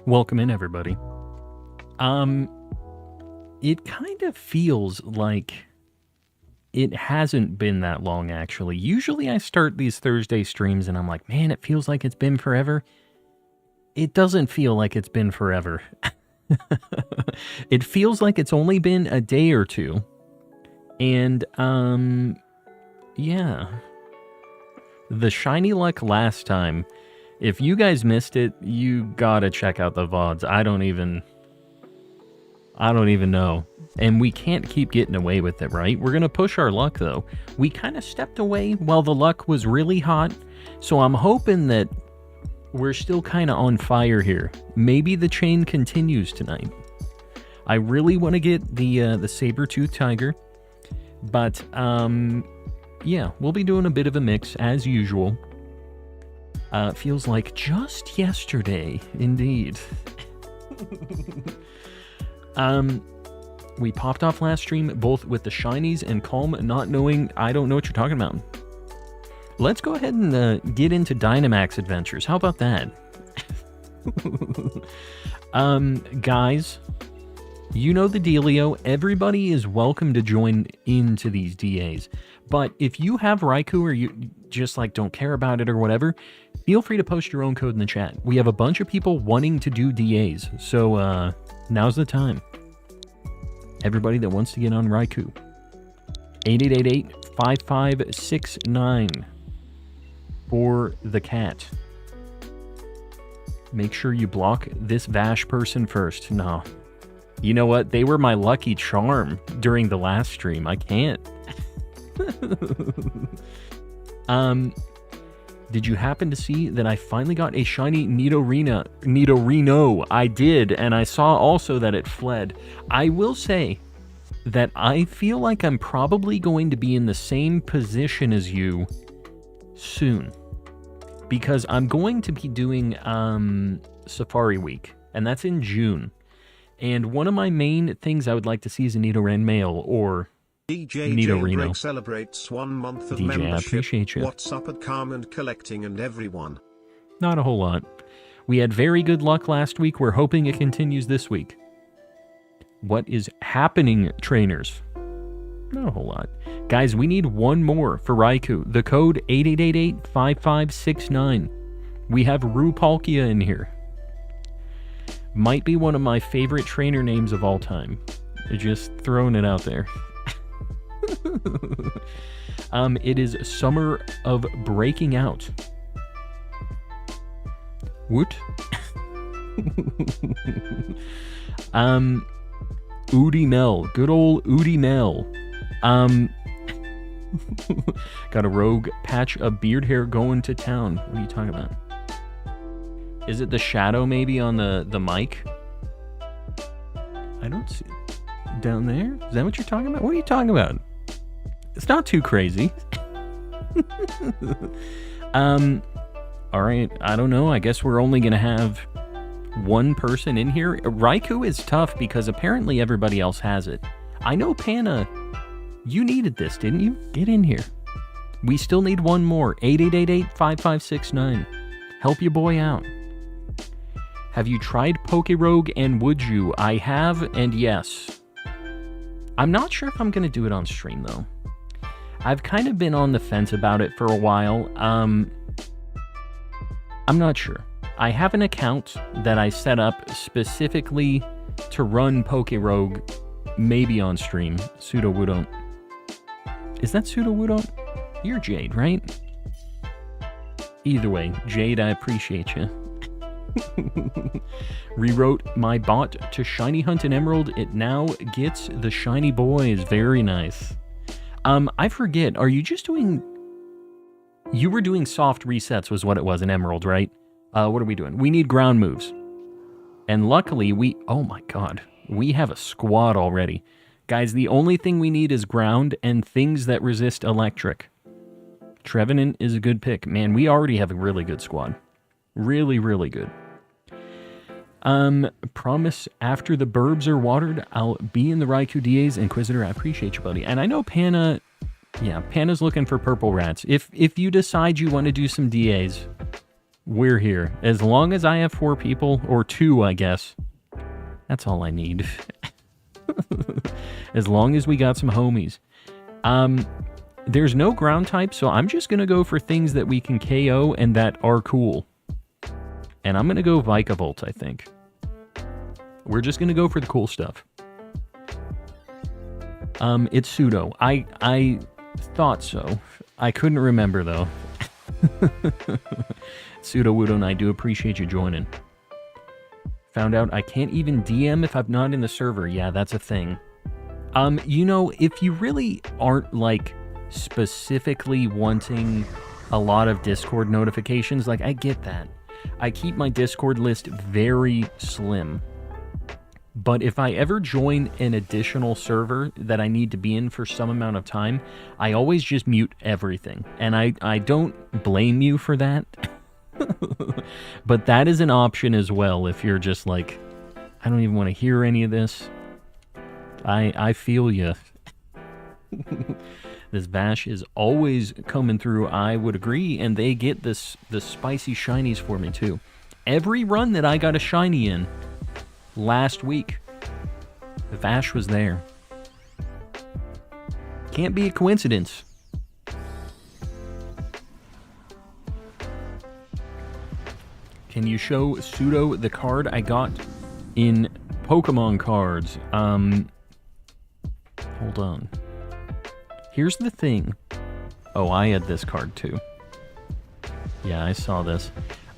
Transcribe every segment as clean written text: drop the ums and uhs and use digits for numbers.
Welcome in, everybody. It kind of feels like it hasn't been that long, actually. Usually I start these Thursday streams and I'm like, man, it feels like it's been forever. It doesn't feel like it's been forever. It feels like it's only been a day or two. And, yeah. The shiny luck last time. If you guys missed it, you gotta check out the VODs. I don't even know. And we can't keep getting away with it, right? We're gonna push our luck, though. We kind of stepped away while the luck was really hot. So I'm hoping that we're still kind of on fire here. Maybe the chain continues tonight. I really want to get the saber-tooth tiger. But, yeah, we'll be doing a bit of a mix, as usual. Feels like just yesterday, indeed. We popped off last stream, both with the shinies and Calm, not knowing, I don't know what you're talking about. Let's go ahead and get into Dynamax Adventures. How about that? Guys, you know the dealio. Everybody is welcome to join into these DAs. But if you have Raikou or you just like don't care about it or whatever, feel free to post your own code in the chat. We have a bunch of people wanting to do DAs, so now's the time. Everybody that wants to get on Raikou. 8888-5569 for the cat. Make sure you block this Vash person first. No. You know what? They were my lucky charm during the last stream. I can't. Did you happen to see that I finally got a shiny Nidorino? I did, and I saw also that it fled. I will say that I feel like I'm probably going to be in the same position as you soon. Because I'm going to be doing Safari Week, and that's in June. And one of my main things I would like to see is a Nidoran male or DJ Nidorino. Celebrates 1 month of DJ, membership. I appreciate you. What's up at Calm and Collecting and everyone? Not a whole lot. We had very good luck last week. We're hoping it continues this week. What is happening, trainers? Not a whole lot. Guys, we need one more for Raikou. The code 8888-5569. We have Rupalkia in here. Might be one of my favorite trainer names of all time. Just throwing it out there. It is Summer of Breaking Out. Woot. Udi Mel. Good old Udi Mel. Got a rogue patch of beard hair going to town. What are you talking about? Is it the shadow maybe on the mic? I don't see it. Down there? Is that what you're talking about? What are you talking about? It's not too crazy. Alright, I don't know. I guess we're only going to have one person in here. Raikou is tough because apparently everybody else has it. I know, Panna, you needed this, didn't you? Get in here. We still need one more. 8888-5569. Help your boy out. Have you tried Pokerogue and would you? I have, and yes. I'm not sure if I'm going to do it on stream, though. I've kind of been on the fence about it for a while. I'm not sure. I have an account that I set up specifically to run Pokerogue, maybe on stream. Pseudo-Woodont. Is that Pseudo-Woodont? You're Jade, right? Either way, Jade, I appreciate you. Rewrote my bot to Shiny Hunt and Emerald. It now gets the shiny boys. Very nice. I forget. Are you just doing... You were doing soft resets was what it was in Emerald, right? What are we doing? We need ground moves. And luckily we... Oh my god. We have a squad already. Guys, the only thing we need is ground and things that resist electric. Trevenant is a good pick. Man, we already have a really good squad. Really, really good. Promise after the burbs are watered, I'll be in the Raikou DAs. Inquisitor, I appreciate you, buddy. And I know Panna, yeah, Panna's looking for purple rats. If you decide you want to do some DAs, We're here. As long as I have 4 people, or 2, I guess. That's all I need. As long as we got some homies. There's no ground type, so I'm just going to go for things that we can KO and that are cool. And I'm going to go Vikavolt, I think. We're just going to go for the cool stuff. It's pseudo. I thought so. I couldn't remember, though. Pseudo Woodon, I do appreciate you joining. Found out I can't even DM if I'm not in the server. Yeah, that's a thing. You know, if you really aren't, like, specifically wanting a lot of Discord notifications, like, I get that. I keep my Discord list very slim. But if I ever join an additional server that I need to be in for some amount of time, I always just mute everything. And I don't blame you for that. But that is an option as well if you're just like, I don't even want to hear any of this. I feel you. This Bash is always coming through, I would agree, and they get the spicy shinies for me too. Every run that I got a shiny in last week, the Vash was there. Can't be a coincidence. Can you show Pseudo the card I got in Pokemon cards? Hold on. Here's the thing. Oh, I had this card too. Yeah, I saw this.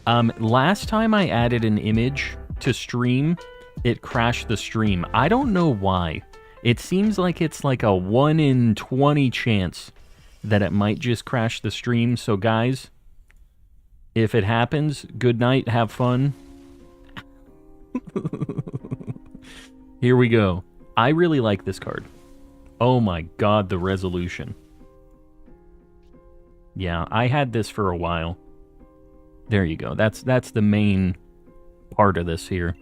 Last time I added an image to stream, it crashed the stream. I don't know why. It seems like it's like a 1 in 20 chance that it might just crash the stream. So guys, if it happens, good night, have fun. Here we go. I really like this card. Oh my god, the resolution. Yeah, I had this for a while. There you go. That's the main part of this here.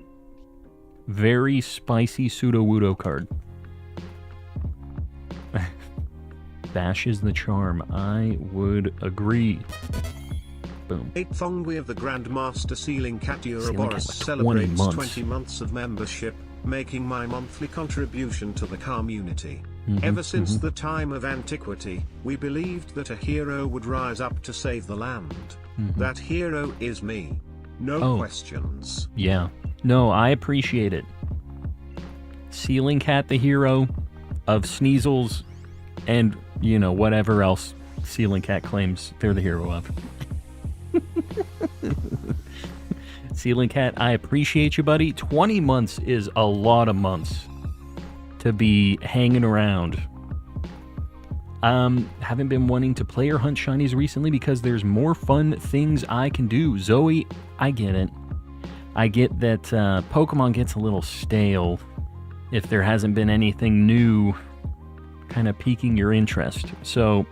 Very spicy Sudowoodo card. Bash is the charm. I would agree. Boom. 8th Ongwi of the Grandmaster Sealing Cat Ouroboros Cat, celebrates 20 20 months of membership, making my monthly contribution to the community. Ever since the time of antiquity, we believed that a hero would rise up to save the land. That hero is me. No questions. Yeah. No, I appreciate it. Sealing Cat, the hero of Sneasels, and, you know, whatever else Sealing Cat claims they're the hero of. Sealing Cat, I appreciate you, buddy. 20 months is a lot of months to be hanging around. Haven't been wanting to play or hunt shinies recently because there's more fun things I can do. Zoe, I get it. I get that Pokemon gets a little stale if there hasn't been anything new kind of piquing your interest. So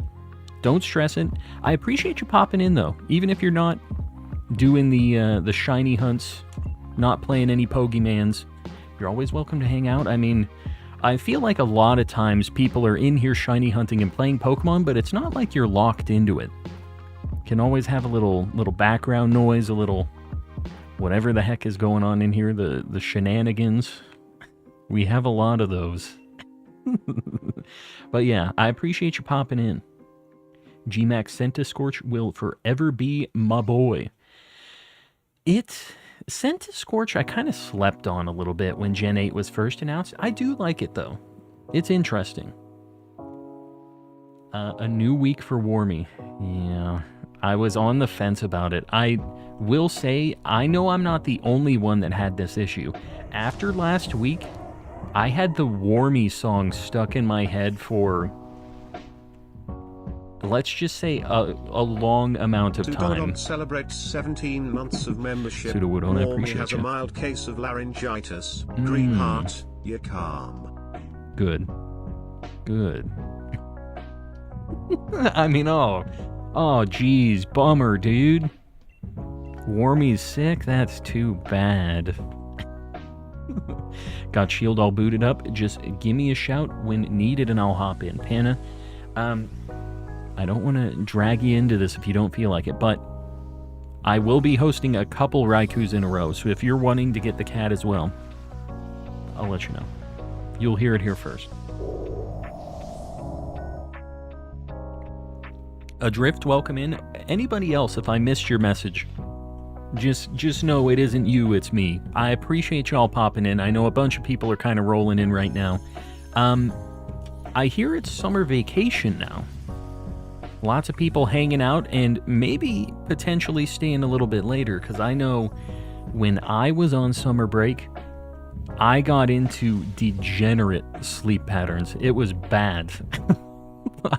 don't stress it. I appreciate you popping in though, even if you're not doing the shiny hunts, not playing any Pokemans. You're always welcome to hang out. I mean, I feel like a lot of times people are in here shiny hunting and playing Pokemon, but it's not like you're locked into it. Can always have a little background noise, a little whatever the heck is going on in here, the shenanigans. We have a lot of those. But yeah, I appreciate you popping in. G-Max Centiscorch will forever be my boy. Centiscorch I kind of slept on a little bit when Gen 8 was first announced. I do like it though. It's interesting. A new week for Warmy. Yeah, I was on the fence about it. I will say, I know I'm not the only one that had this issue. After last week, I had the Warmy song stuck in my head for, let's just say, a long amount of time. Celebrates 17 months of membership. Sudowoodo, I appreciate has you. a mild case of laryngitis. Green heart, you're calm. Good. Good. I mean, oh, geez, bummer, dude. Warmy's sick? That's too bad. Got shield all booted up. Just give me a shout when needed and I'll hop in. Panna, I don't want to drag you into this if you don't feel like it, but I will be hosting a couple Raikus in a row, so if you're wanting to get the cat as well, I'll let you know. You'll hear it here first. Adrift, welcome in. Anybody else, if I missed your message, just know it isn't you, it's me. I appreciate y'all popping in. I know a bunch of people are kind of rolling in right now. I hear it's summer vacation now. Lots of people hanging out and maybe potentially staying a little bit later, because I know when I was on summer break, I got into degenerate sleep patterns. It was bad.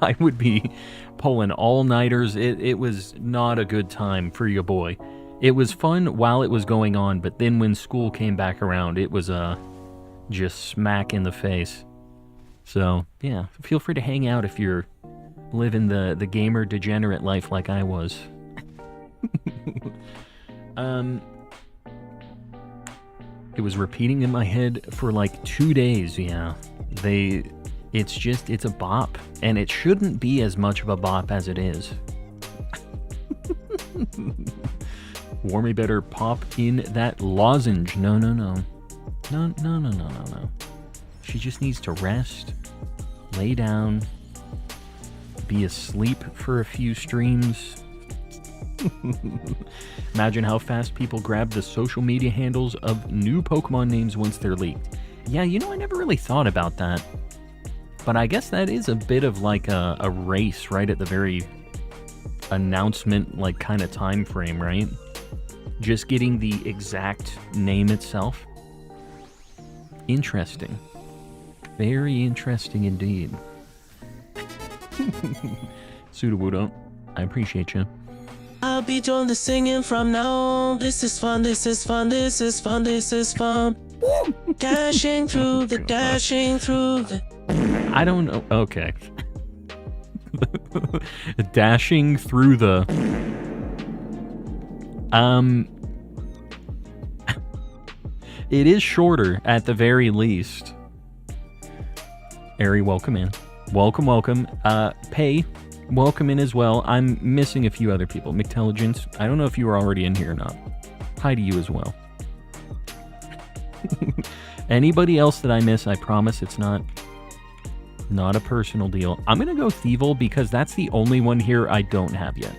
I would be pulling all-nighters. It was not a good time for your boy. It was fun while it was going on, but then when school came back around, it was just smack in the face. So, yeah, feel free to hang out if you're living the gamer degenerate life like I was. It was repeating in my head for like 2 days, yeah. It's a bop, and it shouldn't be as much of a bop as it is. Warmy better pop in that lozenge. No. No. She just needs to rest, lay down, be asleep for a few streams. Imagine how fast people grab the social media handles of new Pokemon names once they're leaked. Yeah, I never really thought about that. But I guess that is a bit of like a race right at the very announcement, like kind of time frame, right? Just getting the exact name itself. Interesting. Very interesting indeed. Sudowoodo, I appreciate you. I'll be doing the singing from now on. This is fun, this is fun, this is fun, this is fun. Dashing through the. I don't know. Okay. Dashing through the. It is shorter at the very least. Ari, welcome in. Welcome. Pay, welcome in as well. I'm missing a few other people. McTelligence, I don't know if you were already in here or not. Hi to you as well. Anybody else that I miss, I promise it's not a personal deal. I'm gonna go Thievul because that's the only one here I don't have yet.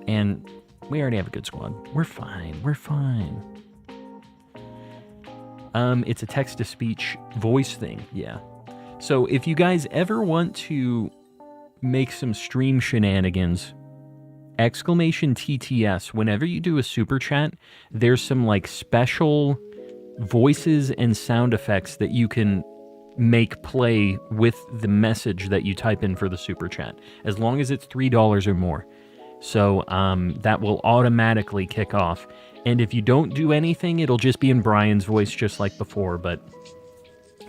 And we already have a good squad. We're fine. It's a text-to-speech voice thing, yeah. So if you guys ever want to make some stream shenanigans, !TTS, whenever you do a super chat, there's some like special voices and sound effects that you can make play with the message that you type in for the super chat, as long as it's $3 or more. So that will automatically kick off. And if you don't do anything, it'll just be in Brian's voice just like before, but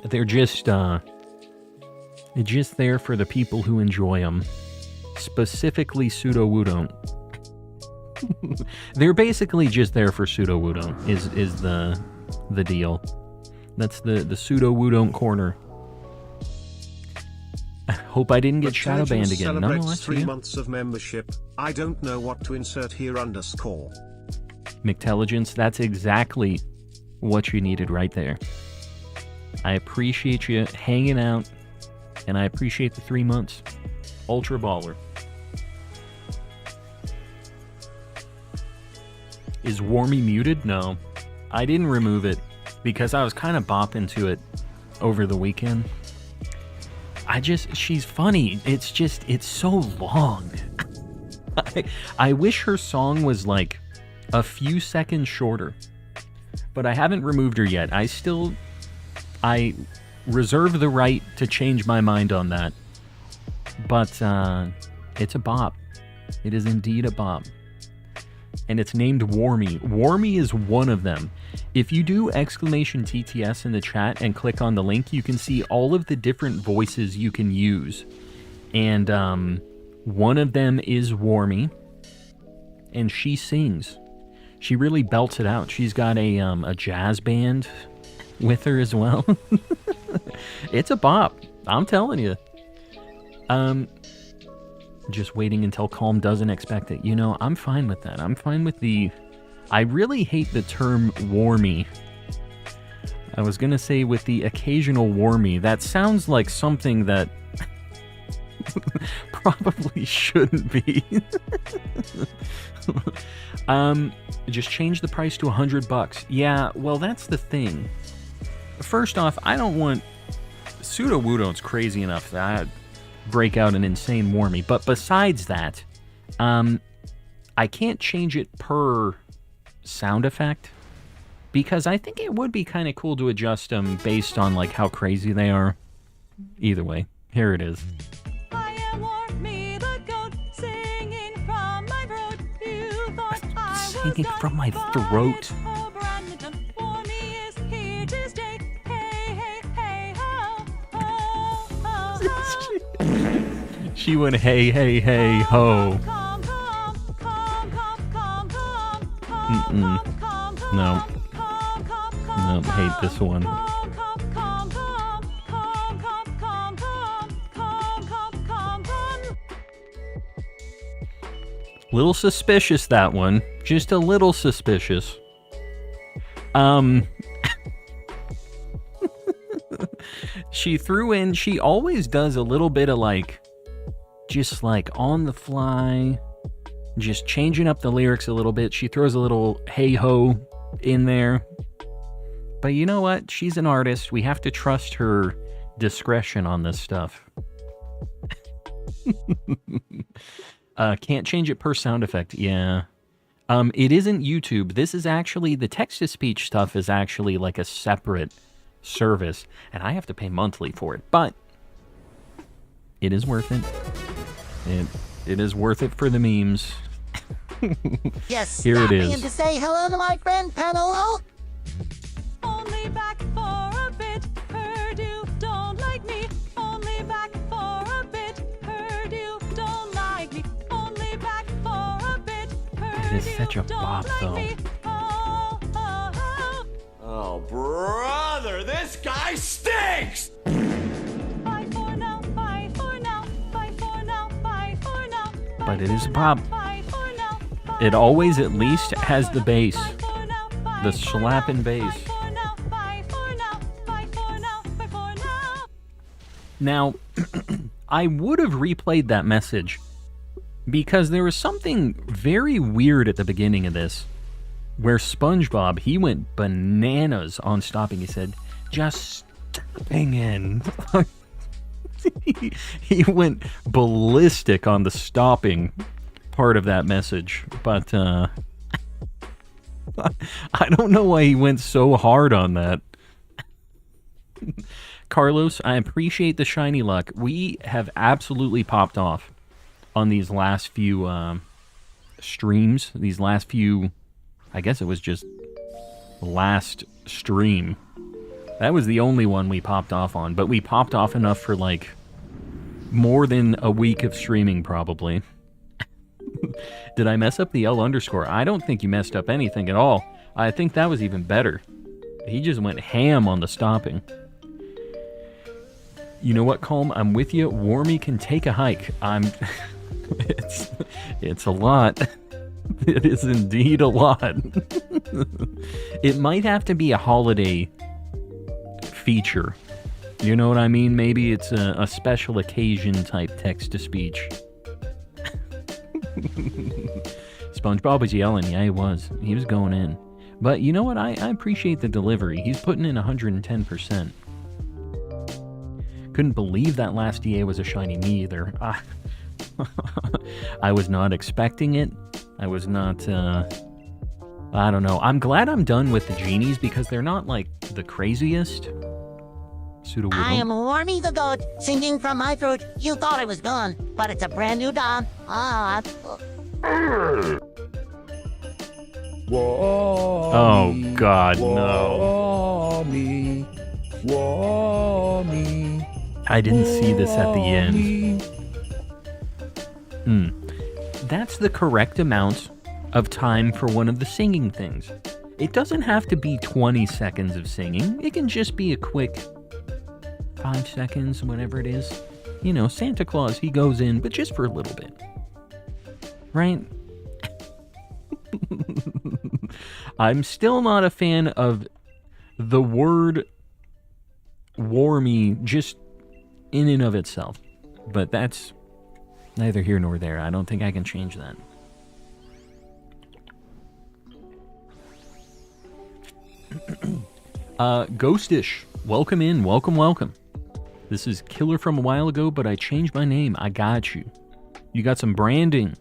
they're just there for the people who enjoy them. Specifically Sudowoodo. They're basically just there for Sudowoodo is the deal. That's the Sudowoodo corner. I hope I didn't get shadow banned again. No, I see 3 months of membership. I don't know what to insert here _ McTelligence, that's exactly what you needed right there. I appreciate you hanging out, and I appreciate the 3 months. Ultra baller. Is Warmy muted? No. I didn't remove it because I was kind of bopping to it over the weekend. She's funny. It's so long. I wish her song was like a few seconds shorter, but I haven't removed her yet. I reserve the right to change my mind on that, but it's a bop. It is indeed a bop, and it's named Warmy. Warmy is one of them. If you do !TTS in the chat and click on the link, you can see all of the different voices you can use, and one of them is Warmy, and she sings. She really belts it out. She's got a jazz band with her as well. It's a bop. I'm telling you. Just waiting until Calm doesn't expect it. You know, I'm fine with that. I'm fine with I really hate the term warmy. I was going to say with the occasional warmy. That sounds like something that probably shouldn't be. Just change the price to $100. Yeah, well, that's the thing. First off, I don't want... Pseudo-Wudon's crazy enough that I'd break out an insane warmy. But besides that, I can't change it per sound effect. Because I think it would be kind of cool to adjust them based on, like, how crazy they are. Either way, here it is. I am Warmy the goat, singing from my throat. You thought I was Singing done, from my but throat. it's over and done. Warmy is here to stay. Hey, hey, hey, ho, ho, ho, ho. She went, hey, hey, hey, ho. Come, come, come, come, come, come, Mm-mm. come, come, come, No. come, come, No, come, hate this one. come, come, come, come, come, come, come, come, come, come, come. Little suspicious, that one. Just a little suspicious. She threw in, she always does a little bit of like, just like on the fly, just changing up the lyrics a little bit. She throws a little hey ho in there. But you know what? She's an artist. We have to trust her discretion on this stuff. Can't change it per sound effect. Yeah. It isn't YouTube. This is actually, the text-to-speech stuff is actually like a separate service, and I have to pay monthly for it. But it is worth it. It is worth it for the memes. Yes, Here it stop is. in to say hello to my friend Panelo. Only back for a bit, heard you don't like me. Only back for a bit, heard you don't like me. Only back for a bit, heard It is you such a don't bop, like though. me. Oh, oh, oh. Oh, brother, this guy stinks! Bye for now, bye for now, bye for now, bye for now. But it is a pop. Bye for now, bye It always at least has the bass. for now, bye The for slapping now, bass. bye for now, bye for now, bye for now, bye for now. Now, I would have replayed that message because there was something very weird at the beginning of this where SpongeBob, he went bananas on stopping. He said, just stopping in. He went ballistic on the stopping part of that message. But I don't know why he went so hard on that. Carlos, I appreciate the shiny luck. We have absolutely popped off on these last few streams. These last few, I guess it was just last stream. That was the only one we popped off on, but we popped off enough for like more than a week of streaming probably. Did I mess up the L underscore? I don't think you messed up anything at all. I think that was even better. He just went ham on the stopping. You know what, Calm? I'm with you. Warmy can take a hike. It's a lot. It is indeed a lot. It might have to be a holiday feature. You know what I mean? Maybe it's a special occasion type text-to-speech. SpongeBob was yelling. Yeah, he was. He was going in. But you know what? I appreciate the delivery. He's putting in 110%. Couldn't believe that last EA was a shiny. Me either. I was not expecting it. I was not, I don't know. I'm glad I'm done with the genies because they're not, like, the craziest. I am Warmy the goat, singing from my throat. You thought I was gone, but it's a brand new dawn. Oh, God, no. I didn't see this at the end. That's the correct amount of time for one of the singing things. It doesn't have to be 20 seconds of singing. It can just be a quick 5 seconds, whatever it is. You know, Santa Claus, he goes in, but just for a little bit. Right? I'm still not a fan of the word warmy just in and of itself. But that's neither here nor there. I don't think I can change that. Ghostish, welcome in. Welcome. This is Killer from a while ago, but I changed my name. I got you. You got some branding.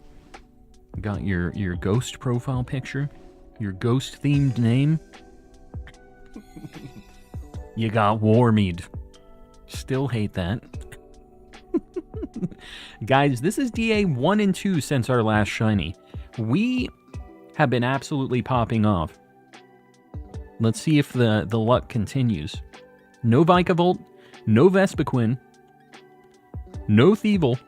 You got your ghost profile picture. Your ghost-themed name. You got Warmied. Still hate that. Guys, this is DA 1 and 2 since our last shiny. We have been absolutely popping off. Let's see if the luck continues. No Vikavolt, no Vespiquen, no Thievul,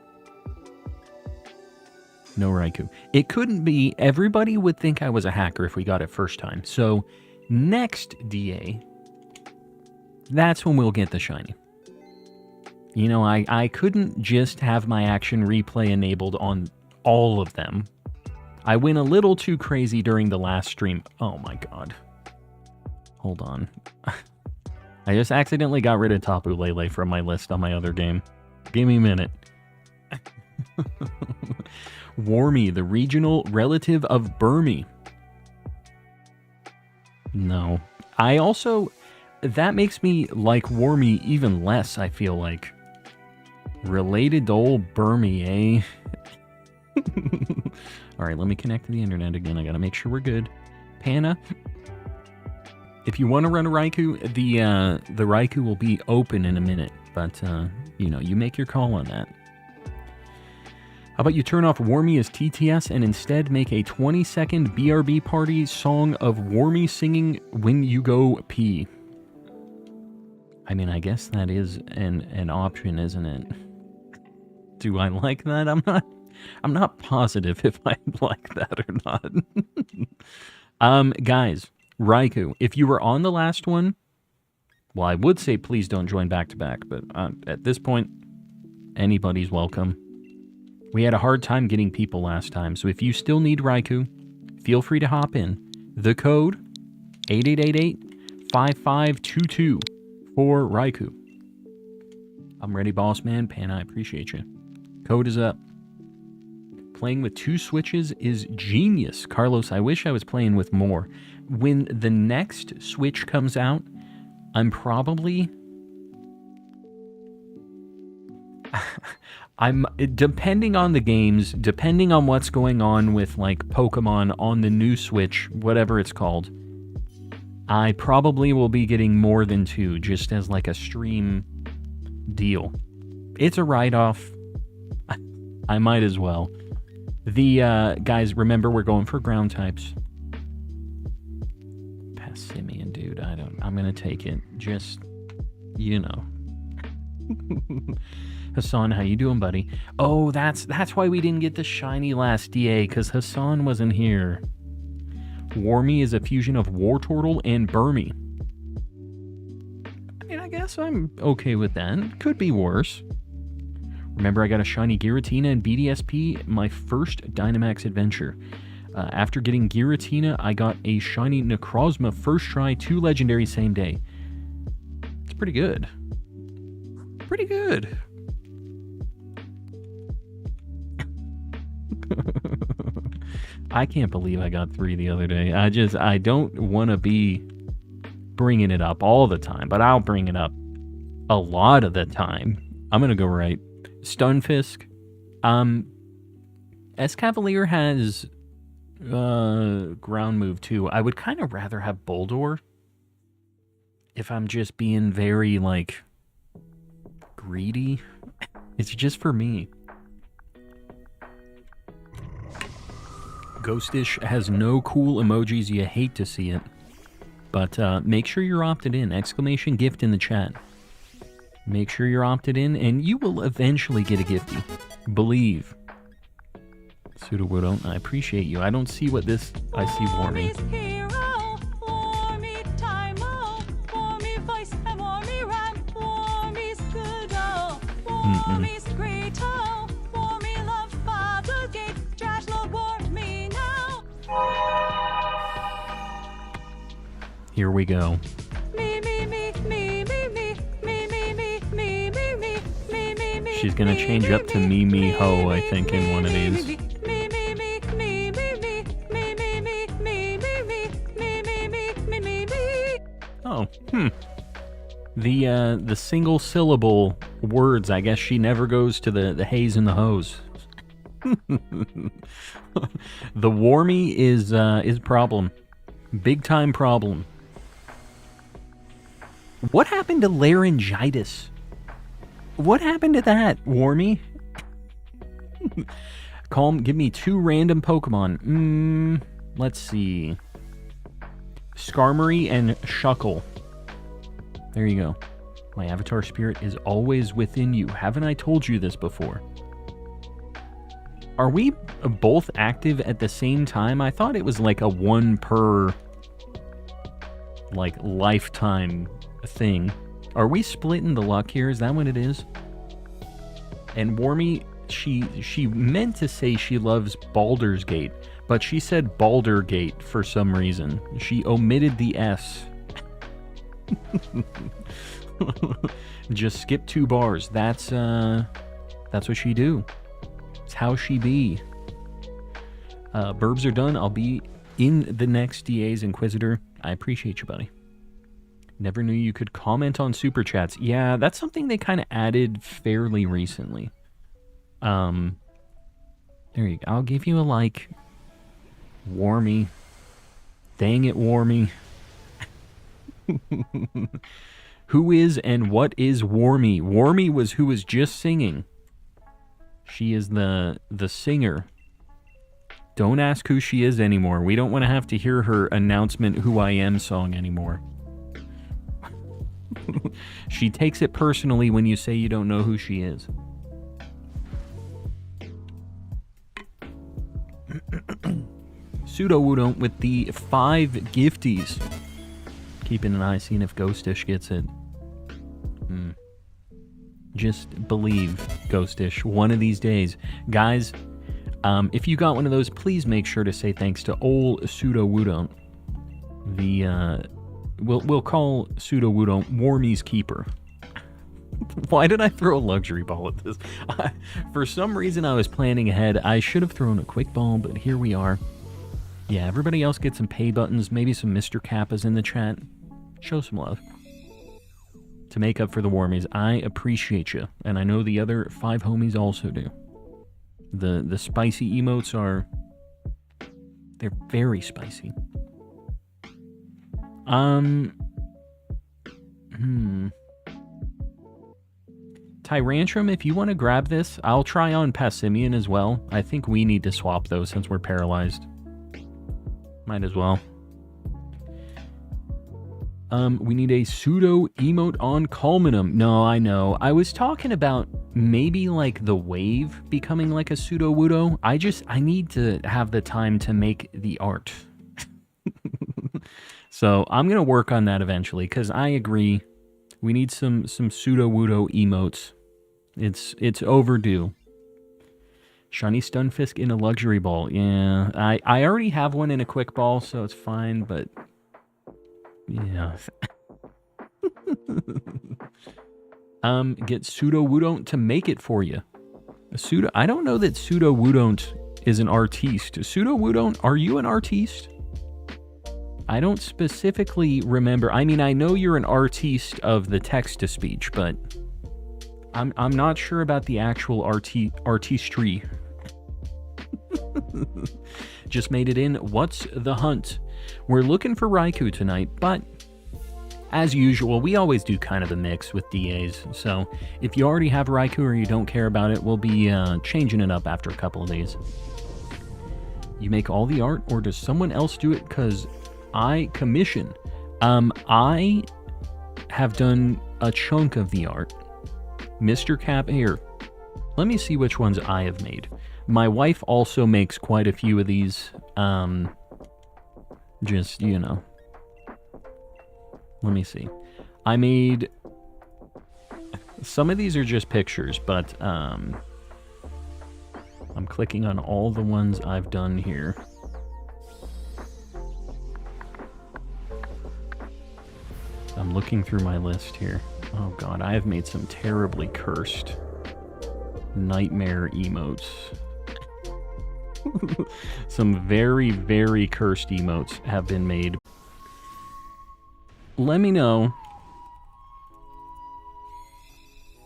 no Raikou. It couldn't be. Everybody would think I was a hacker if we got it first time. So next DA, that's when we'll get the shiny. You know, I couldn't just have my action replay enabled on all of them. I went a little too crazy during the last stream. Oh my god. Hold on. I just accidentally got rid of Tapu Lele from my list on my other game. Give me a minute. Warmy, the regional relative of Burmy. No. I also... That makes me like Warmy even less, I feel like. Related to old Burmy, eh? Alright, let me connect to the internet again. I gotta make sure we're good. Panna, if you want to run a Raikou, the Raikou will be open in a minute. But, you know, you make your call on that. How about you turn off Warmy as TTS and instead make a 20-second BRB party song of Warmy singing when you go pee? I mean, I guess that is an option, isn't it? Do I like that? I'm not positive if I like that or not. Guys, Raikou, if you were on the last one, well, I would say please don't join back-to-back, but at this point, anybody's welcome. We had a hard time getting people last time, so if you still need Raikou, feel free to hop in. The code, 8888-5522 for Raikou. I'm ready, boss man. Pan, I appreciate you. Code is up. Playing with 2 switches is genius. Carlos, I wish I was playing with more. When the next Switch comes out, I'm probably... depending on the games, depending on what's going on with, like, Pokemon on the new Switch, whatever it's called, I probably will be getting more than 2, just as, like, a stream deal. It's a write-off. I might as well. The, guys, remember, we're going for ground types. Passimian, dude, I'm gonna take it. Just, you know. Hassan, how you doing, buddy? Oh, that's why we didn't get the shiny last DA, because Hassan wasn't here. Warmy is a fusion of Wartortle and Burmy. I mean, I guess I'm okay with that. Could be worse. Remember, I got a shiny Giratina and BDSP, my first Dynamax adventure. After getting Giratina, I got a shiny Necrozma first try, 2 legendary same day. It's pretty good. Pretty good. I can't believe I got 3 the other day. I don't want to be bringing it up all the time, but I'll bring it up a lot of the time. I'm going to go right. Stunfisk. Escavalier has ground move too. I would kind of rather have Boldor if I'm just being very, like, greedy. It's just for me. Ghostish has no cool emojis. You hate to see it. But make sure you're opted in. Exclamation gift in the chat. Make sure you're opted in, and you will eventually get a gifty. Believe. Pseudo-Woodon, I appreciate you. I don't see what this... I see warning. Warmy's Greedo. Warmy love Baldur's Gate. Trash love Warmy now. Here we go. Me, me, me, me, me, me, me, me, me, me, me, me, me, me, me. She's gonna change up to me, me, ho, I think, in one of these. Oh, The single syllable words, I guess she never goes to the haze and the hose. The Warmy is a problem. Big time problem. What happened to laryngitis? What happened to that, Warmy? Give me 2 random Pokemon. Let's see. Skarmory and Shuckle. There you go. My avatar spirit is always within you. Haven't I told you this before? Are we both active at the same time? I thought it was like a 1 per lifetime thing. Are we splitting the luck here? Is that what it is? And Warmy, she meant to say she loves Baldur's Gate, but she said Baldur Gate for some reason. She omitted the S. Just skip 2 bars. That's what she do. It's how she be. Burbs are done. I'll be in the next DA's Inquisitor. I appreciate you, buddy. Never knew you could comment on Super Chats. Yeah, that's something they kind of added fairly recently. There you go. I'll give you a like. Warmy. Dang it, Warmy. Who is and what is Warmy? Warmy was who was just singing. She is the singer. Don't ask who she is anymore. We don't want to have to hear her announcement Who I Am song anymore. She takes it personally when you say you don't know who she is. Pseudo-Woodon with the 5 gifties. Keeping an eye, seeing if Ghostish gets it. Just believe, Ghostish, one of these days. Guys, if you got one of those, please make sure to say thanks to old Pseudo-Woodon. We'll call Pseudo-Woodon Warmy's Keeper. Why did I throw a luxury ball at this? For some reason, I was planning ahead. I should have thrown a quick ball, but here we are. Yeah, everybody else get some pay buttons, maybe some Mr. Kappas in the chat. Show some love. To make up for the Warmies, I appreciate you, and I know the other 5 homies also do. The spicy emotes are... they're very spicy. Tyrantrum, if you want to grab this, I'll try on Passimian as well. I think we need to swap those since we're paralyzed. Might as well. We need a pseudo emote on Culminum. No, I know. I was talking about maybe like the wave becoming like a pseudo Wudo. I need to have the time to make the art. So I'm going to work on that eventually, because I agree. We need some pseudo Wudo emotes. It's overdue. Shiny Stunfisk in a luxury ball. Yeah, I already have one in a quick ball, so it's fine, but yeah. Get Pseudo Woodont to make it for you. I don't know that Pseudo Woodont is an artiste. Pseudo Woodont, are you an artiste? I don't specifically remember. I mean, I know you're an artiste of the text-to-speech, but I'm not sure about the actual artistry. Just made it in. What's the hunt? We're looking for Raikou tonight, but as usual, we always do kind of a mix with DAs. So if you already have Raikou or you don't care about it, we'll be changing it up after a couple of days. You make all the art, or does someone else do it? Because I commission. I have done a chunk of the art. Mr. Cap here. Let me see which ones I have made. My wife also makes quite a few of these. Just, you know. Let me see. I made Some of these are just pictures, but I'm clicking on all the ones I've done here. I'm looking through my list here. Oh god, I have made some terribly cursed nightmare emotes. Some very, very cursed emotes have been made. Let me know.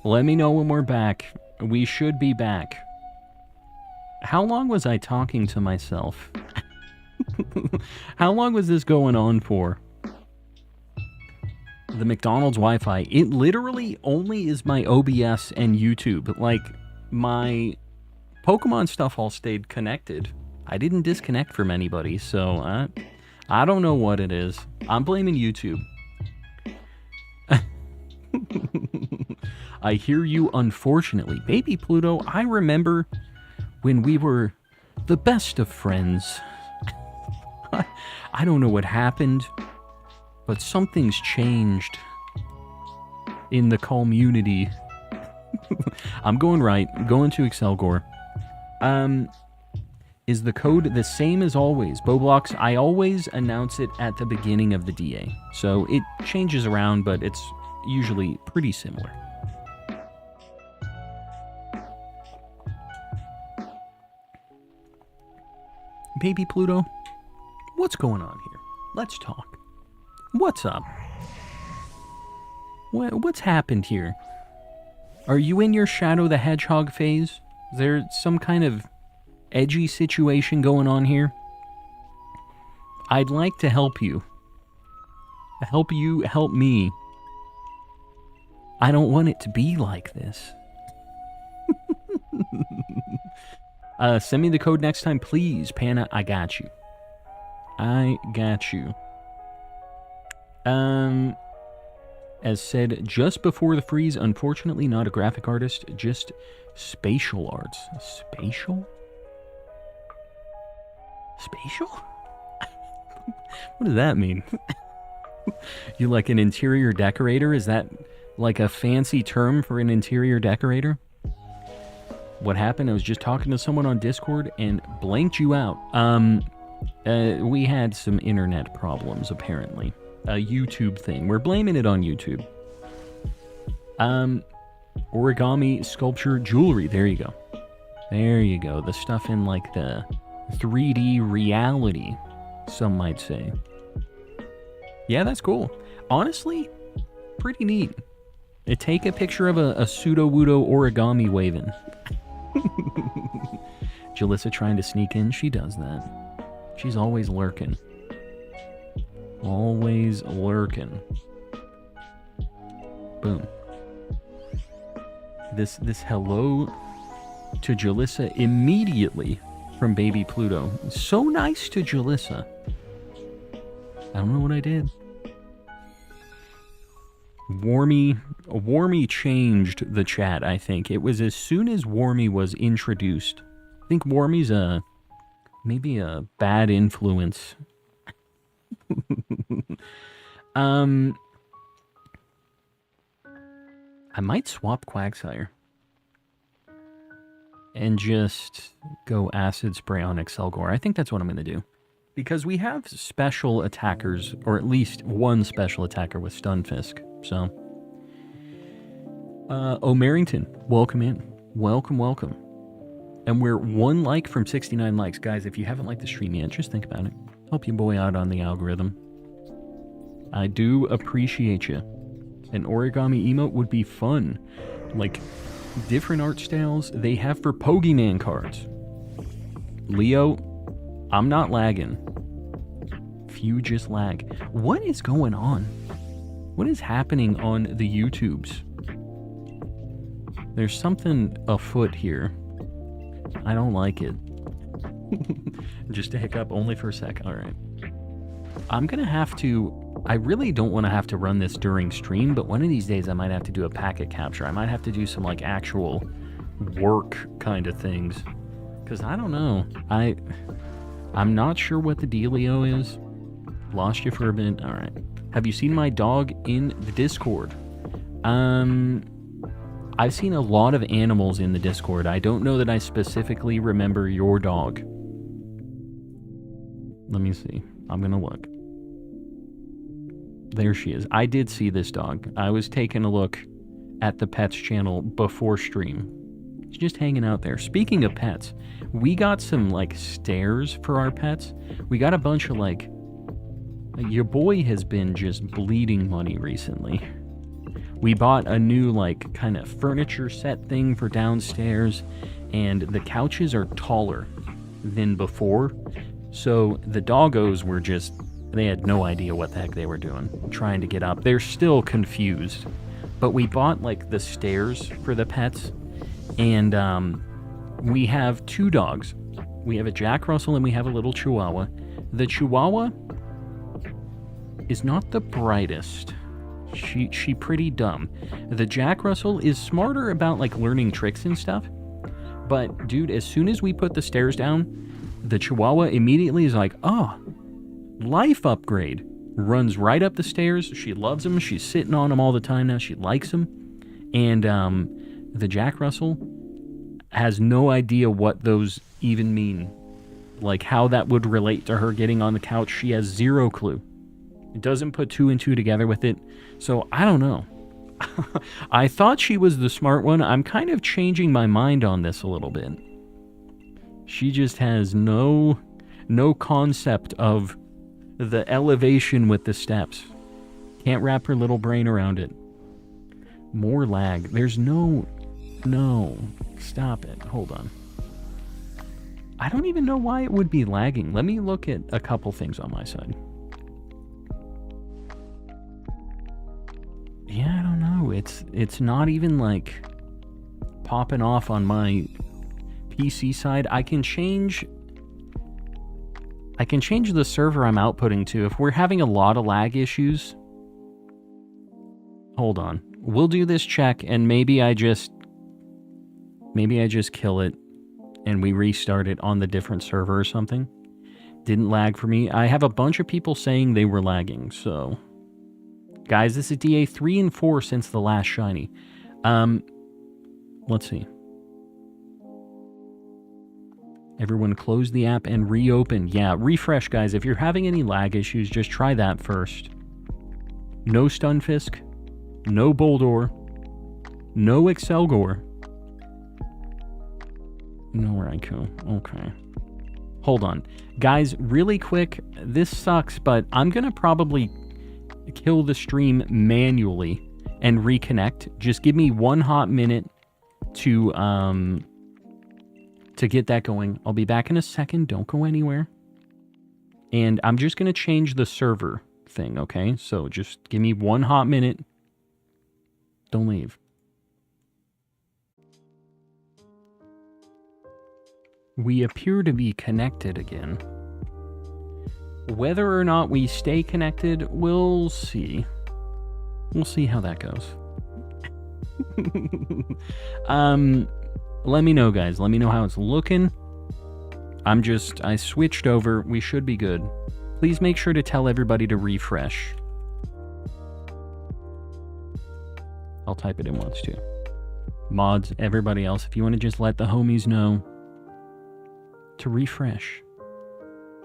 Let me know when we're back. We should be back. How long was I talking to myself? How long was this going on for? The McDonald's Wi-Fi. It literally only is my OBS and YouTube. Like, my Pokemon stuff all stayed connected. I didn't disconnect from anybody, so I don't know what it is. I'm blaming YouTube. I hear you, unfortunately. Baby Pluto, I remember when we were the best of friends. I don't know what happened, but something's changed in the community. I'm going right. I'm going to Excelgor. Is the code the same as always? Boblox, I always announce it at the beginning of the DA. So it changes around, but it's usually pretty similar. Baby Pluto, what's going on here? Let's talk. What's up? What's happened here? Are you in your Shadow the Hedgehog phase? Is there some kind of edgy situation going on here? I'd like to help you. Help you help me. I don't want it to be like this. Send me the code next time, please. Panna, I got you. I got you. As said just before the freeze, unfortunately not a graphic artist, just spatial arts. Spatial? Spatial? What does that mean? You like an interior decorator? Is that like a fancy term for an interior decorator? What happened? I was just talking to someone on Discord and blanked you out. We had some internet problems, apparently. A YouTube thing. We're blaming it on YouTube. Origami, sculpture, jewelry. There you go. There you go. The stuff in, like, the 3D reality, some might say. Yeah, that's cool. Honestly, pretty neat. Take a picture of a pseudo-wudo origami waving. Jalissa trying to sneak in. She does that. She's always lurking. Always lurking. Boom. This hello to Jalissa immediately from Baby Pluto. So nice to Jalissa. I don't know what I did. Warmy changed the chat, I think. It was as soon as Warmy was introduced. I think Warmy's maybe a bad influence. I might swap Quagsire and just go Acid Spray on Excelgor. I think that's what I'm going to do. Because we have special attackers, or at least one special attacker with Stunfisk. So, O'Marrington, welcome in. Welcome, welcome. And we're 1 like from 69 likes. Guys, if you haven't liked the stream yet, just think about it. Help your boy out on the algorithm. I do appreciate you. An origami emote would be fun. Like, different art styles they have for Pokemon cards. Leo, I'm not lagging. Few just lag. What is going on? What is happening on the YouTubes? There's something afoot here. I don't like it. Just a hiccup, only for a sec. Alright. I'm gonna have to... I really don't want to have to run this during stream, but one of these days I might have to do a packet capture. I might have to do some, like, actual work kind of things. Because I don't know. I'm not sure what the dealio is. Lost you for a bit. Alright. Have you seen my dog in the Discord? I've seen a lot of animals in the Discord. I don't know that I specifically remember your dog. Let me see. I'm gonna look. There she is. I did see this dog. I was taking a look at the pets channel before stream. She's just hanging out there. Speaking of pets, we got some like stairs for our pets. We got a bunch of like, your boy has been just bleeding money recently. We bought a new like kind of furniture set thing for downstairs, and the couches are taller than before. So the doggos were just, they had no idea what the heck they were doing, trying to get up. They're still confused. But we bought like the stairs for the pets, and we have 2 dogs. We have a Jack Russell and we have a little Chihuahua. The Chihuahua is not the brightest. She pretty dumb. The Jack Russell is smarter about like learning tricks and stuff. But dude, as soon as we put the stairs down, the Chihuahua immediately is like, oh, life upgrade. Runs right up the stairs. She loves them. She's sitting on them all the time now. She likes them. And the Jack Russell has no idea what those even mean. Like how that would relate to her getting on the couch. She has 0 clue. It doesn't put 2 and 2 together with it. So I don't know. I thought she was the smart one. I'm kind of changing my mind on this a little bit. She just has no concept of the elevation with the steps. Can't wrap her little brain around it. More lag. There's no. Stop it. Hold on. I don't even know why it would be lagging. Let me look at a couple things on my side. Yeah, I don't know. It's not even like popping off on my PC side. I can change the server I'm outputting to. If we're having a lot of lag issues, hold on. We'll do this check, and maybe I just kill it and we restart it on the different server or something. Didn't lag for me. I have a bunch of people saying they were lagging, so guys, this is DA 3 and 4 since the last shiny. Let's see. Everyone close the app and reopen. Yeah, refresh, guys. If you're having any lag issues, just try that first. No Stunfisk. No Boldor. No Excelgor. No Raikou. Okay. Hold on. Guys, really quick. This sucks, but I'm going to probably kill the stream manually and reconnect. Just give me 1 hot minute to get that going. I'll be back in a second. Don't go anywhere. And I'm just going to change the server thing, okay? So just give me 1 hot minute. Don't leave. We appear to be connected again. Whether or not we stay connected, we'll see. We'll see how that goes. Let me know, guys. Let me know how it's looking. I switched over. We should be good. Please make sure to tell everybody to refresh. I'll type it in once too. Mods, everybody else, if you want to just let the homies know to refresh.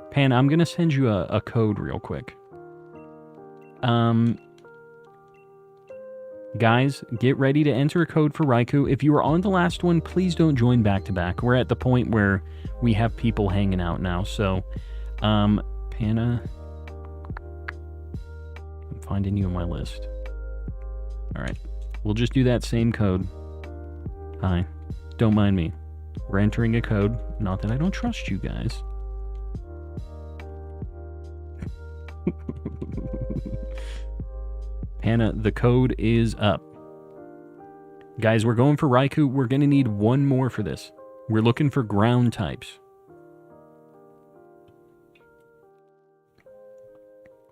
Pan, I'm going to send you a code real quick. Guys, get ready to enter a code for Raikou. If you were on the last one, please don't join back-to-back. We're at the point where we have people hanging out now. So, Panna, I'm finding you on my list. All right. We'll just do that same code. Hi. Don't mind me. We're entering a code. Not that I don't trust you guys. Hannah, the code is up. Guys, we're going for Raikou. We're going to need 1 more for this. We're looking for ground types.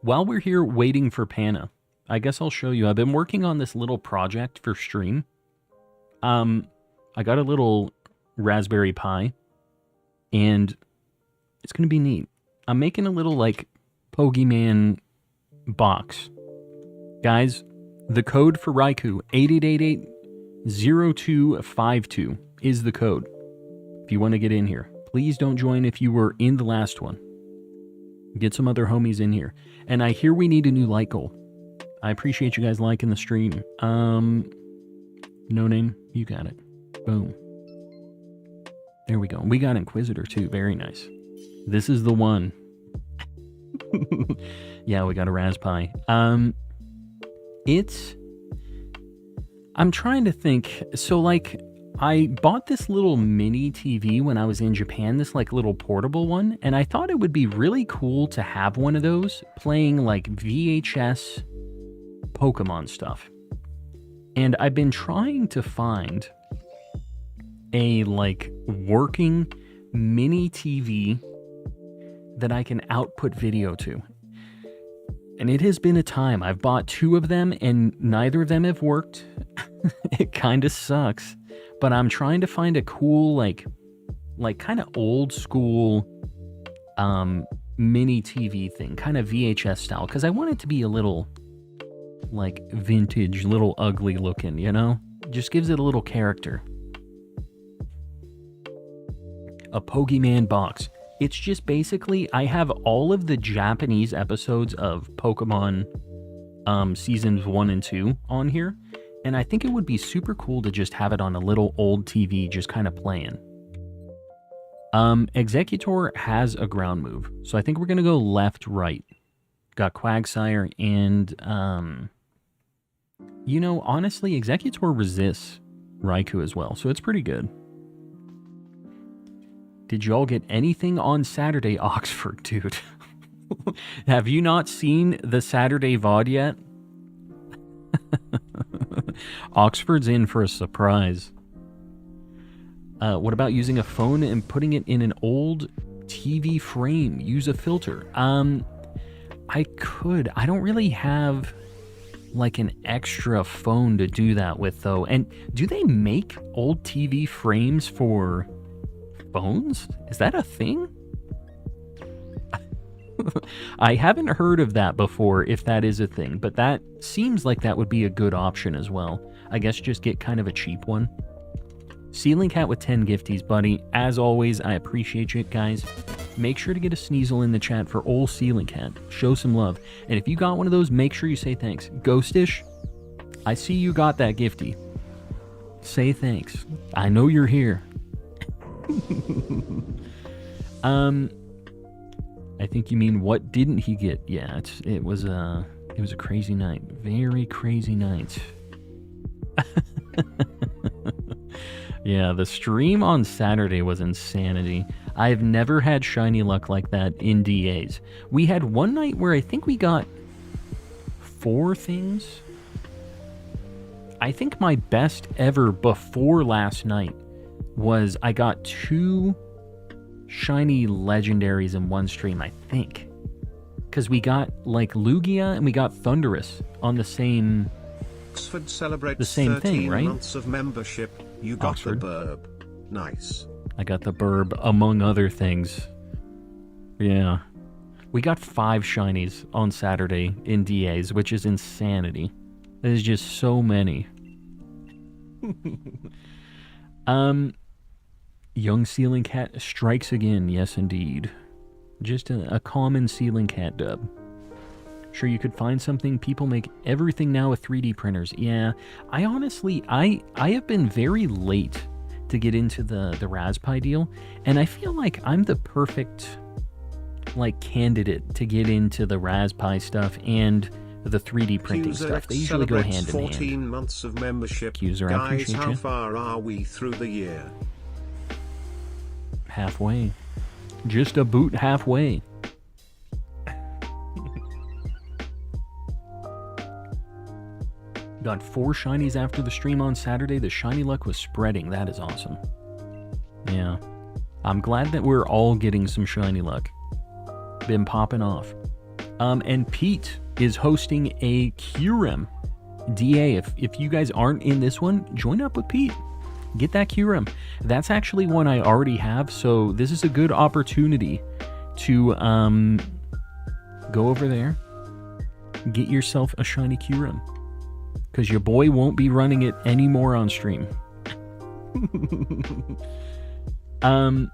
While we're here waiting for Panna, I guess I'll show you. I've been working on this little project for stream. I got a little Raspberry Pi, and it's going to be neat. I'm making a little, like, Pokemon box. Guys, the code for Raikou, 0252 is the code if you want to get in here. Please don't join if you were in the last one. Get some other homies in here. And I hear we need a new like goal. I appreciate you guys liking the stream. No name, you got it. Boom. There we go. We got Inquisitor too. Very nice. This is the one. Yeah, we got a Raspberry. I'm trying to think. So, like, I bought this little mini TV when I was in Japan, this, like, little portable one, and I thought it would be really cool to have one of those playing, like, VHS Pokemon stuff. And I've been trying to find a, like, working mini TV that I can output video to. And it has been a time. I've bought 2 of them and neither of them have worked. It kind of sucks. But I'm trying to find a cool, like kind of old school mini TV thing, kind of VHS style, because I want it to be a little, like, vintage, little ugly looking, you know? Just gives it a little character. A Pokemon box. It's just basically, I have all of the Japanese episodes of Pokemon seasons 1 and 2 on here, and I think it would be super cool to just have it on a little old TV just kind of playing. Executor has a ground move, so I think we're going to go left, right. Got Quagsire, and, you know, honestly, Executor resists Raikou as well, so it's pretty good. Did y'all get anything on Saturday, Oxford, dude? Have you not seen the Saturday VOD yet? Oxford's in for a surprise. What about using a phone and putting it in an old TV frame? Use a filter. I could. I don't really have, like, an extra phone to do that with, though. And do they make old TV frames for phones? Is that a thing? I haven't heard of that before, if that is a thing, but that seems like that would be a good option as well. I guess just get kind of a cheap one. Ceiling Cat with 10 gifties, buddy. As always, I appreciate you guys. Make sure to get a Sneasel in the chat for old Ceiling Cat. Show some love. And if you got one of those, make sure you say thanks. Ghostish, I see you got that gifty. Say thanks. I know you're here. I think you mean what didn't he get? Yeah, it was a crazy night. Very crazy night. Yeah, the stream on Saturday was insanity. I've never had shiny luck like that in DAs. We had one night where I think we got 4 things. I think my best ever before last night was I got 2 shiny legendaries in one stream, I think. Because we got, like, Lugia and we got Thundurus on the same... Oxford celebrates the same 13 thing, right? months of membership. You got Oxford. the burb. Nice. I got the burb, among other things. Yeah. We got 5 shinies on Saturday in DAs, which is insanity. There's just so many. Young Ceiling Cat strikes again. Yes, indeed. Just a common Ceiling Cat dub. Sure, you could find something. People make everything now with 3D printers. Yeah, I honestly, I have been very late to get into the Raspberry deal, and I feel like I'm the perfect, like, candidate to get into the Raspberry stuff and the 3D printing stuff. They usually go hand in hand. 14 months of membership. Accuser, I Guys, appreciate how you. far are we through the year? Halfway. Just a boot halfway. Got 4 shinies after the stream on Saturday. The shiny luck was spreading. That is awesome. Yeah. I'm glad that we're all getting some shiny luck. Been popping off. And Pete is hosting a QREM DA. If you guys aren't in this one, join up with Pete. Get that QREM. That's actually one I already have, so this is a good opportunity to go over there, get yourself a shiny QREM. because your boy won't be running it anymore on stream. I'm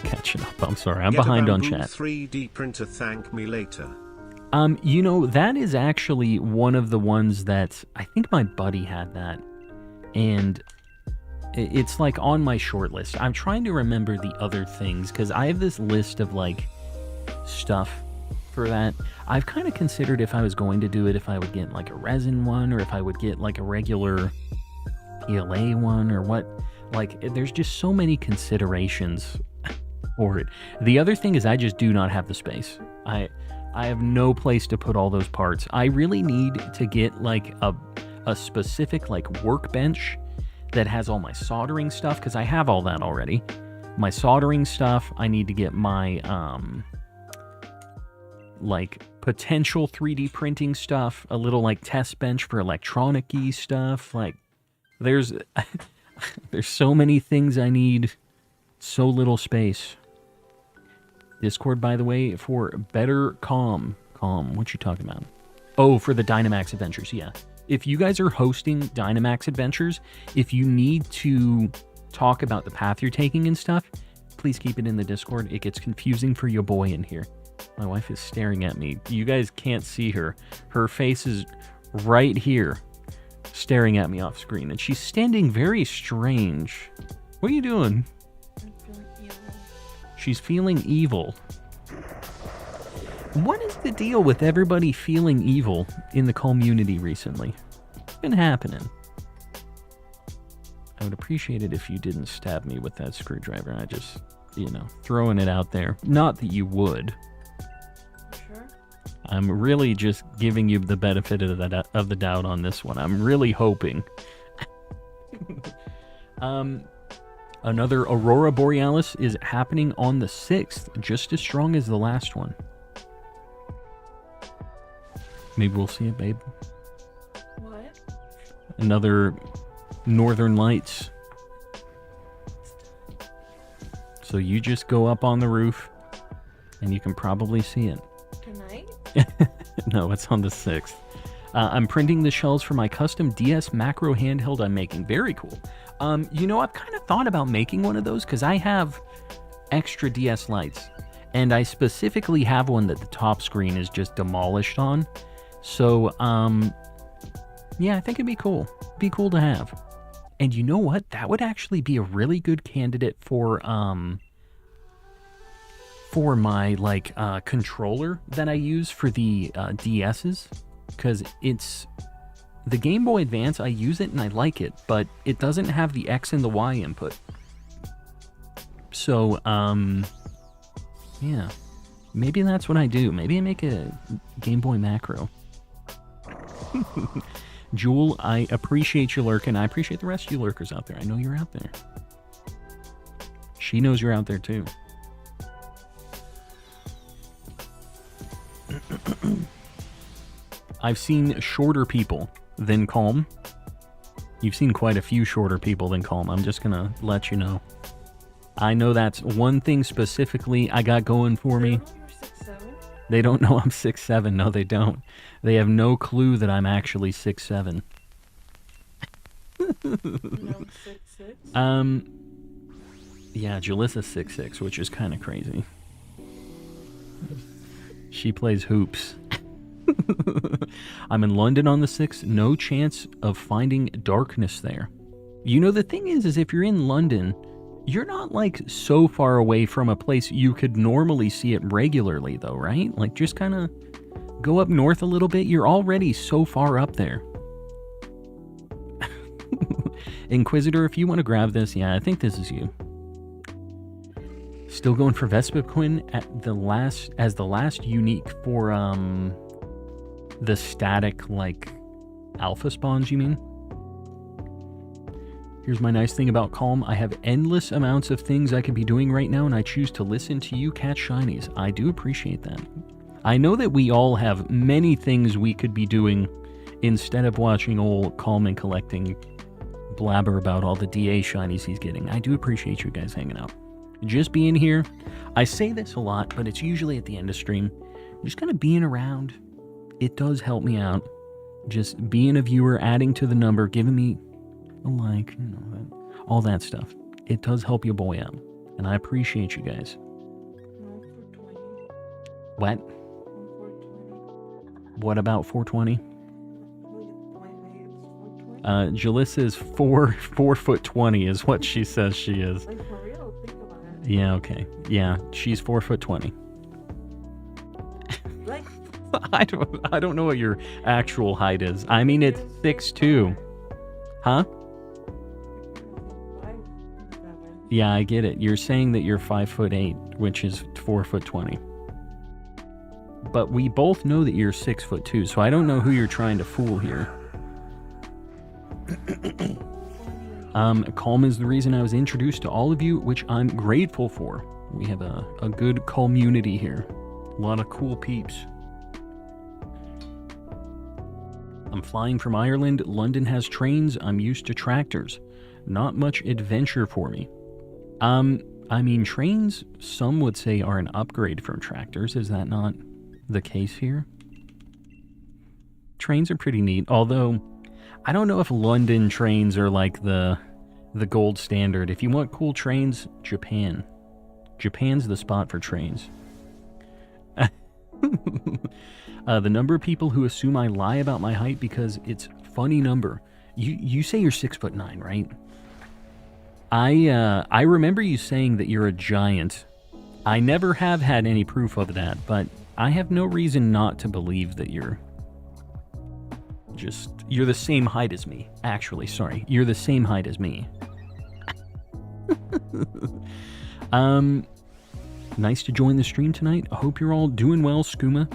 catching up. I'm sorry. I'm behind on chat. 3D printer, thank me later. You know, that is actually one of the ones that I think my buddy had that, and it's like on my short list. I'm trying to remember the other things because I have this list of like stuff for that. I've kind of considered if I was going to do it, if I would get like a resin one or if I would get like a regular PLA one or what. Like, there's just so many considerations for it. The other thing is I just do not have the space. I have no place to put all those parts. I really need to get like a specific like workbench that has all my soldering stuff, because I have all that already. My soldering stuff, I need to get my like potential 3D printing stuff, a little like test bench for electronic-y stuff. Like there's there's so many things I need, so little space. Discord, by the way, for better calm. What you talking about? Oh, for the Dynamax Adventures, yeah. If you guys are hosting Dynamax Adventures, if you need to talk about the path you're taking and stuff, please keep it in the Discord. It gets confusing for your boy in here. My wife is staring at me. You guys can't see her. Her face is right here, staring at me off screen, and she's standing very strange. What are you doing? She's feeling evil. What is the deal with everybody feeling evil in the community recently? What's been happening? I would appreciate it if you didn't stab me with that screwdriver. I just, you know, throwing it out there. Not that you would. Sure. I'm really just giving you the benefit of the doubt on this one. I'm really hoping. Another Aurora Borealis is happening on the 6th, just as strong as the last one. Maybe we'll see it, babe. What? Another Northern Lights. So you just go up on the roof, and you can probably see it. Tonight? No, it's on the 6th. I'm printing the shells for my custom DS macro handheld I'm making. Very cool. You know, I've kind of thought about making one of those because I have extra DS lights, and I specifically have one that the top screen is just demolished on. So, yeah, I think it'd be cool. It'd be cool to have. And you know what? That would actually be a really good candidate for my, like, controller that I use for the DS's. Because it's... The Game Boy Advance, I use it and I like it, but it doesn't have the X and the Y input. So, yeah. Maybe that's what I do. Maybe I make a Game Boy macro. Jewel, I appreciate you lurking. I appreciate the rest of you lurkers out there. I know you're out there. She knows you're out there too. I've seen shorter people than Calm. You've seen quite a few shorter people than Calm. I'm just gonna let you know. I know that's one thing specifically I got going for me. They don't know I'm 6'7". No, they don't. They have no clue that I'm actually 6'7". No, 6'6". Yeah, Jalissa's 6'6", which is kind of crazy. She plays hoops. I'm in London on the 6th. No chance of finding darkness there. You know, the thing is if you're in London, you're not, like, so far away from a place you could normally see it regularly, though, right? Like, just kind of go up north a little bit. You're already so far up there. Inquisitor, if you want to grab this, yeah, I think this is you. Still going for Vespiquen as the last unique for, the static, like, alpha spawns, you mean? Here's my nice thing about Calm. I have endless amounts of things I could be doing right now, and I choose to listen to you catch shinies. I do appreciate that. I know that we all have many things we could be doing instead of watching old Calm and collecting blabber about all the DA shinies he's getting. I do appreciate you guys hanging out. Just being here. I say this a lot, but it's usually at the end of stream. Just kind of being around, it does help me out. Just being a viewer, adding to the number, giving me a like, you know, all that stuff. It does help your boy out. And I appreciate you guys. No, 420. What? 420. What about 420? My height is 420. Jalissa's 4'20" is what she says she is. Like, for real? Think about it. Yeah, okay. Yeah, she's 4'20". Like, I don't know what your actual height is. I mean, it's 6'2". Huh? 5'7". Yeah, I get it. You're saying that you're 5'8", which is 4'20". But we both know that you're 6'2", so I don't know who you're trying to fool here. Calm is the reason I was introduced to all of you, which I'm grateful for. We have a good community here. A lot of cool peeps. I'm flying from Ireland. London has trains. I'm used to tractors. Not much adventure for me. I mean, trains, some would say, are an upgrade from tractors. Is that not the case here? Trains are pretty neat, although I don't know if London trains are like the gold standard. If you want cool trains, Japan. Japan's the spot for trains. The number of people who assume I lie about my height because it's funny number. You say you're 6'9", right? I remember you saying that you're a giant. I never have had any proof of that, but I have no reason not to believe that you're the same height as me. Actually, sorry. You're the same height as me. Nice to join the stream tonight. I hope you're all doing well, Skooma.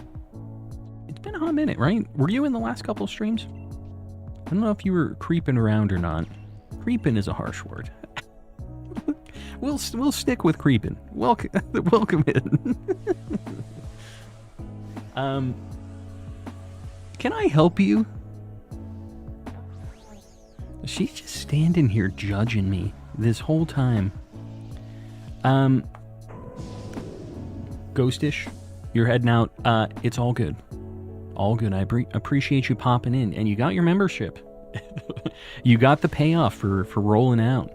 It's been a hot minute, right? Were you in the last couple of streams? I don't know if you were creeping around or not. Creeping is a harsh word. We'll stick with creeping. Welcome in. Can I help you? She's just standing here judging me this whole time. Ghostish, you're heading out. It's all good. All good. I appreciate you popping in. And you got your membership. You got the payoff for rolling out.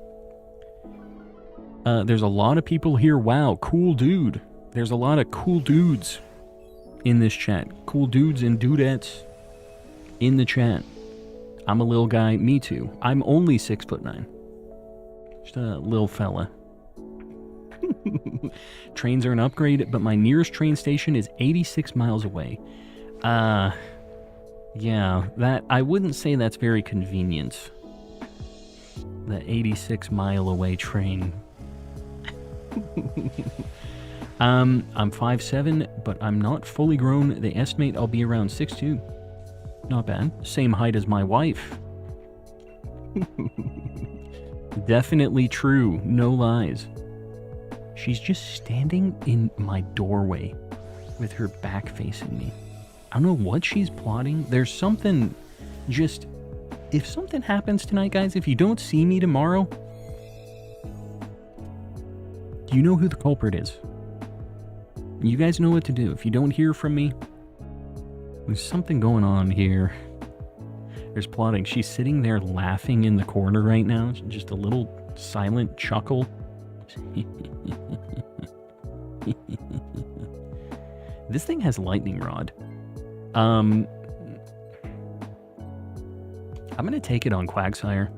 There's a lot of people here. Wow, cool dude. There's a lot of cool dudes in this chat. Cool dudes and dudettes in the chat. I'm a little guy. Me too. I'm only 6'9". Just a little fella. Trains are an upgrade, but my nearest train station is 86 miles away. Yeah, that I wouldn't say that's very convenient. The 86-mile away train. I'm 5'7", but I'm not fully grown. They estimate I'll be around 6'2". Not bad. Same height as my wife. Definitely true. No lies. She's just standing in my doorway with her back facing me. I don't know what she's plotting. There's something just... If something happens tonight, guys, if you don't see me tomorrow, you know who the culprit is. You guys know what to do. If you don't hear from me, there's something going on here. There's plotting. She's sitting there laughing in the corner right now. Just a little silent chuckle. This thing has lightning rod. I'm gonna take it on Quagsire.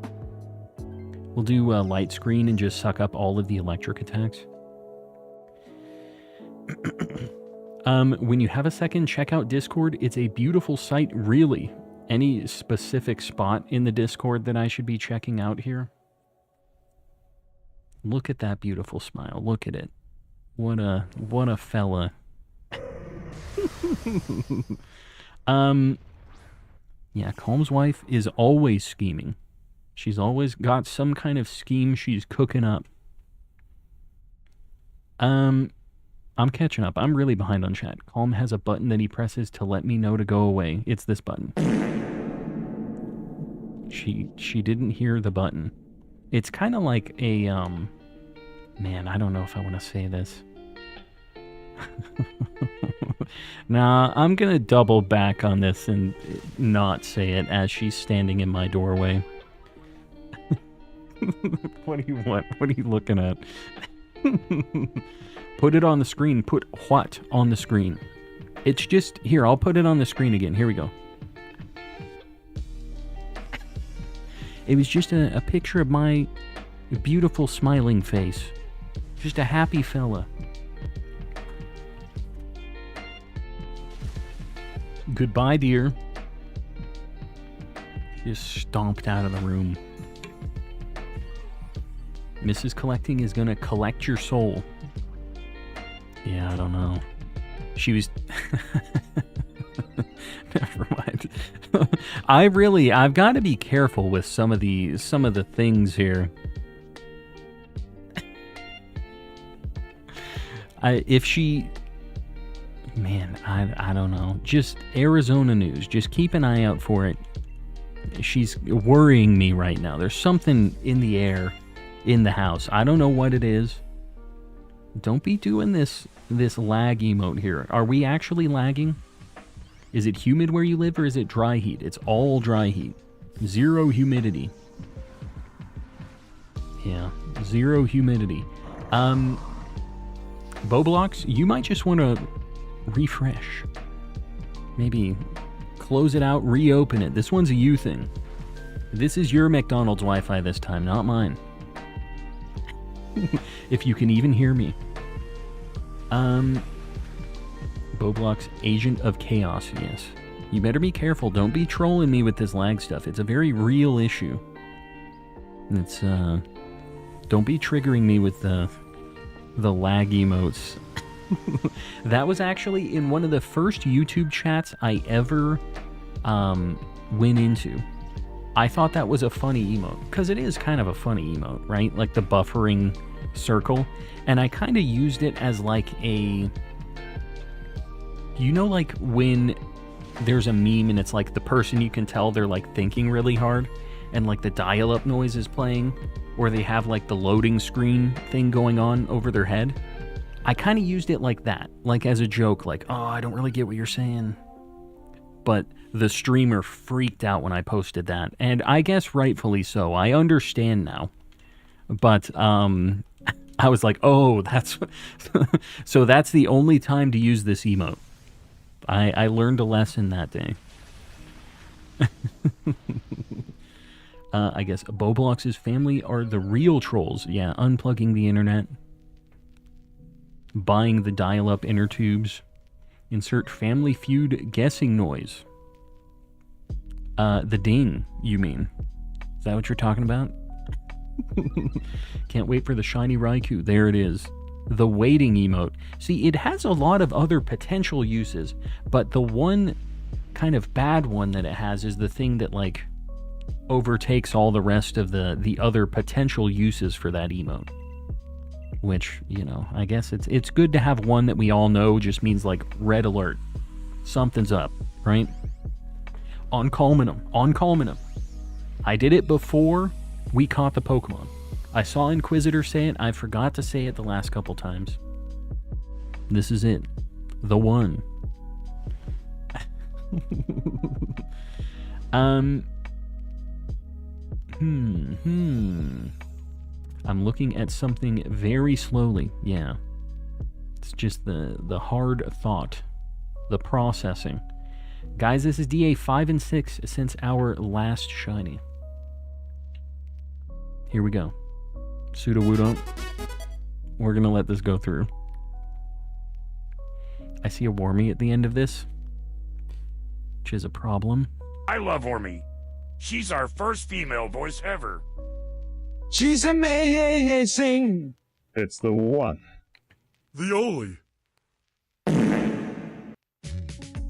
We'll do a light screen and just suck up all of the electric attacks. When you have a second, check out Discord. It's a beautiful site, really. Any specific spot in the Discord that I should be checking out here? Look at that beautiful smile. Look at it. What a fella. Yeah, Calm's wife is always scheming. She's always got some kind of scheme she's cooking up. I'm catching up. I'm really behind on chat. Calm has a button that he presses to let me know to go away. It's this button. She didn't hear the button. It's kind of like a, man, I don't know if I want to say this. Nah, I'm gonna double back on this and not say it as she's standing in my doorway. What do you want? What are you looking at? Put it on the screen. Put what on the screen? It's just... Here, I'll put it on the screen again. Here we go. It was just a picture of my beautiful smiling face. Just a happy fella. Goodbye, dear. Just stomped out of the room. Mrs. Collecting is gonna collect your soul. Yeah, I don't know. She was... Never mind. I've got to be careful with some of the things here. If she... Man, I don't know. Just Arizona news. Just keep an eye out for it. She's worrying me right now. There's something in the air in the house. I don't know what it is. Don't be doing this lag emote here. Are we actually lagging? Is it humid where you live or is it dry heat? It's all dry heat. Zero humidity. Yeah, zero humidity. Boblox, you might just want to refresh. Maybe close it out, reopen it. This one's a you thing. This is your McDonald's Wi-Fi this time, not mine. If you can even hear me. Boblox, Agent of Chaos, yes. You better be careful. Don't be trolling me with this lag stuff. It's a very real issue. It's, don't be triggering me with the lag emotes. That was actually in one of the first YouTube chats I ever went into. I thought that was a funny emote, because it is kind of a funny emote, right? Like the buffering circle. And I kind of used it as like a... You know, like when there's a meme and it's like the person, you can tell they're like thinking really hard and like the dial-up noise is playing, or they have like the loading screen thing going on over their head. I kind of used it like that, like as a joke, like, oh, I don't really get what you're saying. But the streamer freaked out when I posted that, and I guess rightfully so. I understand now. But I was like, oh, that's... So that's the only time to use this emote. I learned a lesson that day. I guess Boblox's family are the real trolls. Yeah, unplugging the internet. Buying the dial-up inner tubes. Insert Family Feud guessing noise. The ding, you mean? Is that what you're talking about? Can't wait for the shiny Raikou. There it is. The waiting emote. See, it has a lot of other potential uses, but the one kind of bad one that it has is the thing that, like, overtakes all the rest of the other potential uses for that emote. Which, you know, I guess it's good to have one that we all know just means, like, red alert. Something's up, right? On Calminum. I did it before we caught the Pokemon. I saw Inquisitor say it. I forgot to say it the last couple times. This is it. The one. I'm looking at something very slowly. Yeah. It's just the hard thought. The processing. Guys, this is DA 5 and 6 since our last shiny. Here we go. Pseudo-Woodon. We're gonna let this go through. I see a Wormy at the end of this, which is a problem. I love Wormy. She's our first female voice ever. She's amazing. It's the one. The only.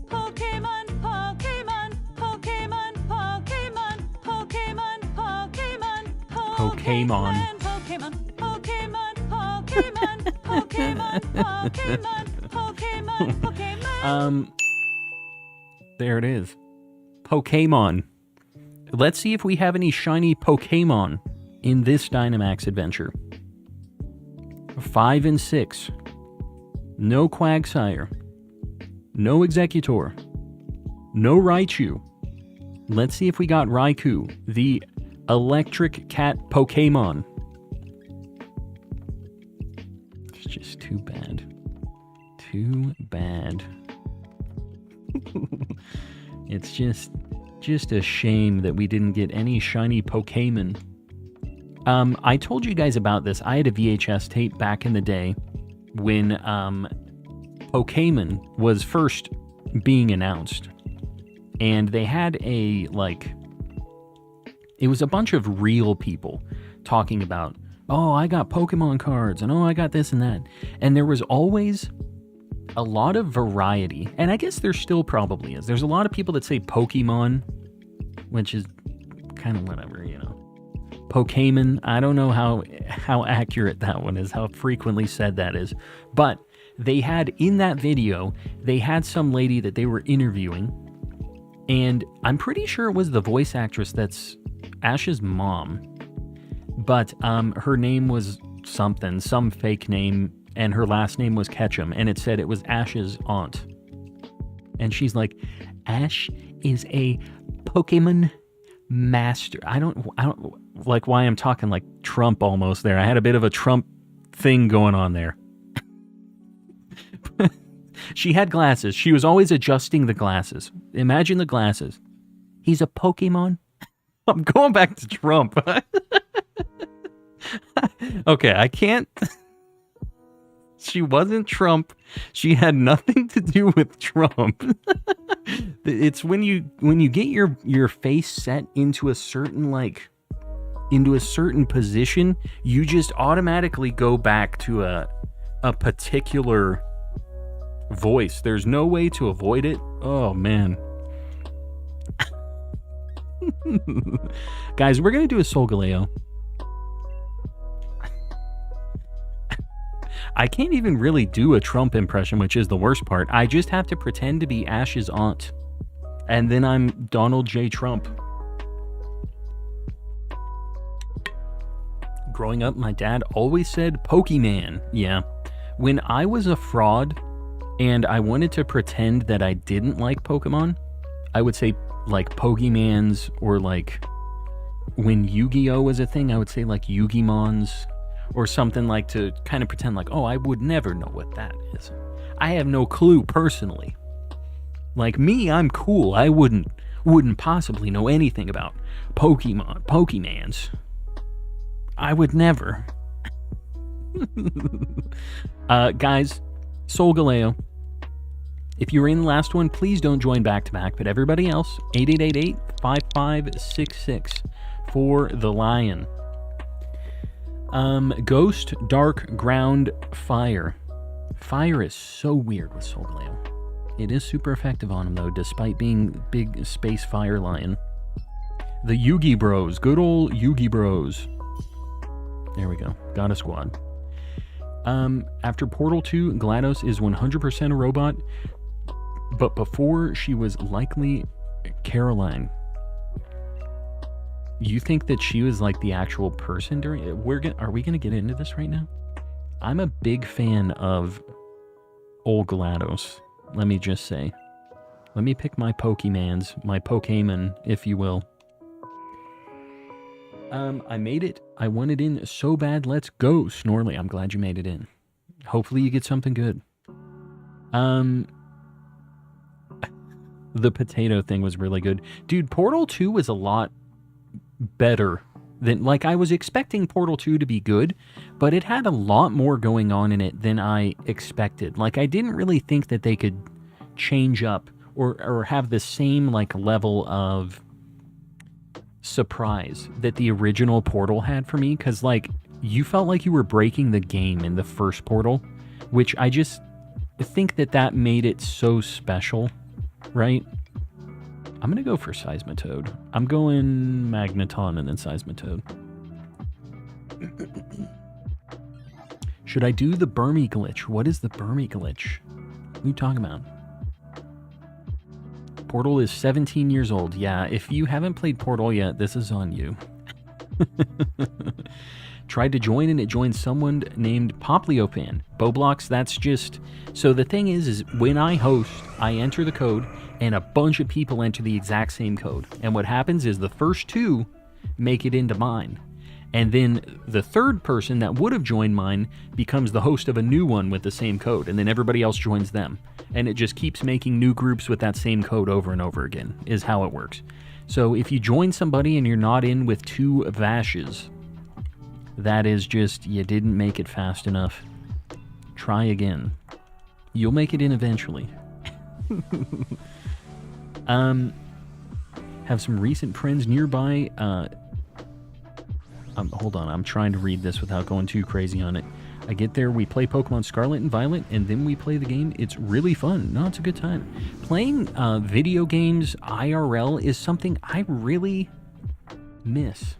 Pokemon, Pokemon, Pokemon, Pokemon, Pokemon, Pokemon, Pokemon. Pokemon, Pokemon, Pokemon, Pokemon, Pokemon, Pokemon, Pokemon. There it is. Pokemon. Let's see if we have any shiny Pokemon in this Dynamax adventure. 5 and 6. No Quagsire. No Executor. No Raichu. Let's see if we got Raikou, the electric cat Pokemon. It's just too bad. Too bad. It's just a shame that we didn't get any shiny Pokemon. I told you guys about this. I had a VHS tape back in the day when Pokemon was first being announced. And they had it was a bunch of real people talking about, oh, I got Pokemon cards, and oh, I got this and that. And there was always a lot of variety, and I guess there still probably is. There's a lot of people that say Pokemon, which is kind of whatever, you know. Pokemon, I don't know how accurate that one is, how frequently said that is. But they had, in that video, they had some lady that they were interviewing, and I'm pretty sure it was the voice actress that's Ash's mom. But her name was something, some fake name, and her last name was Ketchum, and it said it was Ash's aunt. And she's like, Ash is a Pokemon master. I don't like why I'm talking like Trump almost there. I had a bit of a Trump thing going on there. She had glasses. She was always adjusting the glasses. Imagine the glasses. He's a Pokemon. I'm going back to Trump. Okay, I can't. She wasn't Trump. She had nothing to do with Trump. It's when you get your face set into a certain position, you just automatically go back to a particular voice. There's no way to avoid it. Oh man. Guys, we're gonna do a Solgaleo. I can't even really do a Trump impression, which is the worst part. I just have to pretend to be Ash's aunt. And then I'm Donald J. Trump. Growing up, my dad always said Pokemon. Yeah. When I was a fraud and I wanted to pretend that I didn't like Pokemon, I would say like Pokemans, or like when Yu-Gi-Oh was a thing, I would say like Yu-Gi-Mons. Or something, like to kind of pretend like, oh, I would never know what that is. I have no clue personally. Like me, I'm cool. I wouldn't possibly know anything about Pokemans. I would never. Guys, Solgaleo. If you were in the last one, please don't join back to back. But everybody else, 8888-5566 for the Lion. Ghost, Dark, Ground, Fire. Fire is so weird with Solgaleo. It is super effective on him though, despite being big space fire lion. The Yugi Bros. Good old Yugi Bros. There we go. Got a squad. After Portal 2, GLaDOS is 100% a robot, but before she was likely Caroline. You think that she was like the actual person during it? Are we gonna get into this right now? I'm a big fan of old GLaDOS. Let me just say. Let me pick my Pokemans, my Pokemon, if you will. I made it. I want it in so bad. Let's go, Snorley. I'm glad you made it in. Hopefully you get something good. The potato thing was really good. Dude, Portal 2 was a lot better than, like, I was expecting Portal 2 to be good, but it had a lot more going on in it than I expected. Like, I didn't really think that they could change up or have the same, like, level of surprise that the original Portal had for me, because, like, you felt like you were breaking the game in the first Portal, which I just think that made it so special, right? I'm going to go for Seismitoad. I'm going Magneton and then Seismitoad. Should I do the Burmy glitch? What is the Burmy glitch? What are you talking about? Portal is 17 years old. Yeah, if you haven't played Portal yet, this is on you. Tried to join and it joined someone named Popliopan. Boblox, that's just... So the thing is when I host, I enter the code and a bunch of people enter the exact same code. And what happens is the first 2 make it into mine. And then the third person that would have joined mine becomes the host of a new one with the same code. And then everybody else joins them. And it just keeps making new groups with that same code over and over again, is how it works. So if you join somebody and you're not in with 2 Vashes, that is just, you didn't make it fast enough. Try again. You'll make it in eventually. Have some recent friends nearby. Hold on, I'm trying to read this without going too crazy on it. I get there, we play Pokemon Scarlet and Violet, and then we play the game. It's really fun. No, it's a good time. Playing video games IRL is something I really miss.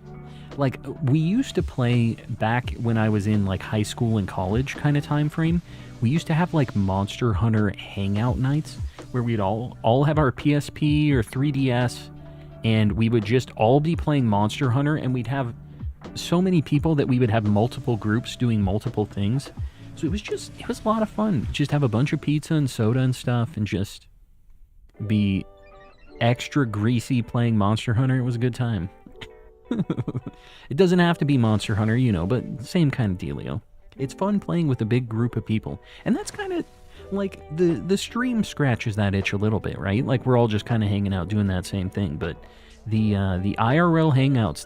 Like, we used to play back when I was in, like, high school and college kind of time frame. We used to have, like, Monster Hunter hangout nights where we'd all have our PSP or 3DS, and we would just all be playing Monster Hunter, and we'd have so many people that we would have multiple groups doing multiple things. So it was a lot of fun. Just have a bunch of pizza and soda and stuff and just be extra greasy playing Monster Hunter. It was a good time. It doesn't have to be Monster Hunter, you know, but same kind of dealio. It's fun playing with a big group of people. And that's kind of like the stream scratches that itch a little bit, right? Like we're all just kind of hanging out doing that same thing, but the IRL hangouts,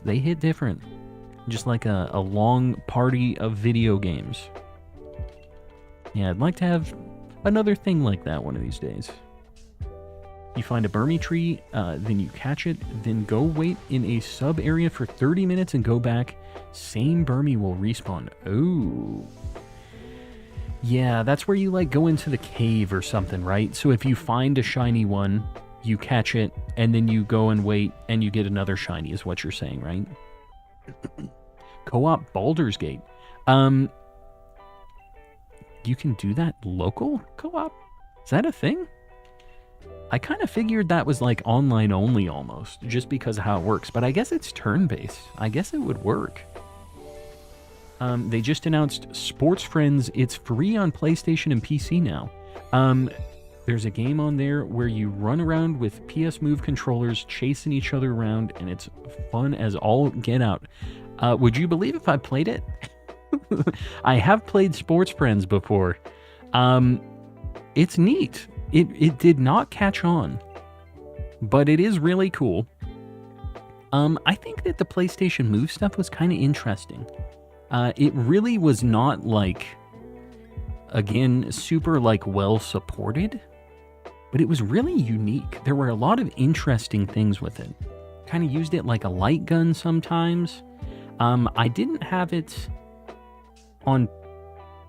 they hit different. Just like a long party of video games. Yeah, I'd like to have another thing like that one of these days. You find a Burmy tree, then you catch it, then go wait in a sub area for 30 minutes and go back. Same Burmy will respawn. Oh. Yeah, that's where you like go into the cave or something, right? So if you find a shiny one, you catch it, and then you go and wait, and you get another shiny, is what you're saying, right? Co-op Baldur's Gate. You can do that local co-op? Is that a thing? I kind of figured that was like online only almost, just because of how it works, but I guess it's turn-based. I guess it would work. They just announced Sports Friends. It's free on PlayStation and PC now. There's a game on there where you run around with PS Move controllers chasing each other around, and it's fun as all get out. Would you believe if I played it? I have played Sports Friends before. It's neat. It did not catch on, but it is really cool. I think that the PlayStation Move stuff was kind of interesting. It really was not like, again, super like well supported, but it was really unique. There were a lot of interesting things with it. Kind of used it like a light gun sometimes. I didn't have it on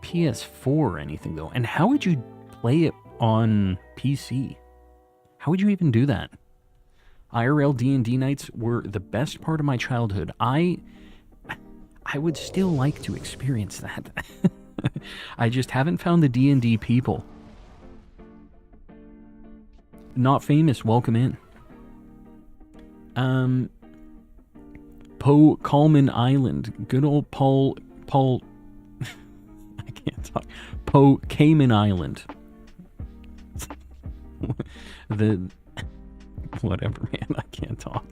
PS4 or anything though. And how would you play it on PC? How would you even do that? IRL D&D nights were the best part of my childhood. I would still like to experience that. I just haven't found the D&D people. Not famous, welcome in. Coleman Island. Good old Paul I can't talk. Cayman Island. Whatever, man, I can't talk.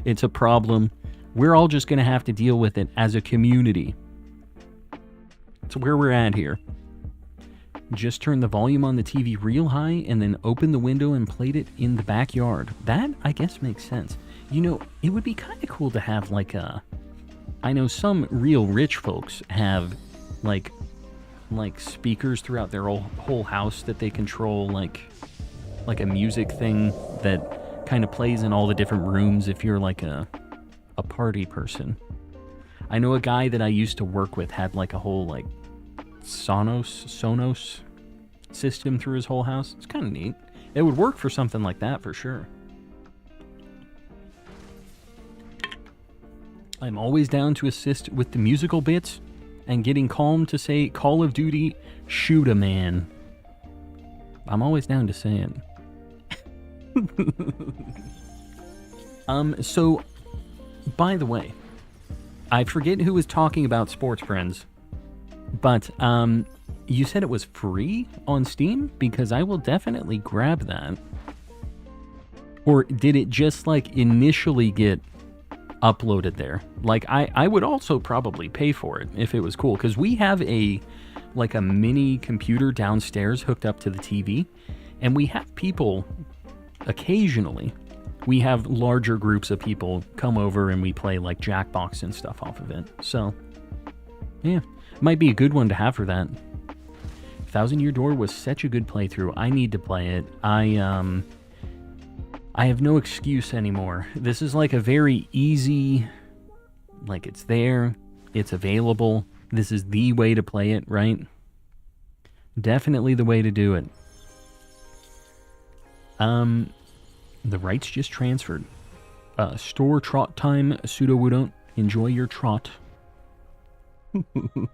It's a problem. We're all just gonna have to deal with it as a community. It's where we're at here. Just turn the volume on the TV real high and then open the window and played it in the backyard. That, I guess, makes sense. You know, it would be kind of cool to have like a... I know some real rich folks have like speakers throughout their whole house that they control, like a music thing that kind of plays in all the different rooms if you're like a party person. I know a guy that I used to work with had like a whole like Sonos system through his whole house. It's kind of neat. It would work for something like that for sure. I'm always down to assist with the musical bits and getting calm to say Call of Duty, shoot a man. I'm always down to say it. So, by the way, I forget who was talking about Sports Friends, but you said it was free on Steam? Because I will definitely grab that. Or did it just, like, initially get uploaded there? Like, I would also probably pay for it if it was cool, because we have a mini computer downstairs hooked up to the TV, and we have people occasionally. We have larger groups of people come over and we play like Jackbox and stuff off of it. So, yeah, might be a good one to have for that. Thousand Year Door was such a good playthrough. I need to play it. I have no excuse anymore. This is like a very easy, like it's there, it's available. This is the way to play it, right? Definitely the way to do it. The rights just transferred. Store trot time, pseudo wudon. Enjoy your trot. The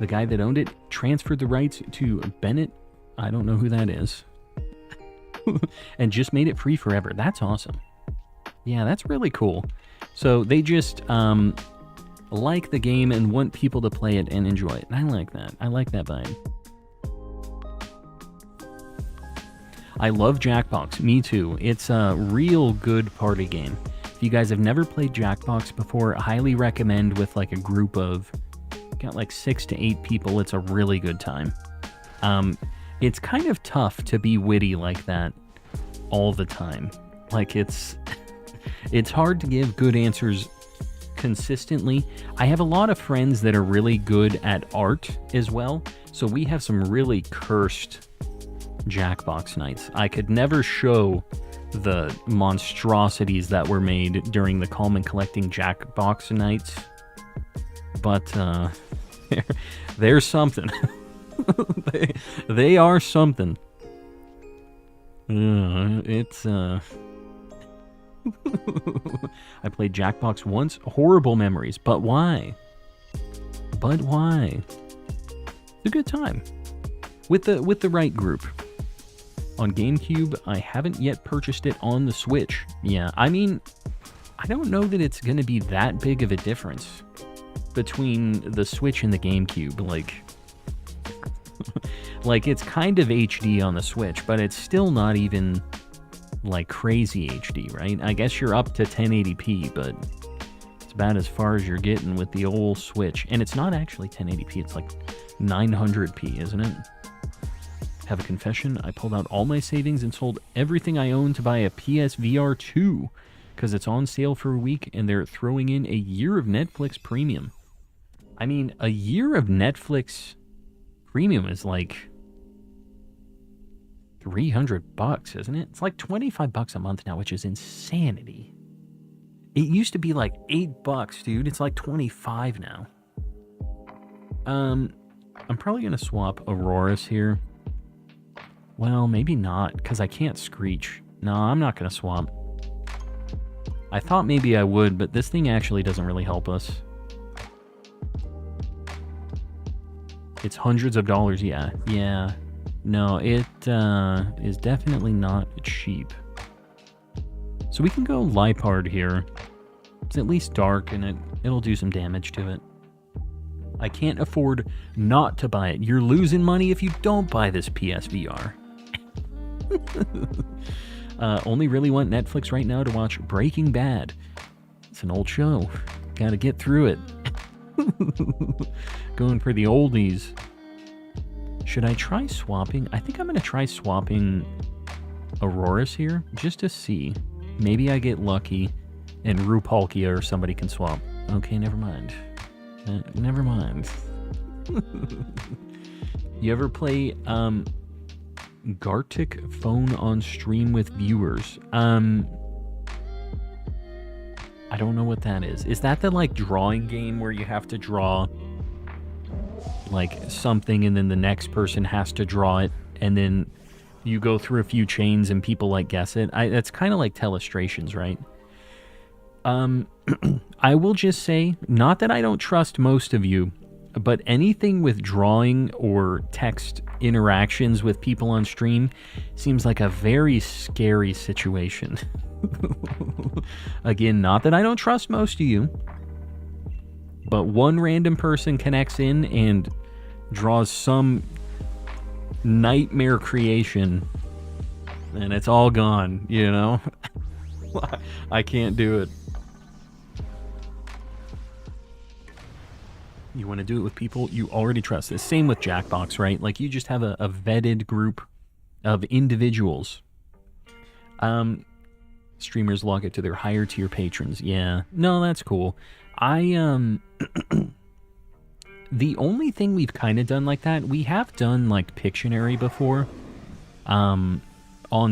guy that owned it transferred the rights to Bennett. I don't know who that is. And just made it free forever. That's awesome. Yeah, that's really cool. So they just like the game and want people to play it and enjoy it. And I like that. I like that vibe. I love Jackbox. Me too. It's a real good party game. If you guys have never played Jackbox before, I highly recommend with like a group of, got like 6 to 8 people. It's a really good time. It's kind of tough to be witty like that all the time. Like it's hard to give good answers consistently. I have a lot of friends that are really good at art as well. So we have some really cursed Jackbox nights. I could never show the monstrosities that were made during the Calm and Collecting Jackbox nights. But there's something. they are something. It's I played Jackbox once. Horrible memories. But why? But why? It's a good time with the right group. On GameCube, I haven't yet purchased it on the Switch. Yeah, I mean, I don't know that it's going to be that big of a difference between the Switch and the GameCube. Like it's kind of HD on the Switch, but it's still not even like crazy HD, right? I guess you're up to 1080p, but it's about as far as you're getting with the old Switch. And it's not actually 1080p, it's like 900p, isn't it? Have a confession, I pulled out all my savings and sold everything I own to buy a PSVR 2 because it's on sale for a week and they're throwing in a year of Netflix Premium. I mean, a year of Netflix Premium is like $300, isn't it? It's like $25 a month now, which is insanity. It used to be like $8, dude. It's like 25 now. I'm probably gonna swap Auroras here. Well, maybe not, because I can't screech. No, I'm not gonna swap. I thought maybe I would, but this thing actually doesn't really help us. It's hundreds of dollars, yeah. Yeah. No, it is definitely not cheap. So we can go Lipard here. It's at least dark, and it'll do some damage to it. I can't afford not to buy it. You're losing money if you don't buy this PSVR. Only really want Netflix right now to watch Breaking Bad. It's an old show. Gotta get through it. Going for the oldies. Should I try swapping? I think I'm gonna try swapping Auroras here, just to see. Maybe I get lucky and Rupalkia or somebody can swap. Okay, never mind. Never mind. You ever play Gartic Phone on stream with viewers? I don't know what that is. Is that the like drawing game where you have to draw like something and then the next person has to draw it and then you go through a few chains and people like guess it? That's kind of like Telestrations, right? I will just say, not that I don't trust most of you, but anything with drawing or text interactions with people on stream seems like a very scary situation. Again, not that I don't trust most of you, but one random person connects in and draws some nightmare creation, and it's all gone, you know? I can't do it. You want to do it with people you already trust. The same with Jackbox, right? Like, you just have a vetted group of individuals. Streamers log it to their higher tier patrons. Yeah, no, that's cool. The only thing we've kind of done like that, we have done like Pictionary before, on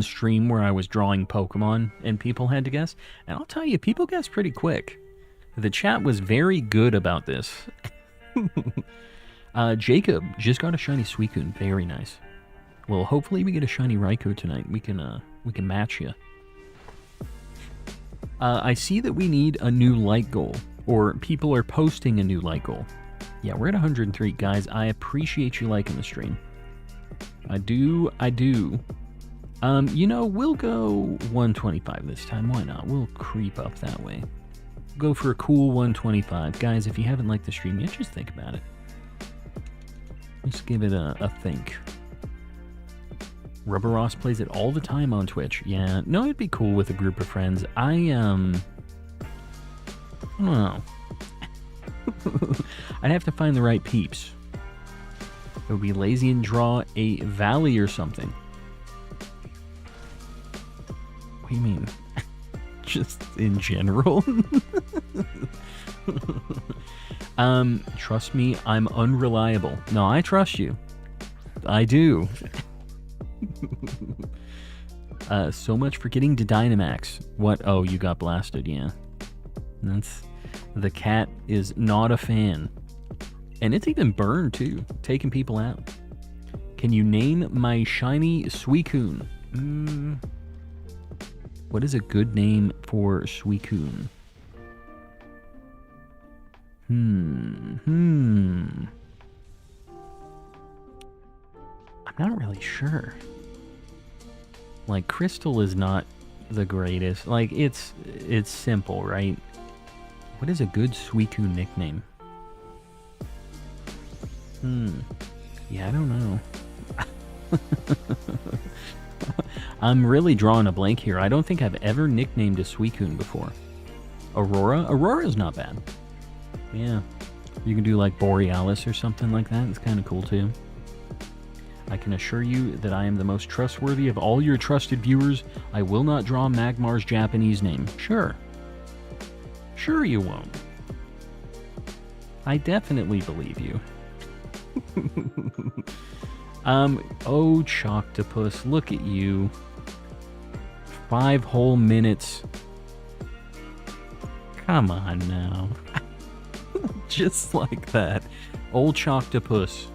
stream where I was drawing Pokemon and people had to guess. And I'll tell you, people guessed pretty quick. The chat was very good about this. Jacob just got a shiny Suicune. Very nice. Well, hopefully we get a shiny Raikou tonight. We can match you. I see that we need a new like goal, or people are posting a new like goal. Yeah, we're at 103. Guys, I appreciate you liking the stream. I do. You know, we'll go 125 this time. Why not? We'll creep up that way. Go for a cool 125. Guys, if you haven't liked the stream yet, just think about it. Just give it a think. Rubber Ross plays it all the time on Twitch. Yeah, no, it'd be cool with a group of friends. I don't know. I'd have to find the right peeps. It would be lazy and draw a valley or something. What do you mean? Just in general? Trust me, I'm unreliable. No, I trust you. I do. So much for getting to Dynamax. What? Oh, you got blasted, yeah. The cat is not a fan. And it's even burned, too. Taking people out. Can you name my shiny Suicune? What is a good name for Suicune? I'm not really sure. Like, Crystal is not the greatest. Like, it's simple, right? What is a good Suicune nickname? Yeah, I don't know. I'm really drawing a blank here. I don't think I've ever nicknamed a Suicune before. Aurora? Aurora's not bad. Yeah. You can do like Borealis or something like that. It's kind of cool too. I can assure you that I am the most trustworthy of all your trusted viewers. I will not draw Magmar's Japanese name. Sure. Sure you won't. I definitely believe you. Oh, Choctopus, look at you. 5 whole minutes. Come on now. Just like that. Old Choctopus.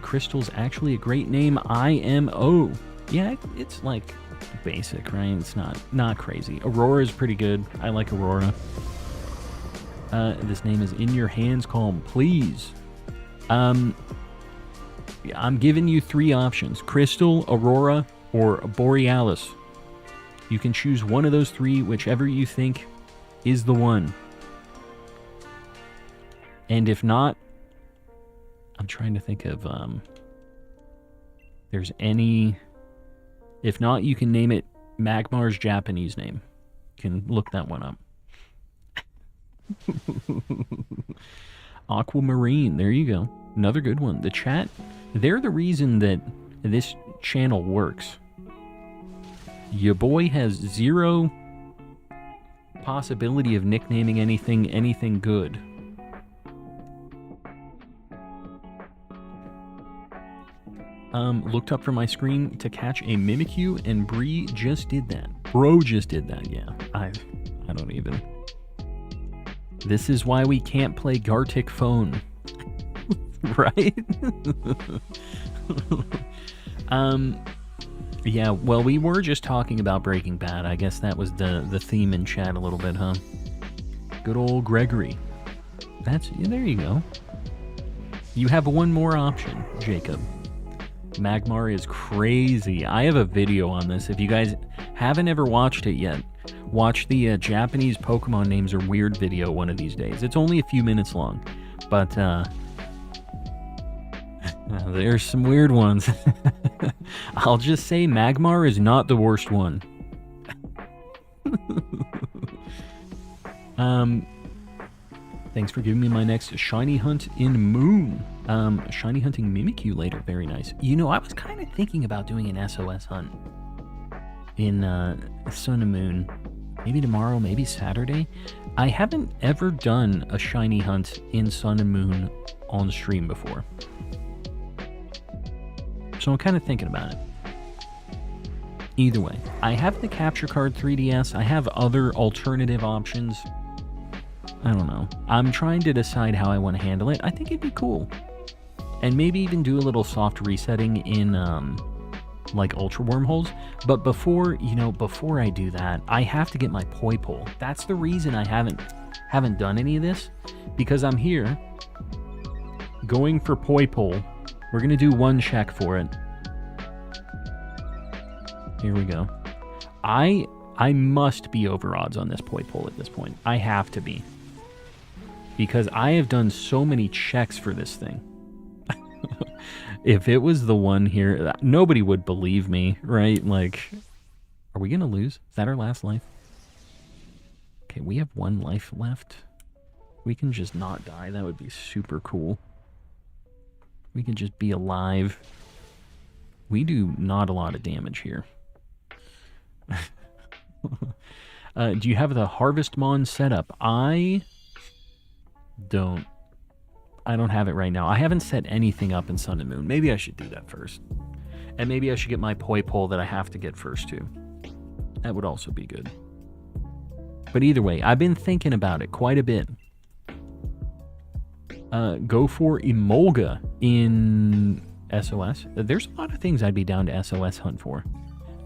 Crystal's actually a great name. IMO. Yeah, it's like basic, right? It's not crazy. Aurora's pretty good. I like Aurora. This name is in your hands. Call him, please. I'm giving you 3 options. Crystal, Aurora, or Borealis. You can choose one of those 3, whichever you think is the one. And if not, I'm trying to think of, there's any... If not, you can name it Magmar's Japanese name. You can look that one up. Aquamarine, there you go. Another good one. The chat, they're the reason that this channel works. Your boy has 0 possibility of nicknaming anything good. Looked up from my screen to catch a Mimikyu, and Bree just did that. Bro just did that, yeah. I don't even. This is why we can't play Gartic Phone. Right? Yeah, well, we were just talking about Breaking Bad. I guess that was the theme in chat a little bit, huh? Good old Gregory. Yeah, there you go. You have one more option, Jacob. Magmar is crazy. I have a video on this. If you guys Haven't ever watched it yet. Watch the Japanese Pokemon names are weird video one of these days. It's only a few minutes long, but there's some weird ones. I'll just say Magmar is not the worst one. Thanks for giving me my next shiny hunt in Moon. Shiny hunting Mimikyu later. Very nice. You know, I was kind of thinking about doing an SOS hunt in Sun and Moon. Maybe tomorrow, maybe Saturday. I haven't ever done a shiny hunt in Sun and Moon on stream before. So I'm kind of thinking about it. Either way, I have the Capture Card 3DS. I have other alternative options. I don't know. I'm trying to decide how I want to handle it. I think it'd be cool. And maybe even do a little soft resetting in, like, Ultra Wormholes. But before I do that, I have to get my Poi Pole. That's the reason I haven't done any of this. Because I'm here, going for Poi Pole. We're going to do one check for it. Here we go. I must be over odds on this Poi Pole at this point. I have to be. Because I have done so many checks for this thing. If it was the one here, nobody would believe me, right? Like, are we going to lose? Is that our last life? Okay, we have one life left. We can just not die. That would be super cool. We can just be alive. We do not a lot of damage here. Do you have the Harvestmon setup? I don't have it right now. I haven't set anything up in Sun and Moon. Maybe I should do that first. And maybe I should get my Poi Pole that I have to get first too. That would also be good. But either way, I've been thinking about it quite a bit. Go for Emolga in SOS. There's a lot of things I'd be down to SOS hunt for.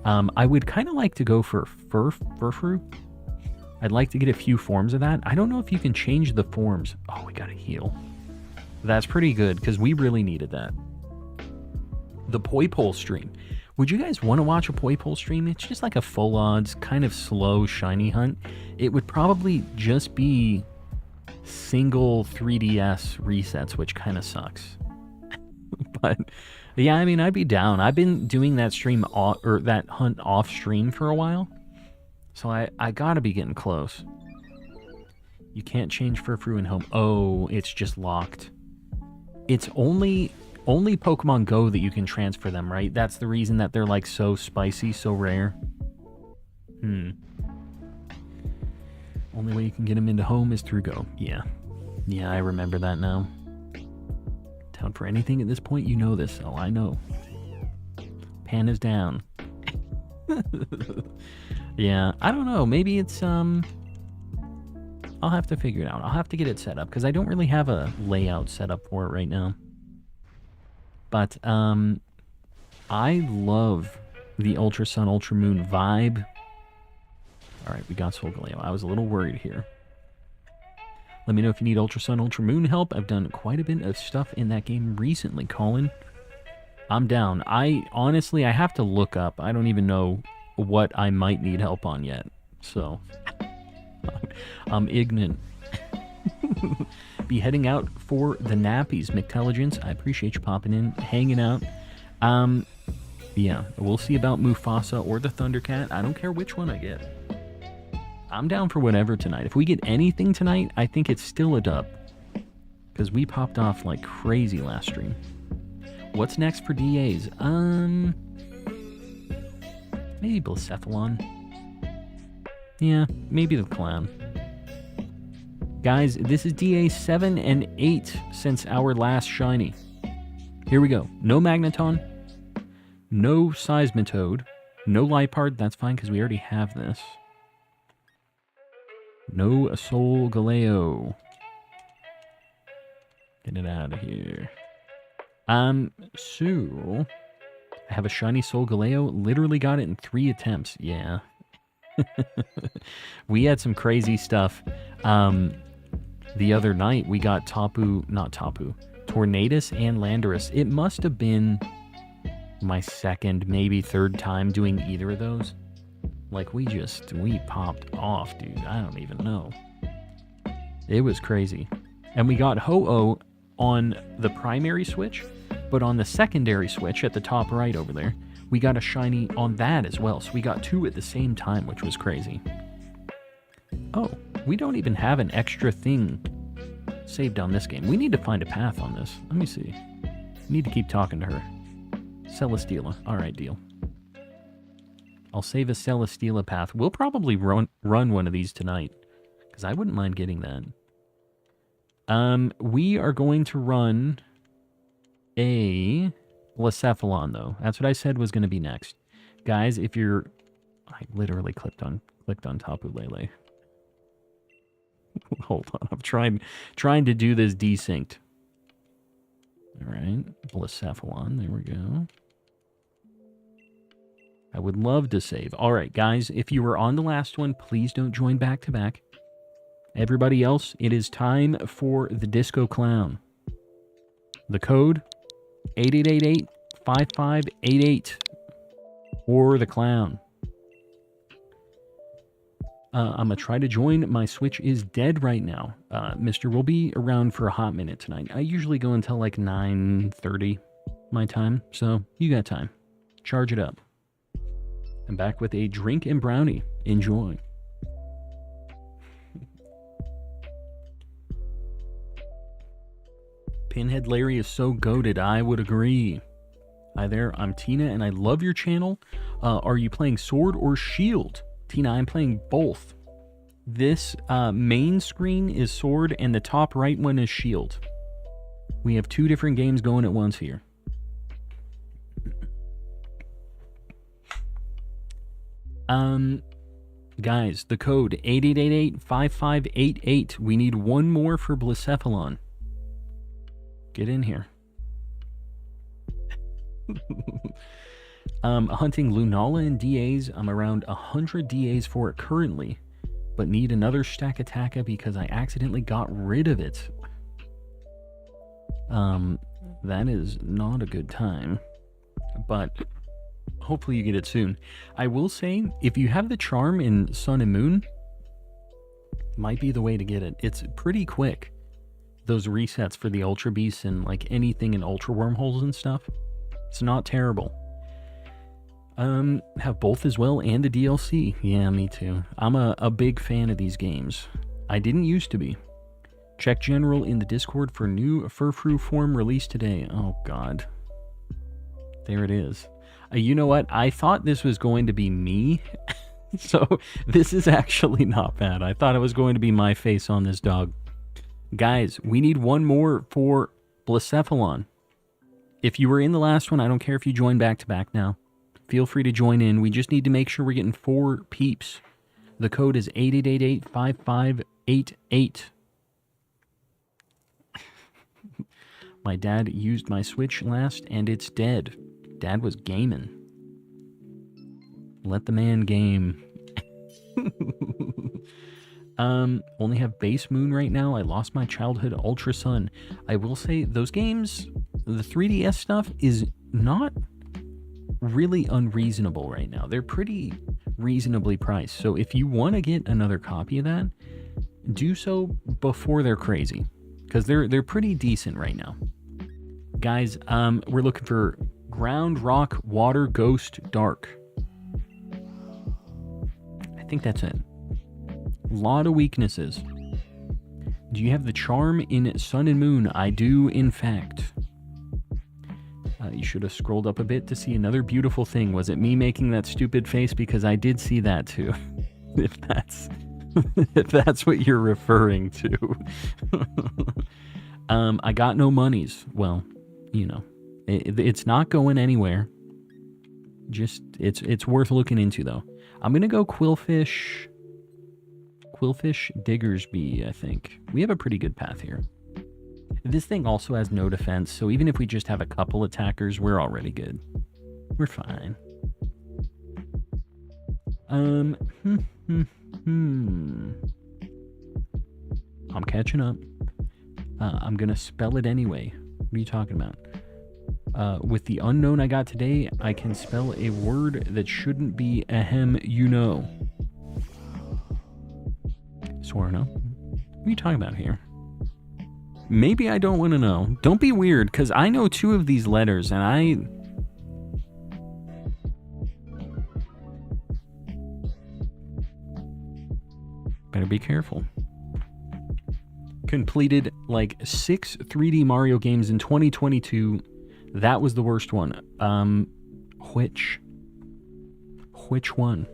I would kind of like to go for Furfru. I'd like to get a few forms of that. I don't know if you can change the forms. Oh, we gotta heal. That's pretty good, because we really needed that. The Poi Pole stream. Would you guys want to watch a Poi Pole stream? It's just like a full odds, kind of slow, shiny hunt. It would probably just be single 3DS resets, which kind of sucks. But yeah, I mean, I'd be down. I've been doing that stream or that hunt off stream for a while, so I gotta be getting close. You can't change Furfru in home. Oh, it's just locked. It's only Pokemon Go that you can transfer them, right? That's the reason that they're like so spicy, so rare. Only way you can get them into home is through Go. Yeah, I remember that now. Down for anything at this point, you know this. Oh, I know. Panda's down. Yeah, I don't know. Maybe it's, I'll have to figure it out. I'll have to get it set up, because I don't really have a layout set up for it right now. But, I love the Ultra Sun, Ultra Moon vibe. Alright, we got Solgaleo. I was a little worried here. Let me know if you need Ultra Sun, Ultra Moon help. I've done quite a bit of stuff in that game recently, Colin. I'm down. Honestly, I have to look up. I don't even know what I might need help on yet. So, I'm ignorant. Be heading out for the nappies, McTelligence. I appreciate you popping in, hanging out. Yeah, we'll see about Mufasa or the Thundercat. I don't care which one I get. I'm down for whatever tonight. If we get anything tonight, I think it's still a dub. Because we popped off like crazy last stream. What's next for DAs? Maybe Blacephalon. Yeah, maybe the Clown. Guys, this is DA 7 and 8 since our last shiny. Here we go. No Magneton. No Seismitoad. No Liepard. That's fine because we already have this. No Solgaleo. Get it out of here. So I have a shiny Solgaleo. Literally got it in 3 attempts. Yeah. We had some crazy stuff. The other night we got Tornadus and Landorus. It must have been my second, maybe third time doing either of those. Like, we popped off, dude. I don't even know. It was crazy. And we got Ho-Oh on the primary switch, but on the secondary switch at the top right over there, we got a shiny on that as well. So we got 2 at the same time, which was crazy. Oh, we don't even have an extra thing saved on this game. We need to find a path on this. Let me see. Need to keep talking to her. Celesteela. Alright, deal. I'll save a Celesteela path. We'll probably run one of these tonight, because I wouldn't mind getting that. We are going to run a Blacephalon, though. That's what I said was going to be next. Guys, if you're... I literally clicked on Tapu Lele. Hold on, I'm trying to do this desynced. Alright, Blacephalon, there we go. I would love to save. Alright, guys, if you were on the last one, please don't join back to back. Everybody else, it is time for the Disco Clown. The code, 8888-5588. For the clown. I'm going to try to join. My Switch is dead right now. Mister will be around for a hot minute tonight. I usually go until like 9:30 my time, so you got time. Charge it up. I'm back with a drink and brownie. Enjoy. Pinhead Larry is so goated. I would agree. Hi there, I'm Tina, and I love your channel. Are you playing Sword or Shield? Tina, I'm playing both. This main screen is Sword, and the top right one is Shield. We have 2 different games going at once here. Guys, the code 8888-5588. We need 1 more for Blacephalon. Get in here. Hunting Lunala and DAs. I'm around 100 DAs for it currently, but need another stack of Taka because I accidentally got rid of it. That is not a good time, but hopefully you get it soon. I will say, if you have the charm in Sun and Moon, might be the way to get it. It's pretty quick. Those resets for the Ultra Beasts and like anything in Ultra Wormholes and stuff. It's not terrible. Have both as well and the DLC. Yeah, me too. I'm a big fan of these games. I didn't used to be. Check General in the Discord for new Furfrou form released today. Oh god. There it is. You know what? I thought this was going to be me. So this is actually not bad. I thought it was going to be my face on this dog. Guys, we need 1 more for Blacephalon. If you were in the last one, I don't care if you join back to back now. Feel free to join in. We just need to make sure we're getting 4 peeps. The code is 8888-5588. My dad used my Switch last, and it's dead. Dad was gaming. Let the man game. Only have Base Moon right now. I lost my childhood Ultra Sun. I will say, those games, the 3DS stuff, is not really unreasonable right now. They're pretty reasonably priced. So if you want to get another copy of that, do so before they're crazy, because they're pretty decent right now. Guys, we're looking for Ground Rock Water Ghost Dark. I think that's it. A lot of weaknesses. Do you have the charm in Sun and Moon? I do, in fact. You should have scrolled up a bit to see another beautiful thing. Was it me making that stupid face? Because I did see that too. If that's what you're referring to. I got no monies. Well, you know, it's not going anywhere. Just it's worth looking into though. I'm gonna go Quillfish Diggersby, I think. We have a pretty good path here. This thing also has no defense, so even if we just have a couple attackers, we're already good. We're fine. I'm catching up. I'm gonna spell it anyway. What are you talking about? With the unknown I got today, I can spell a word that shouldn't be ahem, you know. Swarno. What are you talking about here? Maybe I don't want to know. Don't be weird, because I know 2 of these letters, and I... Better be careful. Completed like 6 3D Mario games in 2022. That was the worst one. Which one?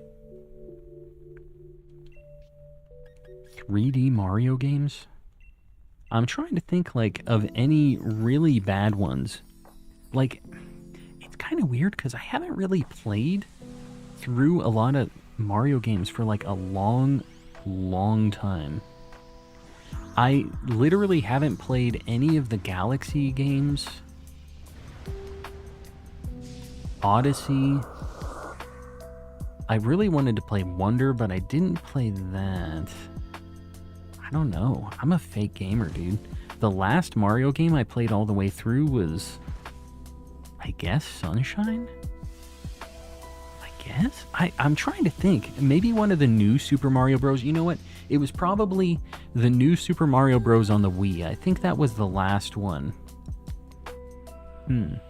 3D Mario games? I'm trying to think, like, of any really bad ones. Like, it's kind of weird because I haven't really played through a lot of Mario games for, like, a long time. I literally haven't played any of the Galaxy games. Odyssey. I really wanted to play Wonder, but I didn't play that. I don't know. I'm a fake gamer, dude. The last Mario game I played all the way through was, I guess, Sunshine? I'm trying to think. Maybe one of the new Super Mario Bros. You know what? It was probably the new Super Mario Bros. On the Wii. I think that was the last one. Can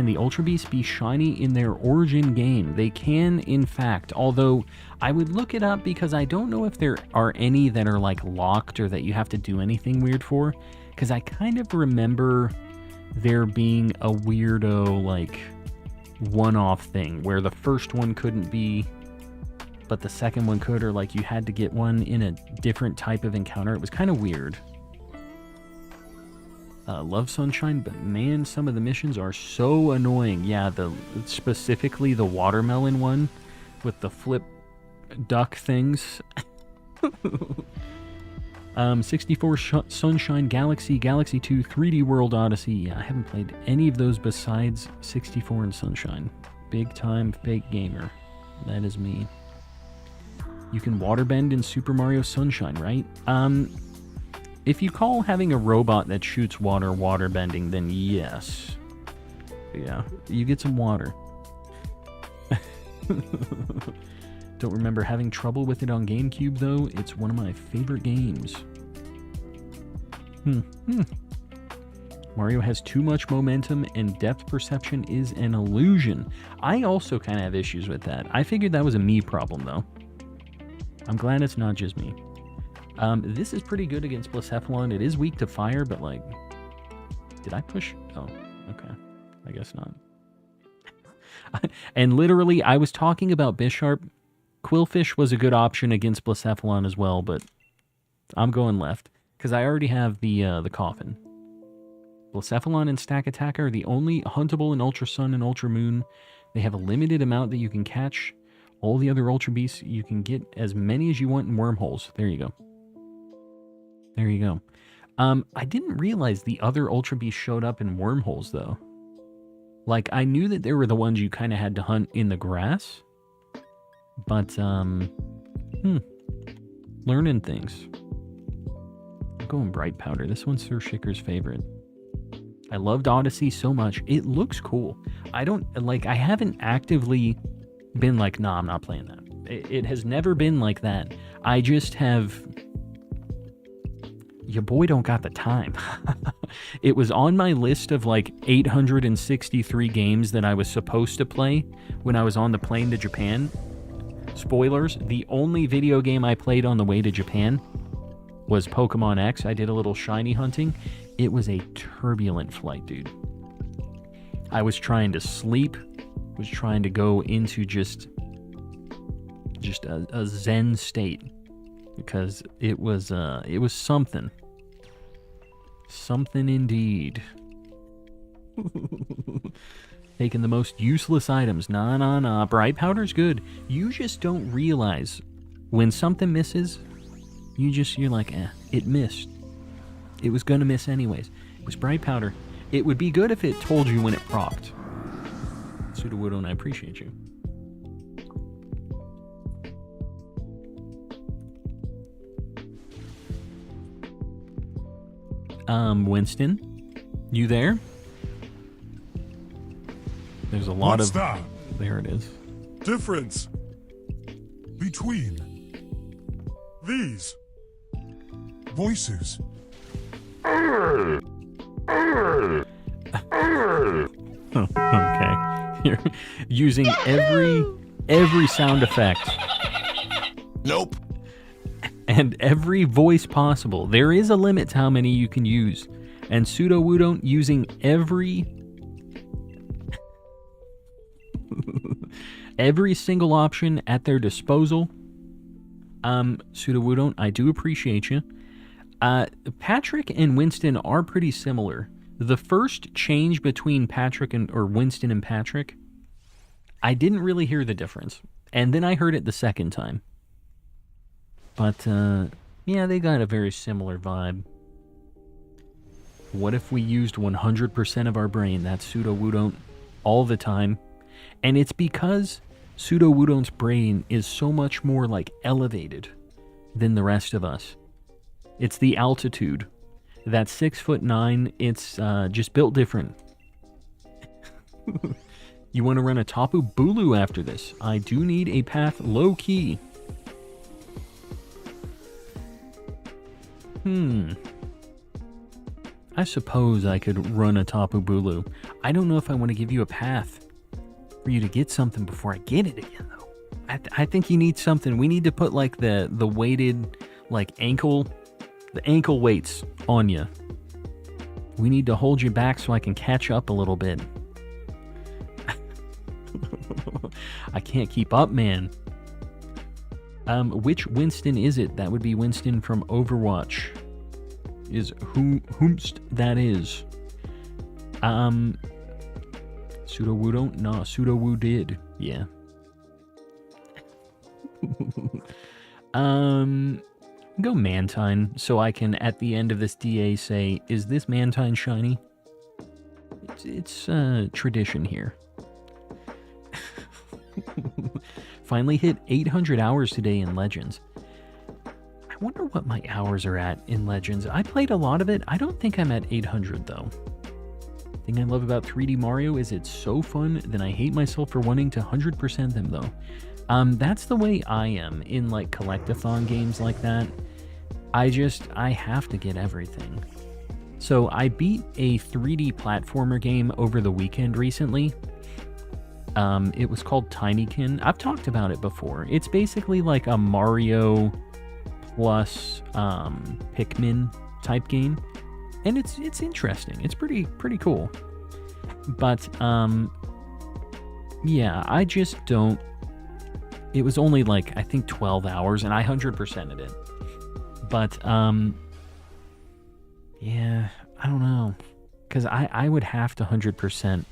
the Ultra Beasts be shiny in their origin game? They can, in fact, although I would look it up because I don't know if there are any that are like locked or that you have to do anything weird for, because I kind of remember there being a weirdo like one-off thing where the first one couldn't be but the second one could, or like you had to get one in a different type of encounter. It was kind of weird. Love Sunshine, but man, some of the missions are so annoying. Yeah, specifically the watermelon one with the flip duck things. 64 Sunshine, Galaxy 2, 3D World Odyssey. Yeah, I haven't played any of those besides 64 and Sunshine. Big time fake gamer. That is me. You can waterbend in Super Mario Sunshine, right? If you call having a robot that shoots water bending, then yes. Yeah, you get some water. Don't remember having trouble with it on GameCube, though. It's one of my favorite games. Mario has too much momentum, and depth perception is an illusion. I also kind of have issues with that. I figured that was a me problem, though. I'm glad it's not just me. This is pretty good against Blacephalon. It is weak to fire, but like... Did I push? Oh, okay. I guess not. And literally, I was talking about Bisharp. Quillfish was a good option against Blacephalon as well, but I'm going left because I already have the coffin. Blacephalon and Stack Attacker are the only huntable in Ultra Sun and Ultra Moon. They have a limited amount that you can catch. All the other Ultra Beasts, you can get as many as you want in wormholes. There you go. There you go. I didn't realize the other Ultra Beasts showed up in wormholes, though. Like, I knew that there were the ones you kind of had to hunt in the grass. But, learning things. I'm going Bright Powder. This one's Sir Shicker's favorite. I loved Odyssey so much. It looks cool. I haven't actively been like, nah, I'm not playing that. It has never been like that. I just have... Your boy don't got the time. It was on my list of like 863 games that I was supposed to play when I was on the plane to Japan. Spoilers, the only video game I played on the way to Japan was Pokemon X. I did a little shiny hunting. It was a turbulent flight, dude. I was trying to sleep, was trying to go into just a zen state because it was something. Something indeed. Taking the most useless items. Nah. Bright Powder's good. You just don't realize when something misses, you're like, it missed. It was gonna miss anyways. It was Bright Powder. It would be good if it told you when it procced. Sudowoodo, and I appreciate you. Winston, You there? There's a lot What's of... that There it is. difference between these voices? Okay. You're using every sound effect. Nope. And every voice possible. There is a limit to how many you can use. And Pseudo Woodon using every single option at their disposal. Pseudo Woodon, I do appreciate you. Patrick and Winston are pretty similar. The first change between Winston and Patrick, I didn't really hear the difference. And then I heard it the second time. But, yeah, they got a very similar vibe. What if we used 100% of our brain? That's Pseudo Woodon all the time. And it's because Pseudo Woodon's brain is so much more, like, elevated than the rest of us. It's the altitude. That 6'9", it's just built different. You want to run a Tapu Bulu after this? I do need a path low key. I suppose I could run a Tapu Bulu. I don't know if I want to give you a path for you to get something before I get it again, though. I think you need something. We need to put, like, the weighted, like, the ankle weights on you. We need to hold you back so I can catch up a little bit. I can't keep up, man. Which Winston is it? That would be Winston from Overwatch. Is whomst that is. Pseudo Woodon? No, Pseudo Woo did. Yeah. Go Mantine, so I can, at the end of this DA, say, is this Mantine shiny? It's tradition here. Finally hit 800 hours today in Legends. I wonder what my hours are at in Legends. I played a lot of it. I don't think I'm at 800, though. The thing I love about 3D Mario is it's so fun, then I hate myself for wanting to 100% them, though. That's the way I am in, like, collectathon games like that. I have to get everything. So I beat a 3D platformer game over the weekend recently. It was called Tinykin. I've talked about it before. It's basically like a Mario plus Pikmin type game. And it's interesting. It's pretty cool. But, yeah, I just don't... It was only, like, I think 12 hours, and I 100%ed it. But, yeah, I don't know. Because I would have to 100%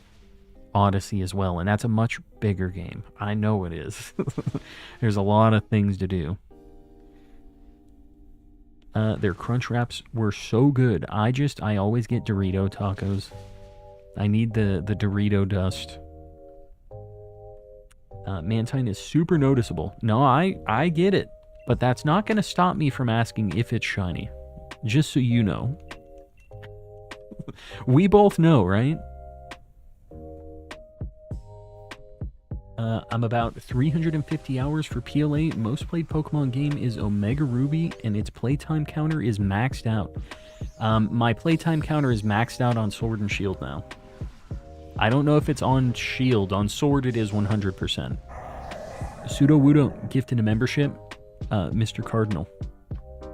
Odyssey as well, and that's a much bigger game. I know it is. There's a lot of things to do. Their crunch wraps were so good. I always get Dorito tacos. I need the Dorito dust. Mantine is super noticeable. No, I get it. But that's not going to stop me from asking if it's shiny. Just so you know. We both know, right? I'm about 350 hours for PLA. Most played Pokemon game is Omega Ruby, and its playtime counter is maxed out. My playtime counter is maxed out on Sword and Shield now. I don't know if it's on Shield. On Sword, it is 100%. Pseudo Woodon gifted a membership. Mr. Cardinal,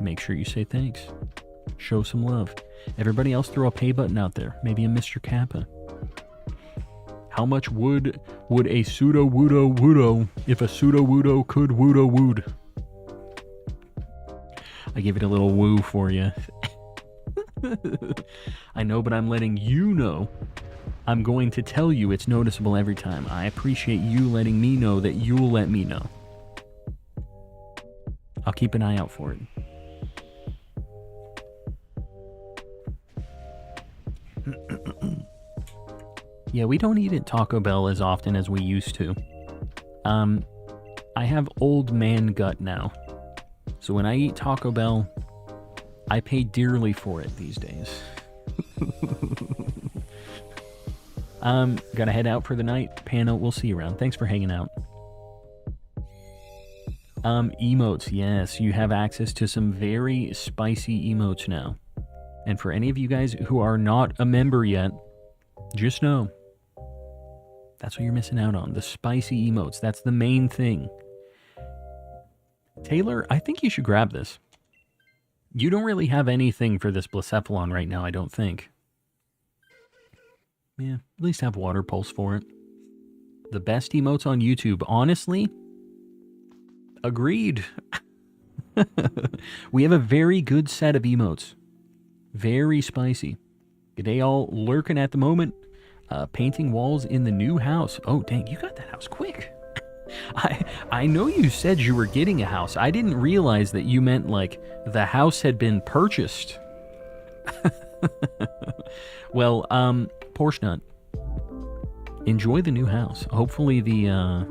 make sure you say thanks. Show some love. Everybody else throw a pay button out there. Maybe a Mr. Kappa. How much would a Pseudo Woodo if a Pseudo Woodo could Woodo wood? I gave it a little woo for you. I know, but I'm letting you know. I'm going to tell you it's noticeable every time. I appreciate you letting me know that you'll let me know. I'll keep an eye out for it. Yeah, we don't eat at Taco Bell as often as we used to. I have old man gut now. So when I eat Taco Bell, I pay dearly for it these days. Gotta head out for the night. Pano, we'll see you around. Thanks for hanging out. Emotes, yes, you have access to some very spicy emotes now. And for any of you guys who are not a member yet, just know, that's what you're missing out on. The spicy emotes, that's the main thing. Taylor, I think you should grab this. You don't really have anything for this Blacephalon right now, I don't think. Yeah, at least have Water Pulse for it. The best emotes on YouTube, honestly. Agreed. We have a very good set of emotes. Very spicy. G'day all lurking at the moment. Painting walls in the new house. Oh, dang, you got that house quick. I know you said you were getting a house. I didn't realize that you meant, like, the house had been purchased. Well, Porsche Nut, enjoy the new house. Hopefully the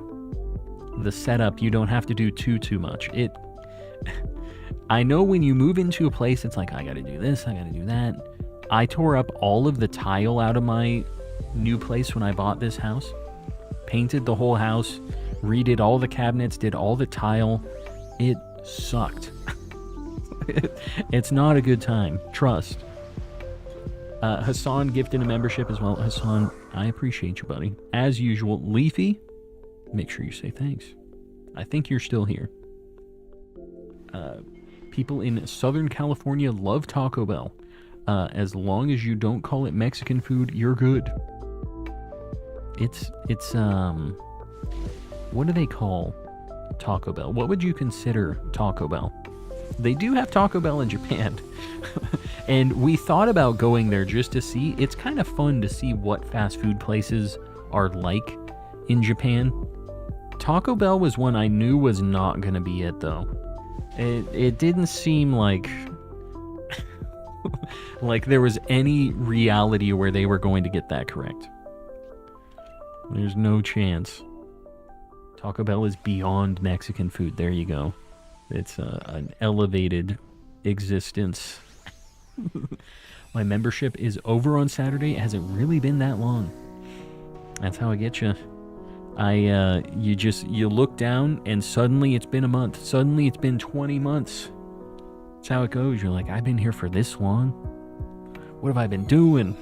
setup, you don't have to do too much. I know when you move into a place, it's like, I gotta do this, I gotta do that. I tore up all of the tile out of my new place when I bought this house. Painted the whole house, redid all the cabinets, did all the tile. It sucked. It's not a good time, trust. Hassan gifted a membership as well. Hassan, I appreciate you, buddy. As usual, Leafy, make sure you say thanks. I think you're still here. People in Southern California love Taco Bell. As long as you don't call it Mexican food, you're good. It's what do they call Taco Bell? What would you consider Taco Bell? They do have Taco Bell in Japan. And we thought about going there just to see. It's kind of fun to see what fast food places are like in Japan. Taco Bell was one I knew was not going to be it, though. It didn't seem like like there was any reality where they were going to get that correct. There's no chance. Taco Bell is beyond Mexican food. There you go. It's an elevated existence. My membership is over on Saturday. It hasn't really been that long. That's how I get you. You look down and suddenly it's been a month. Suddenly it's been 20 months. That's how it goes. You're like, I've been here for this long? What have I been doing?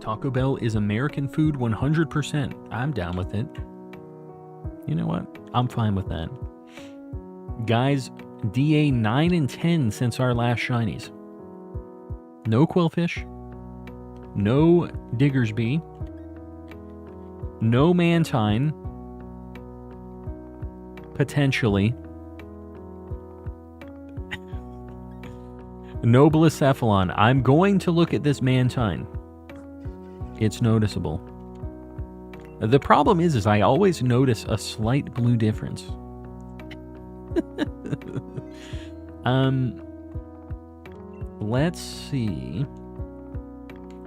Taco Bell is American food 100%. I'm down with it. You know what? I'm fine with that. Guys, DA 9 and 10 since our last shinies. No Quillfish. No Diggersby. No Mantine. Potentially. No Blacephalon. I'm going to look at this Mantine. It's noticeable. The problem is I always notice a slight blue difference. Let's see.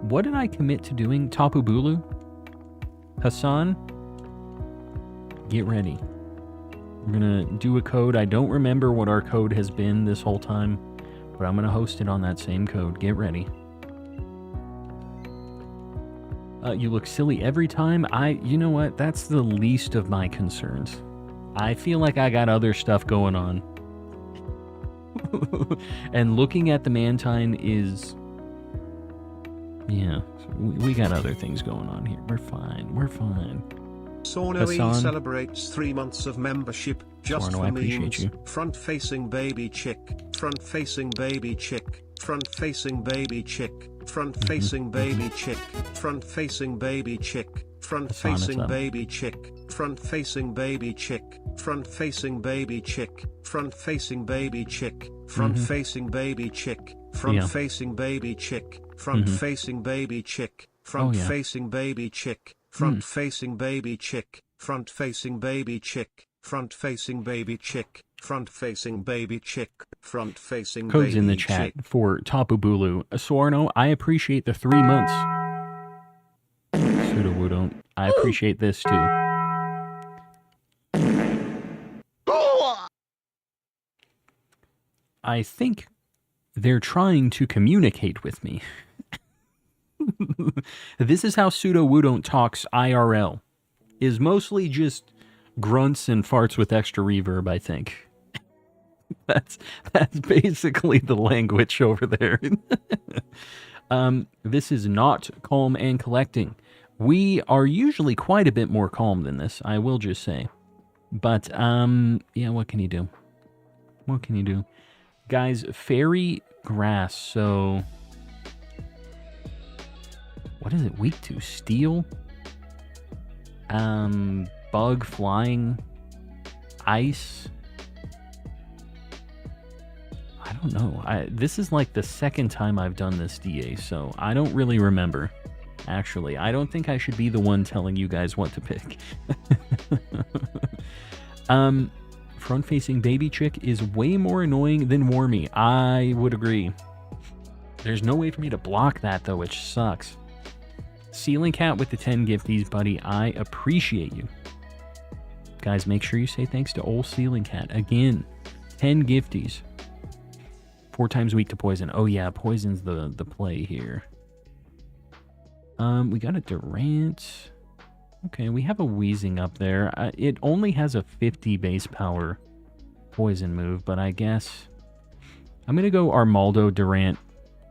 What did I commit to doing? Tapu Bulu? Hassan? Get ready. We're gonna do a code. I don't remember what our code has been this whole time, but I'm gonna host it on that same code. Get ready. You look silly every time. You know what? That's the least of my concerns. I feel like I got other stuff going on. And looking at the Mantine is... Yeah, we got other things going on here. We're fine. We're fine. Sorno celebrates 3 months of membership just Sorno, for I appreciate memes. you. Front-facing baby chick. Front-facing baby chick. Front-facing baby chick. Front-facing baby chick. Front-facing baby chick. Front-facing baby chick. Front-facing baby chick. Front-facing baby chick. Front-facing baby chick. Front-facing baby chick. Front-facing baby chick. Front-facing baby chick. Front-facing baby chick. Front-facing baby chick. Front-facing baby chick. Front-facing baby chick. Front-facing baby chick. Front-facing baby chick. Codes in the chat for Tapu Bulu. Suarno, I appreciate the 3 months. Sudowoodo, I appreciate this too. I think They're trying to communicate with me. This is how Pseudo-Woodon't talks IRL. Is mostly just grunts and farts with extra reverb, I think. That's basically the language over there. This is not calm and collecting. We are usually quite a bit more calm than this, I will just say. But, yeah, what can you do? What can you do? Guys, fairy grass, so... What is it weak to? Steel? Bug, flying, ice. I don't know. This is like the second time I've done this DA, so I don't really remember. Actually, I don't think I should be the one telling you guys what to pick. Front-facing baby chick is way more annoying than Wormy. I would agree. There's no way for me to block that, though, which sucks. Ceiling Cat with the 10 gifties, buddy. I appreciate you. Guys, make sure you say thanks to old Ceiling Cat. Again, 10 gifties. 4 times weak to poison. Oh, yeah, poison's the play here. We got a Durant. Okay, we have a Wheezing up there. It only has a 50 base power poison move, but I guess... I'm going to go Armaldo, Durant.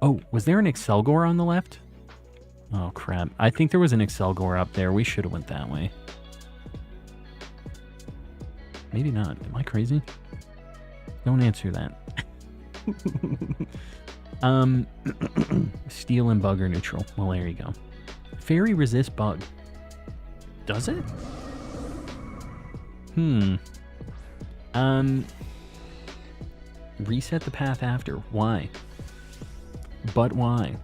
Oh, was there an Excelgor on the left? Oh, crap. I think there was an Excelgor up there. We should have went that way. Maybe not. Am I crazy? Don't answer that. Steel and bug are neutral. Well, there you go. Fairy resist bug. Does it? Reset the path after. Why? But why?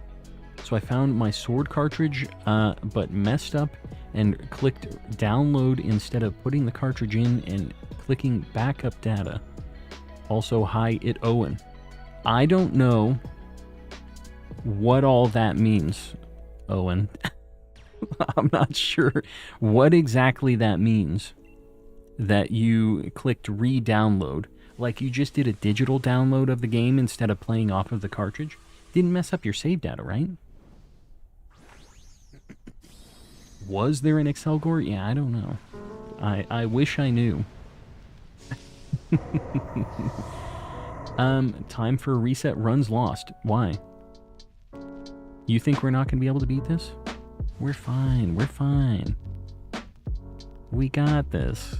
So I found my sword cartridge, but messed up and clicked download instead of putting the cartridge in and clicking backup data. Also, hi, it Owen. I don't know what all that means, Owen. I'm not sure what exactly that means, that you clicked re-download. Like you just did a digital download of the game instead of playing off of the cartridge. Didn't mess up your save data, right? Was there an Excelgor? Yeah, I don't know. I wish I knew. Time for a reset. Runs lost. Why? You think we're not going to be able to beat this? We're fine. We're fine. We got this.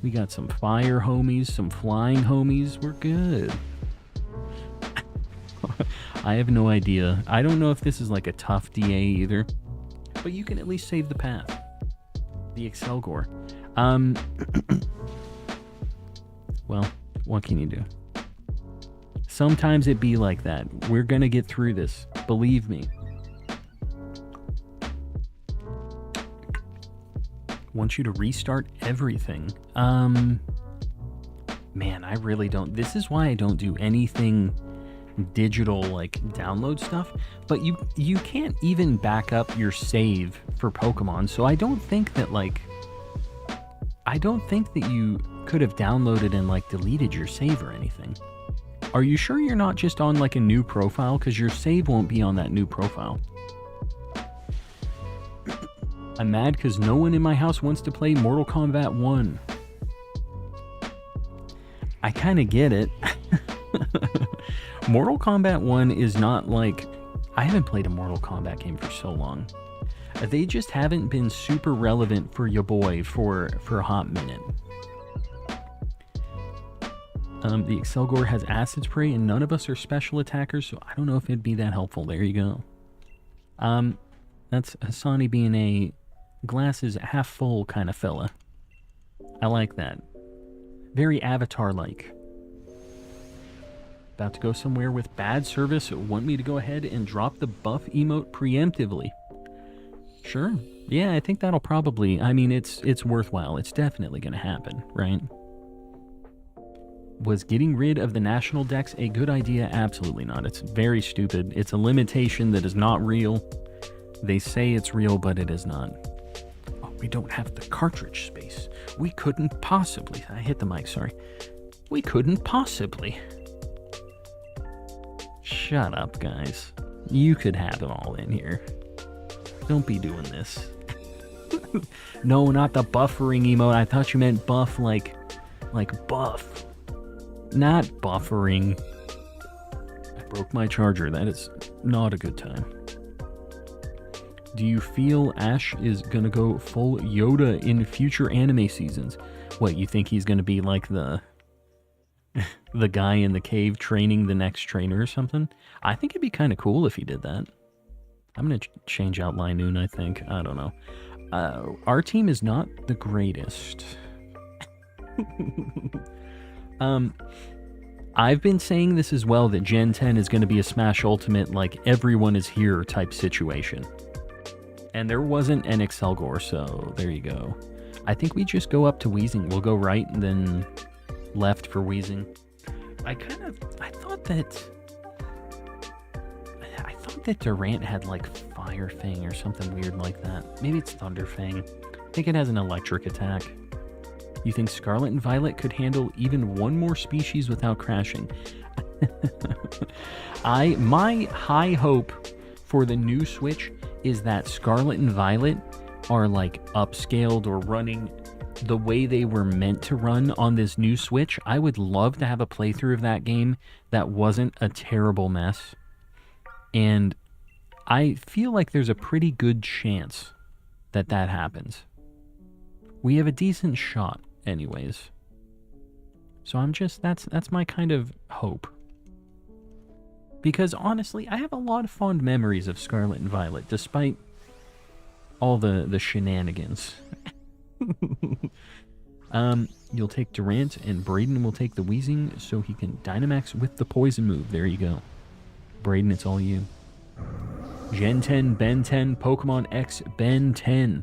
We got some fire homies, some flying homies. We're good. I have no idea. I don't know if this is like a tough DA either. But you can at least save the path. The Excelgor. Well, what can you do? Sometimes it be like that. We're gonna get through this. Believe me. Want you to restart everything. Man, I really don't. This is why I don't do anything digital, like download stuff. But you can't even back up your save for Pokemon. So I don't think that you could have downloaded and like deleted your save or anything. Are you sure you're not just on like a new profile? Because your save won't be on that new profile. I'm mad because no one in my house wants to play Mortal Kombat 1. I kind of get it. Mortal Kombat 1 is not like... I haven't played a Mortal Kombat game for so long. They just haven't been super relevant for your boy for a hot minute. The Excelgor has Acid Spray and none of us are special attackers, so I don't know if it'd be that helpful. There you go. That's Hassani being a glasses half full kind of fella. I like that. Very Avatar-like. About to go somewhere with bad service. Want me to go ahead and drop the buff emote preemptively? Sure. Yeah, I think that'll probably... I mean, it's worthwhile. It's definitely going to happen, right? Was getting rid of the national dex a good idea? Absolutely not. It's very stupid. It's a limitation that is not real. They say it's real, but it is not. Oh, we don't have the cartridge space. We couldn't possibly... I hit the mic, sorry. We couldn't possibly... Shut up, guys. You could have it all in here. Don't be doing this. No, not the buffering emote. I thought you meant buff like buff. Not buffering. I broke my charger. That is not a good time. Do you feel Ash is gonna go full Yoda in future anime seasons? What, you think he's gonna be like the guy in the cave training the next trainer or something? I think it'd be kind of cool if he did that. I'm gonna change out Linoon, I think. I don't know. Our team is not the greatest. I've been saying this as well, that Gen 10 is going to be a Smash Ultimate, like, everyone is here type situation. And there wasn't an Excelgor, so there you go. I think we just go up to Weezing. We'll go right and then left for Weezing. I thought that Durant had, like, Fire Fang or something weird like that. Maybe it's Thunder Fang. I think it has an electric attack. You think Scarlet and Violet could handle even one more species without crashing? My high hope for the new Switch is that Scarlet and Violet are like upscaled or running the way they were meant to run on this new Switch. I would love to have a playthrough of that game that wasn't a terrible mess. And I feel like there's a pretty good chance that that happens. We have a decent shot anyways. So that's my kind of hope. Because honestly, I have a lot of fond memories of Scarlet and Violet, despite all the shenanigans. You'll take Durant, and Brayden will take the Weezing so he can Dynamax with the Poison move. There you go. Brayden, it's all you. Gen 10, Ben 10, Pokemon X Ben 10.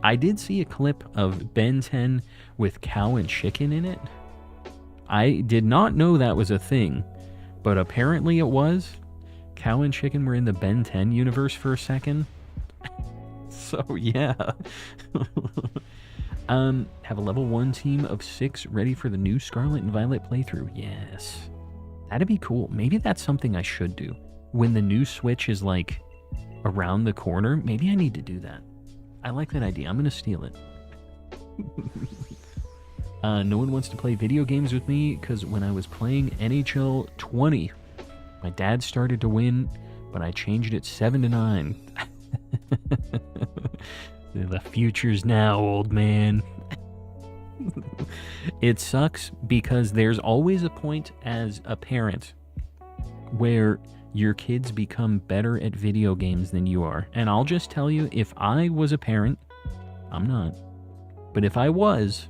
I did see a clip of Ben 10 with cow and chicken in it. I did not know that was a thing, but apparently it was. Cow and chicken were in the Ben 10 universe for a second. So, yeah. Have a level 1 team of 6 ready for the new Scarlet and Violet playthrough. Yes. That'd be cool. Maybe that's something I should do. When the new Switch is, like, around the corner, maybe I need to do that. I like that idea. I'm going to steal it. No one wants to play video games with me because when I was playing NHL 20, my dad started to win, but I changed it 7-9. The future's now, old man. It sucks because there's always a point as a parent where your kids become better at video games than you are. And I'll just tell you, if I was a parent, I'm not, but if I was,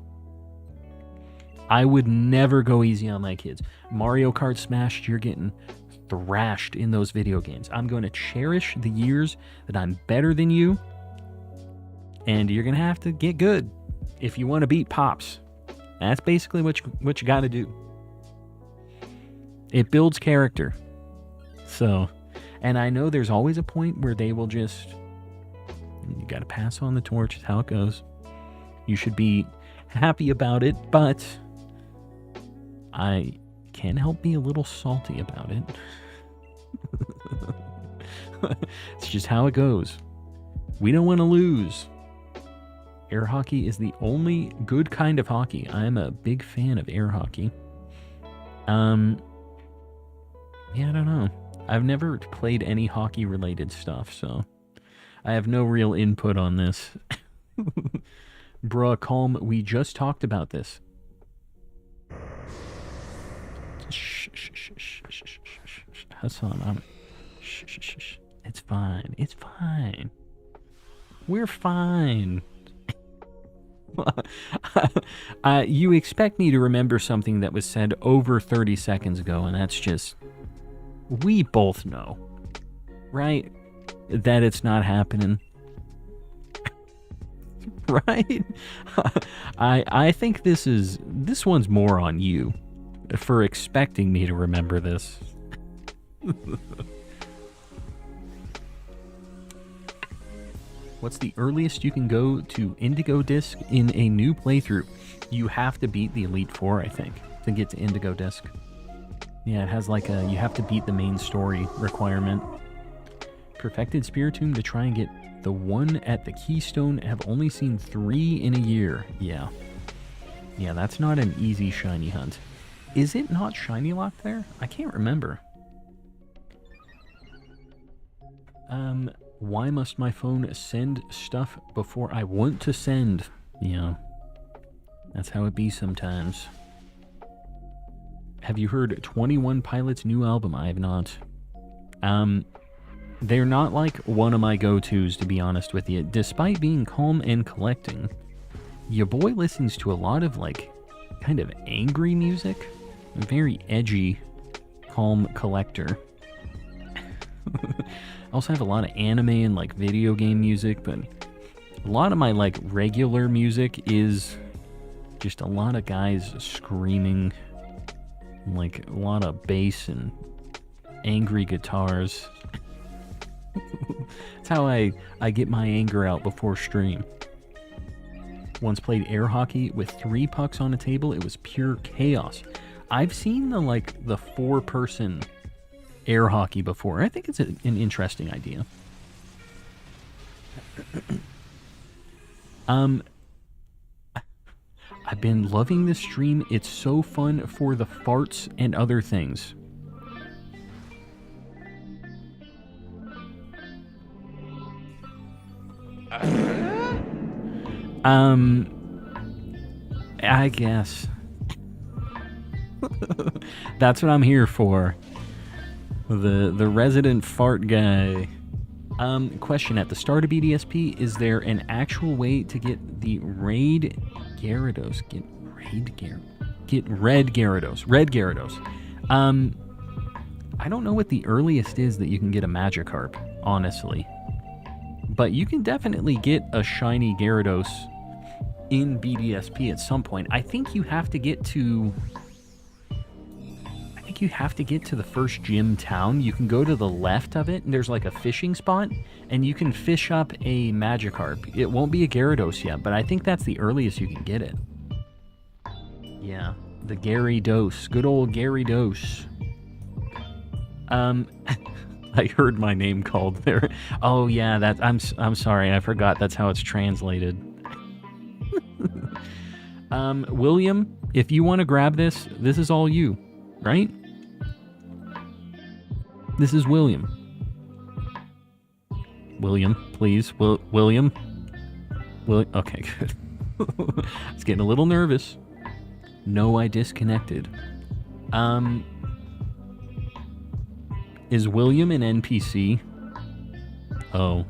I would never go easy on my kids. Mario Kart Smash, you're getting thrashed in those video games. I'm going to cherish the years that I'm better than you, and you're going to have to get good if you want to beat Pops. That's basically what you got to do. It builds character. So, and I know there's always a point where they will just, you got to pass on the torch. That's how it goes. You should be happy about it, but I can't help be a little salty about it. It's just how it goes. We don't want to lose. Air hockey is the only good kind of hockey. I'm a big fan of air hockey. Yeah, I don't know. I've never played any hockey related stuff, so I have no real input on this. Bruh, calm. We just talked about this. Shh, shh, shh, shh, shh, shh, shh. Hassan, shh, shh, shh, shh. It's fine. It's fine. We're fine. You expect me to remember something that was said over 30 seconds ago, and that's just... We both know, right? That it's not happening. Right? I think this one's more on you for expecting me to remember this. What's the earliest you can go to Indigo Disc in a new playthrough? You have to beat the Elite Four, I think, to get to Indigo Disc. Yeah, it has like a, you have to beat the main story requirement. Perfected Spiritomb to try and get the one at the Keystone. Have only seen 3 in a year. Yeah. Yeah, that's not an easy shiny hunt. Is it not shiny locked there? I can't remember. Why must my phone send stuff before I want to send? Yeah. That's how it be sometimes. Have you heard 21 Pilots' new album? I have not. They're not like one of my go-tos, to be honest with you. Despite being calm and collecting, your boy listens to a lot of like kind of angry music. A very edgy, calm collector. I also have a lot of anime and like video game music, but a lot of my like regular music is just a lot of guys screaming, like a lot of bass and angry guitars. That's how I get my anger out before stream. Once played air hockey with 3 pucks on a table. It was pure chaos. I've seen the 4-person air hockey before. I think it's an interesting idea. I've been loving this stream. It's so fun for the farts and other things. I guess. That's what I'm here for. The resident fart guy. Question: at the start of BDSP, is there an actual way to get the raid Gyarados? Get red Gyarados. Red Gyarados. I don't know what the earliest is that you can get a Magikarp, honestly. But you can definitely get a shiny Gyarados in BDSP at some point. I think you have to get to the first gym town. You can go to the left of it, and there's like a fishing spot, and you can fish up a Magikarp. It won't be a Gyarados yet, but I think that's the earliest you can get it. Yeah, the Gyarados. Good old Gyarados. I heard my name called there. Oh yeah, that I'm sorry, I forgot that's how it's translated. William, if you want to grab this, this is all you, right? This is William. William, please. William. Okay, good. I was getting a little nervous. No, I disconnected. Is William an NPC? Oh.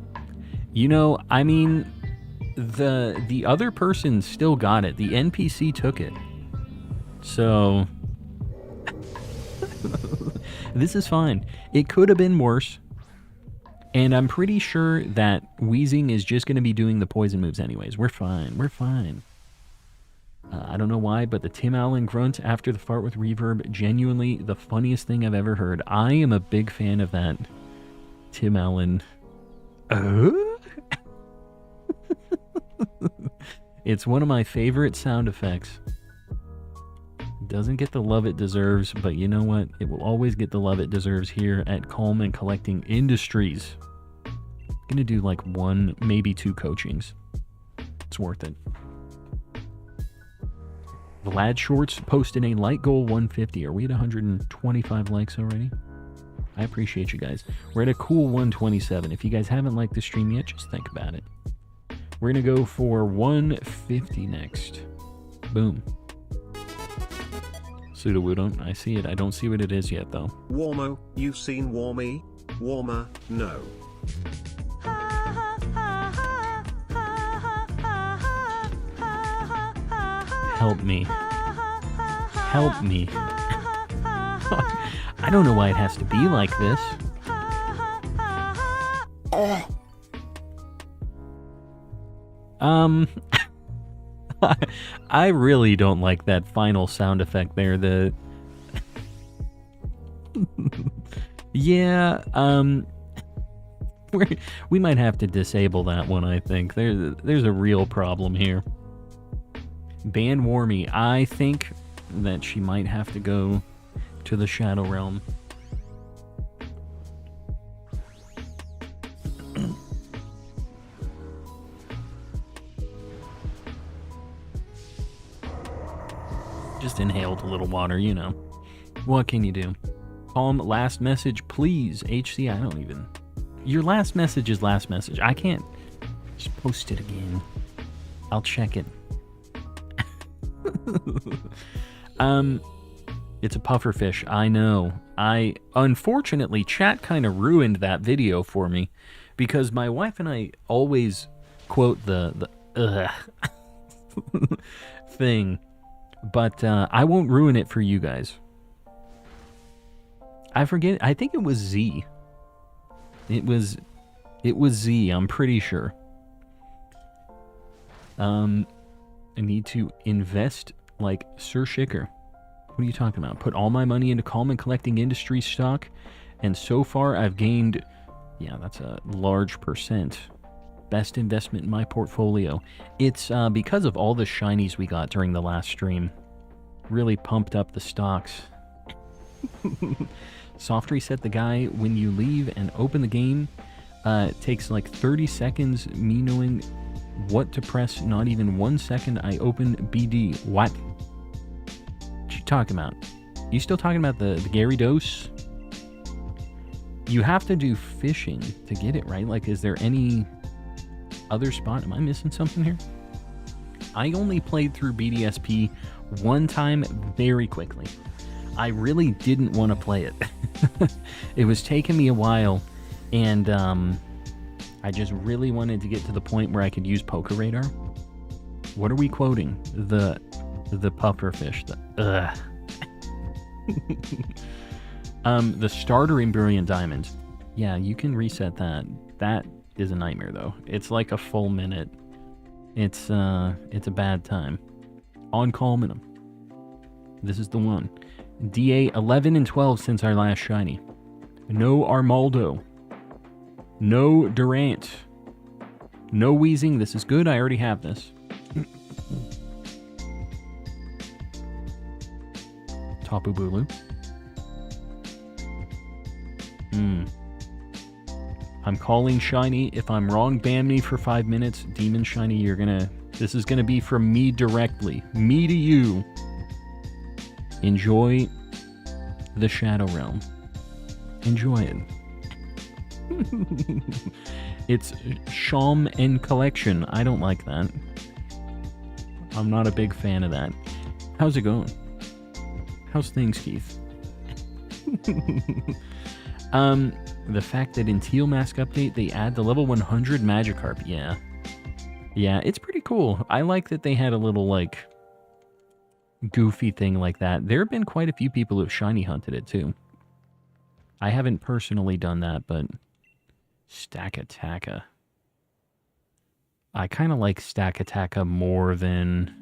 You know, I mean, the other person still got it. The NPC took it. So this is fine. It could have been worse. And I'm pretty sure that Weezing is just going to be doing the poison moves anyways. We're fine. We're fine. I don't know why, but the Tim Allen grunt after the fart with reverb, genuinely the funniest thing I've ever heard. I am a big fan of that Tim Allen. It's one of my favorite sound effects. Doesn't get the love it deserves, but you know what? It will always get the love it deserves here at Calm and Collecting Industries. Gonna do like 1, maybe 2 coachings. It's worth it. Vlad Shorts posted a like goal 150. Are we at 125 likes already? I appreciate you guys. We're at a cool 127. If you guys haven't liked the stream yet, just think about it. We're going to go for 150 next. Boom. Sudowoodo, I see it. I don't see what it is yet, though. Warmo, you seen Warmy? Warmer, no. Help me. Help me. I don't know why it has to be like this. I really don't like that final sound effect there. Yeah, we might have to disable that one, I think. There's a real problem here. Ban Warmy, I think that she might have to go to the Shadow Realm. Just inhaled a little water, you know. What can you do? Calm, last message, please. HC, I don't even... Your last message is last message. I can't just post it again. I'll check it. It's a pufferfish. I know. Unfortunately, chat kind of ruined that video for me because my wife and I always quote the thing, but I won't ruin it for you guys. I forget. I think it was Z. It was Z. I'm pretty sure. I need to invest like Sir Shicker. What are you talking about? Put all my money into Calm and collecting industry stock, and so far I've gained, yeah, that's a large percent. Best investment in my portfolio. It's because of all the shinies we got during the last stream. Really pumped up the stocks. Soft reset the guy when you leave and open the game. It takes like 30 seconds, me knowing what to press. Not even 1 second. I open BD. What? What you talking about? You still talking about the Gary Dose? You have to do fishing to get it, right? Like, is there any other spot? Am I missing something here? I only played through BDSP one time very quickly. I really didn't want to play it. It was taking me a while, and I just really wanted to get to the point where I could use Poker Radar. What are we quoting? The pufferfish. The starter in Brilliant Diamond. Yeah, you can reset that. That is a nightmare, though. It's like a full minute. It's a bad time. On Calminum. This is the one. DA 11 and 12 since our last shiny. No Armaldo. No Durant. No Wheezing. This is good. I already have this. Tapu Bulu. I'm calling shiny. If I'm wrong, ban me for 5 minutes. Demon shiny, this is gonna be from me directly. Me to you. Enjoy the Shadow Realm. Enjoy it. It's Sham and Collection. I don't like that. I'm not a big fan of that. How's it going? How's things, Keith? The fact that in Teal Mask Update they add the level 100 Magikarp. Yeah. Yeah, it's pretty cool. I like that they had a little, like, goofy thing like that. There have been quite a few people who've shiny hunted it, too. I haven't personally done that, but Stakataka. I kind of like Stakataka more than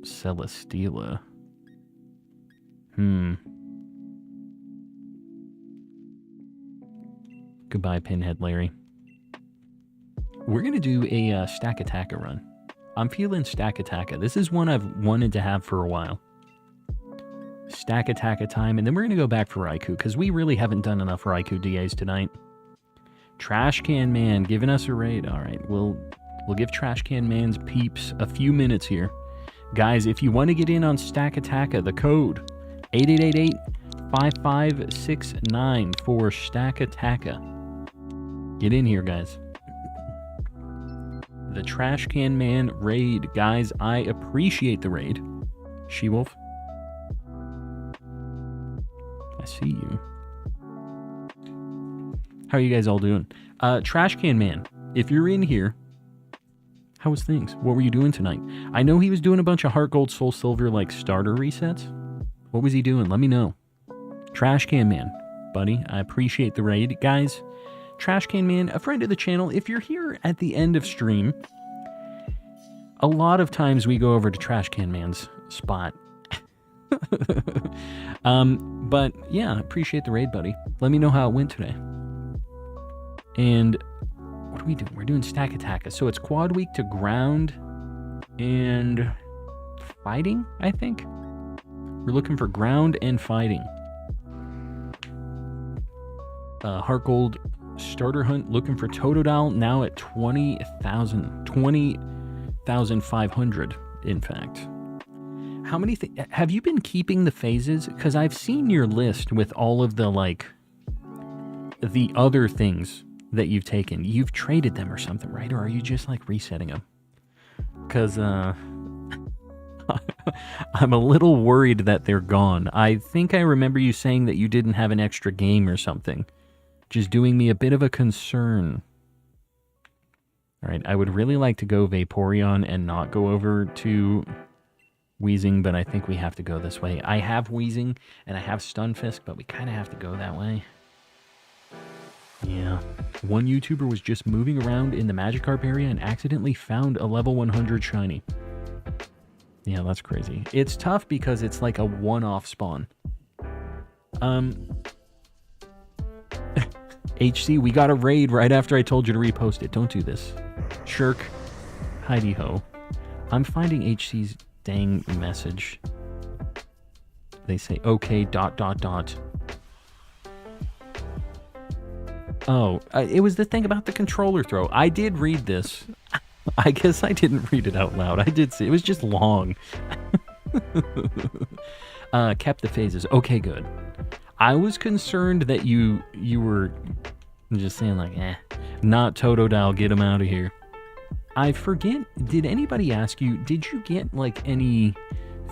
Celesteela. Goodbye, Pinhead Larry. We're going to do a Stakataka run. I'm feeling Stakataka. This is one I've wanted to have for a while. Stakataka time, and then we're going to go back for Raikou, because we really haven't done enough Raikou DAs tonight. Trash Can Man giving us a raid. All right, we'll give Trash Can Man's peeps a few minutes here. Guys, if you want to get in on Stakataka, the code 8888-5569 for Stakataka. Get in here, guys. The Trash Can Man raid. Guys, I appreciate the raid. She-Wolf. I see you. How are you guys all doing? Trash Can Man, if you're in here, how was things? What were you doing tonight? I know he was doing a bunch of Heart Gold, Soul Silver, like, starter resets. What was he doing? Let me know. Trash Can Man, buddy, I appreciate the raid. Guys, Trash Can Man, a friend of the channel, if you're here at the end of stream, a lot of times we go over to Trash Can Man's spot. But yeah, appreciate the raid, buddy. Let me know how it went today. And what are we doing? We're doing Stakataka. So it's quad week to ground and fighting, I think. We're looking for ground and fighting. Heart Gold starter hunt looking for Totodile now at 20,000. 20,500, in fact. How many have you been keeping the phases? Because I've seen your list with all of the, like, the other things that you've taken. You've traded them or something, right? Or are you just, like, resetting them? Because, I'm a little worried that they're gone. I think I remember you saying that you didn't have an extra game or something. Just doing me a bit of a concern. Alright, I would really like to go Vaporeon and not go over to Weezing, but I think we have to go this way. I have Weezing, and I have Stunfisk, but we kind of have to go that way. Yeah. One YouTuber was just moving around in the Magikarp area and accidentally found a level 100 shiny. Yeah, that's crazy. It's tough because it's like a one-off spawn. HC, we got a raid right after I told you to repost it. Don't do this. Shirk. Heidi-ho. I'm finding HC's dang message. They say, okay, ... Oh, it was the thing about the controller throw. I did read this. I guess I didn't read it out loud. I did see. It was just long. Kept the phases. Okay, good. I was concerned that you were just saying like, not Totodile, get him out of here. I forget, did anybody ask you, did you get like any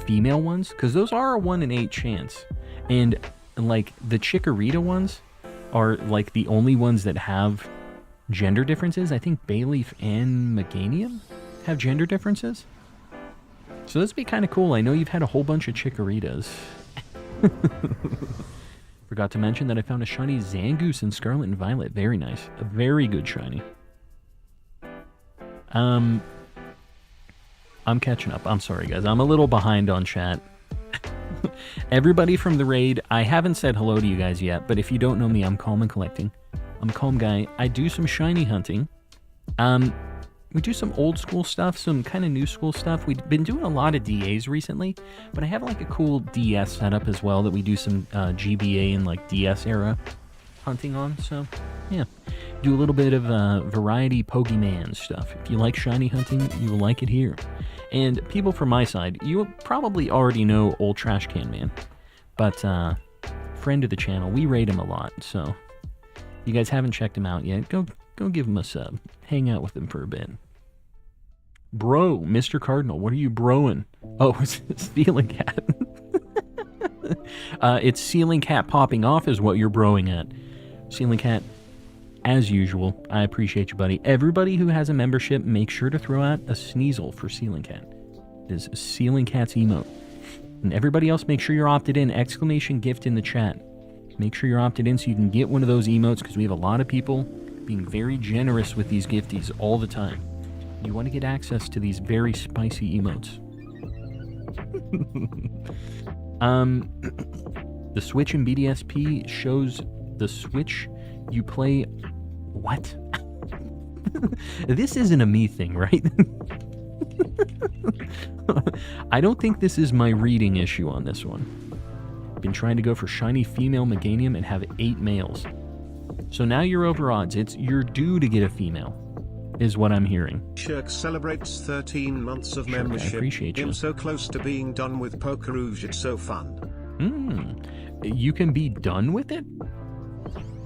female ones? Because those are a 1 in 8 chance. And like the Chikorita ones are like the only ones that have gender differences. I think Bayleaf and Meganium have gender differences. So this would be kind of cool. I know you've had a whole bunch of Chikoritas. Forgot to mention that I found a shiny Zangoose in Scarlet and Violet. Very nice. A very good shiny. I'm catching up. I'm sorry, guys. I'm a little behind on chat. Everybody from the raid, I haven't said hello to you guys yet, but if you don't know me, I'm Calm and Collecting. I'm a calm guy. I do some shiny hunting. We do some old school stuff, some kind of new school stuff. We've been doing a lot of DAs recently, but I have like a cool DS setup as well that we do some GBA and like DS era hunting on. So yeah, do a little bit of variety Pokemon stuff. If you like shiny hunting, you will like it here. And people from my side, you probably already know Old Trash Can Man, but friend of the channel, we raid him a lot. So if you guys haven't checked him out yet, go give him a sub. Hang out with him for a bit. Bro, Mr. Cardinal, what are you broing? Oh, it's Ceiling Cat. It's Ceiling Cat popping off is what you're broing at. Ceiling Cat, as usual, I appreciate you, buddy. Everybody who has a membership, make sure to throw out a Sneasel for Ceiling Cat. It is Ceiling Cat's emote. And everybody else, make sure you're opted in. Exclamation gift in the chat. Make sure you're opted in so you can get one of those emotes, because we have a lot of people being very generous with these gifties all the time. You want to get access to these very spicy emotes. The Switch in BDSP shows the Switch you play. What? This isn't a me thing, right? I don't think this is my reading issue on this one. Been trying to go for shiny female Meganium and have 8 males. So now you're over odds. You're due to get a female, is what I'm hearing. Shirk celebrates 13 months of Shirk, membership. I appreciate you. I'm so close to being done with Poker Rouge, it's so fun. You can be done with it?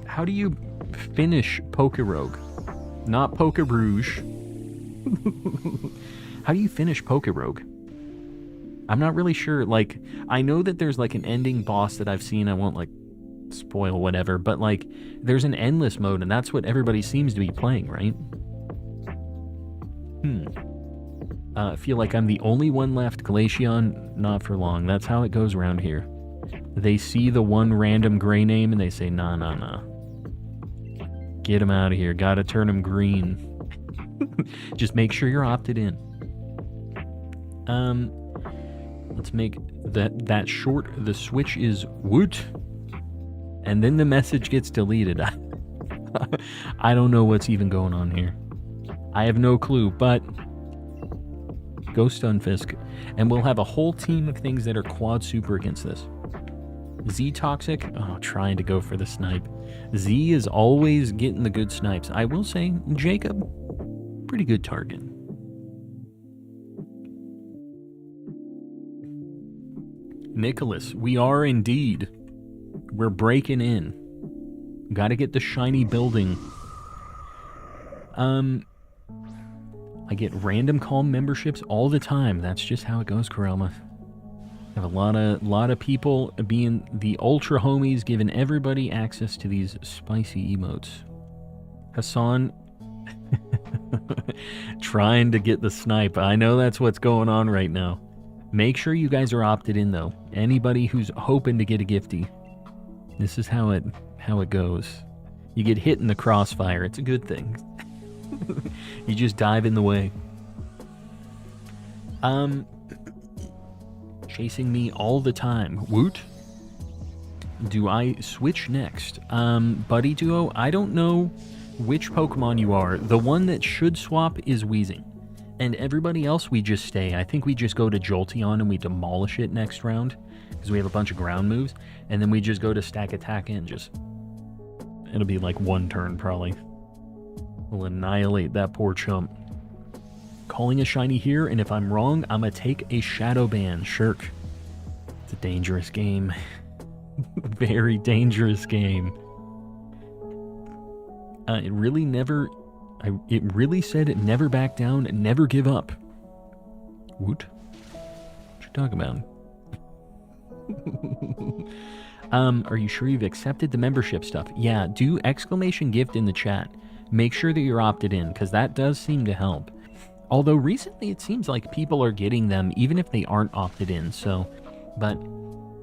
How do you finish Poker Rogue? Not Poker Rouge. How do you finish Poker Rogue? I'm not really sure. Like, I know that there's like an ending boss that I've seen. I won't like spoil whatever, but like there's an endless mode, and that's what everybody seems to be playing, right? I feel like I'm the only one left. Glaceon, not for long. That's how it goes around here. They see the one random gray name and they say, nah. Get him out of here. Gotta turn him green. Just make sure you're opted in. Let's make that short. The Switch is woot. And then the message gets deleted. I don't know what's even going on here. I have no clue, but Go Stunfisk. And we'll have a whole team of things that are quad super against this. Z Toxic. Oh, trying to go for the snipe. Z is always getting the good snipes. I will say, Jacob, pretty good target. Nicholas, we are indeed. We're breaking in. Got to get the shiny building. I get random calm memberships all the time. That's just how it goes, Karama. I have a lot of people being the ultra homies, giving everybody access to these spicy emotes. Hassan, trying to get the snipe. I know that's what's going on right now. Make sure you guys are opted in, though. Anybody who's hoping to get a gifty, this is how it goes. You get hit in the crossfire. It's a good thing. You just dive in the way. Chasing me all the time. Woot. Do I switch next? Buddy Duo, I don't know which Pokemon you are. The one that should swap is Weezing. And everybody else, we just stay. I think we just go to Jolteon and we demolish it next round. Because we have a bunch of ground moves. And then we just go to Stack Attack and just... It'll be like one turn, probably. We'll annihilate that poor chump. Calling a shiny here, and if I'm wrong, I'm going to take a Shadow Ban. Shirk. It's a dangerous game. Very dangerous game. It really never... it really said it never back down and never give up. Woot. What you talking about? Are you sure you've accepted the membership stuff? Yeah, do exclamation gift in the chat. Make sure that you're opted in, because that does seem to help. Although recently it seems like people are getting them even if they aren't opted in, so... But,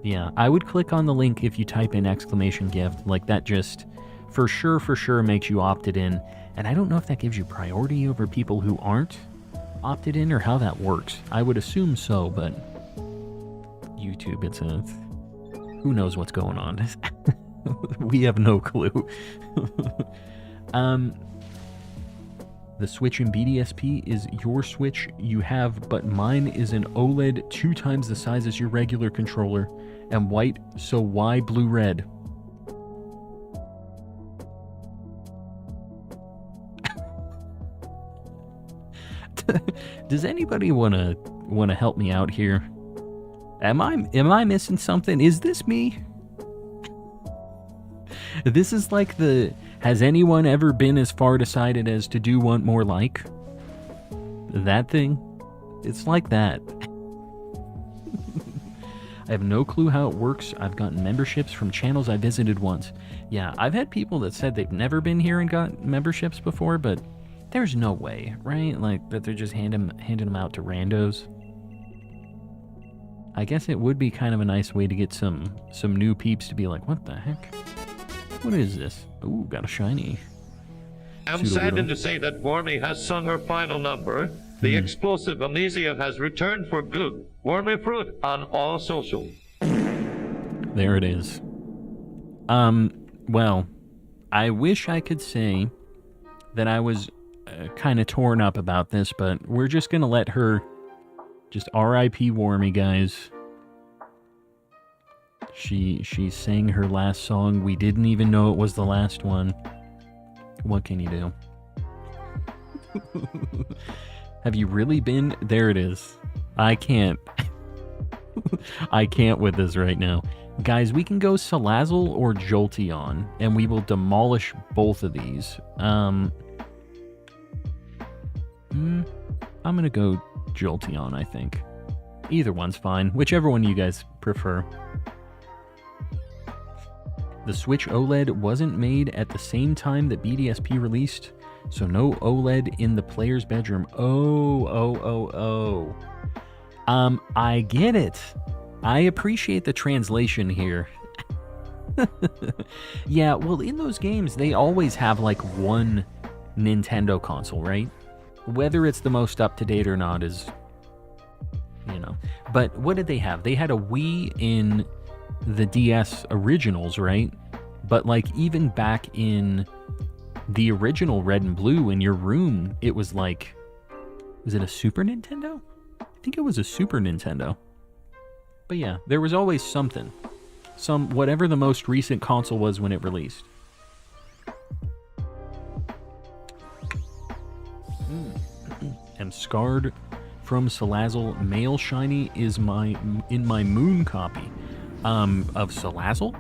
yeah, I would click on the link if you type in exclamation gift. Like, that just, for sure makes you opted in. And I don't know if that gives you priority over people who aren't opted in or how that works. I would assume so, but... YouTube, it's a... Who knows what's going on? We have no clue. The Switch in BDSP is your Switch you have, but mine is an OLED 2 times the size as your regular controller, and white, so why blue-red? Does anybody wanna help me out here? Am I missing something? Is this me? This is like the... Has anyone ever been as far decided as to do want more like? That thing? It's like that. I have no clue how it works. I've gotten memberships from channels I visited once. Yeah, I've had people that said they've never been here and got memberships before, but there's no way, right? Like, that they're just handing them out to randos. I guess it would be kind of a nice way to get some new peeps to be like, what the heck? What is this? Ooh, got a shiny. I'm saddened to say that Wormy has sung her final number. The explosive Amnesia has returned for good. Wormy Fruit on all socials. There it is. Well, I wish I could say that I was kind of torn up about this, but we're just going to let her just R.I.P. Wormy, guys. She sang her last song. We didn't even know it was the last one. What can you do? Have you really been? There it is. I can't. I can't with this right now. Guys, we can go Salazzle or Jolteon, and we will demolish both of these. I'm going to go Jolteon, I think. Either one's fine. Whichever one you guys prefer. The Switch OLED wasn't made at the same time that BDSP released, so no OLED in the player's bedroom. Oh. I get it. I appreciate the translation here. Yeah, well, in those games, they always have like one Nintendo console, right? Whether it's the most up-to-date or not is, you know. But what did they have? They had a Wii in the DS originals, right? But like even back in the original Red and Blue in your room, it was like, was it a Super Nintendo? I think it was a Super Nintendo. But yeah, there was always something. Whatever the most recent console was when it released. Am scarred from Salazzle. Male shiny is in my moon copy. Of Salazzle?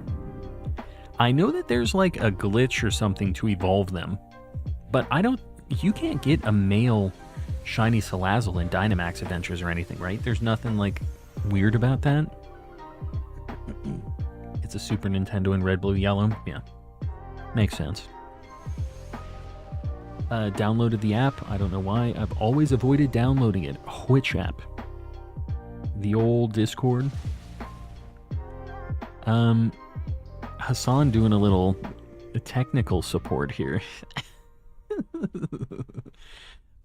I know that there's like a glitch or something to evolve them. But you can't get a male shiny Salazzle in Dynamax Adventures or anything, right? There's nothing like weird about that. It's a Super Nintendo in red, blue, yellow. Yeah. Makes sense. Downloaded the app. I don't know why. I've always avoided downloading it. Which app? The old Discord? Hassan doing a little technical support here.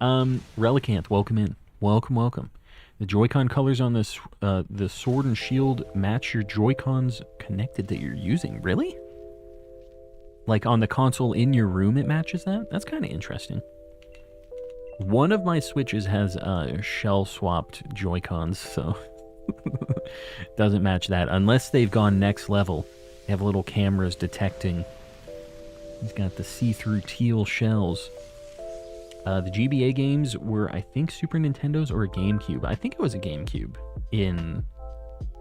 Relicanth, welcome in. Welcome. The Joy-Con colors on this the Sword and Shield match your Joy-Cons connected that you're using. Really? Like on the console in your room it matches that? That's kind of interesting. One of my Switches has shell-swapped Joy-Cons, so doesn't match that. Unless they've gone next level. They have little cameras detecting. He's got the see-through teal shells. The GBA games were, I think, Super Nintendos or a GameCube. I think it was a GameCube in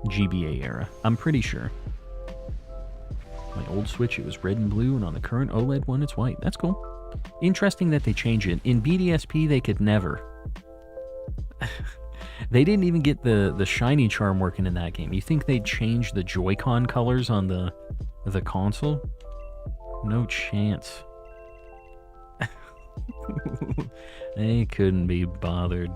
GBA era. I'm pretty sure. My old Switch, it was red and blue, and on the current OLED one, it's white. That's cool. Interesting that they change it. In BDSP, they could never. They didn't even get the shiny charm working in that game. You think they'd change the Joy-Con colors on the console? No chance. They couldn't be bothered.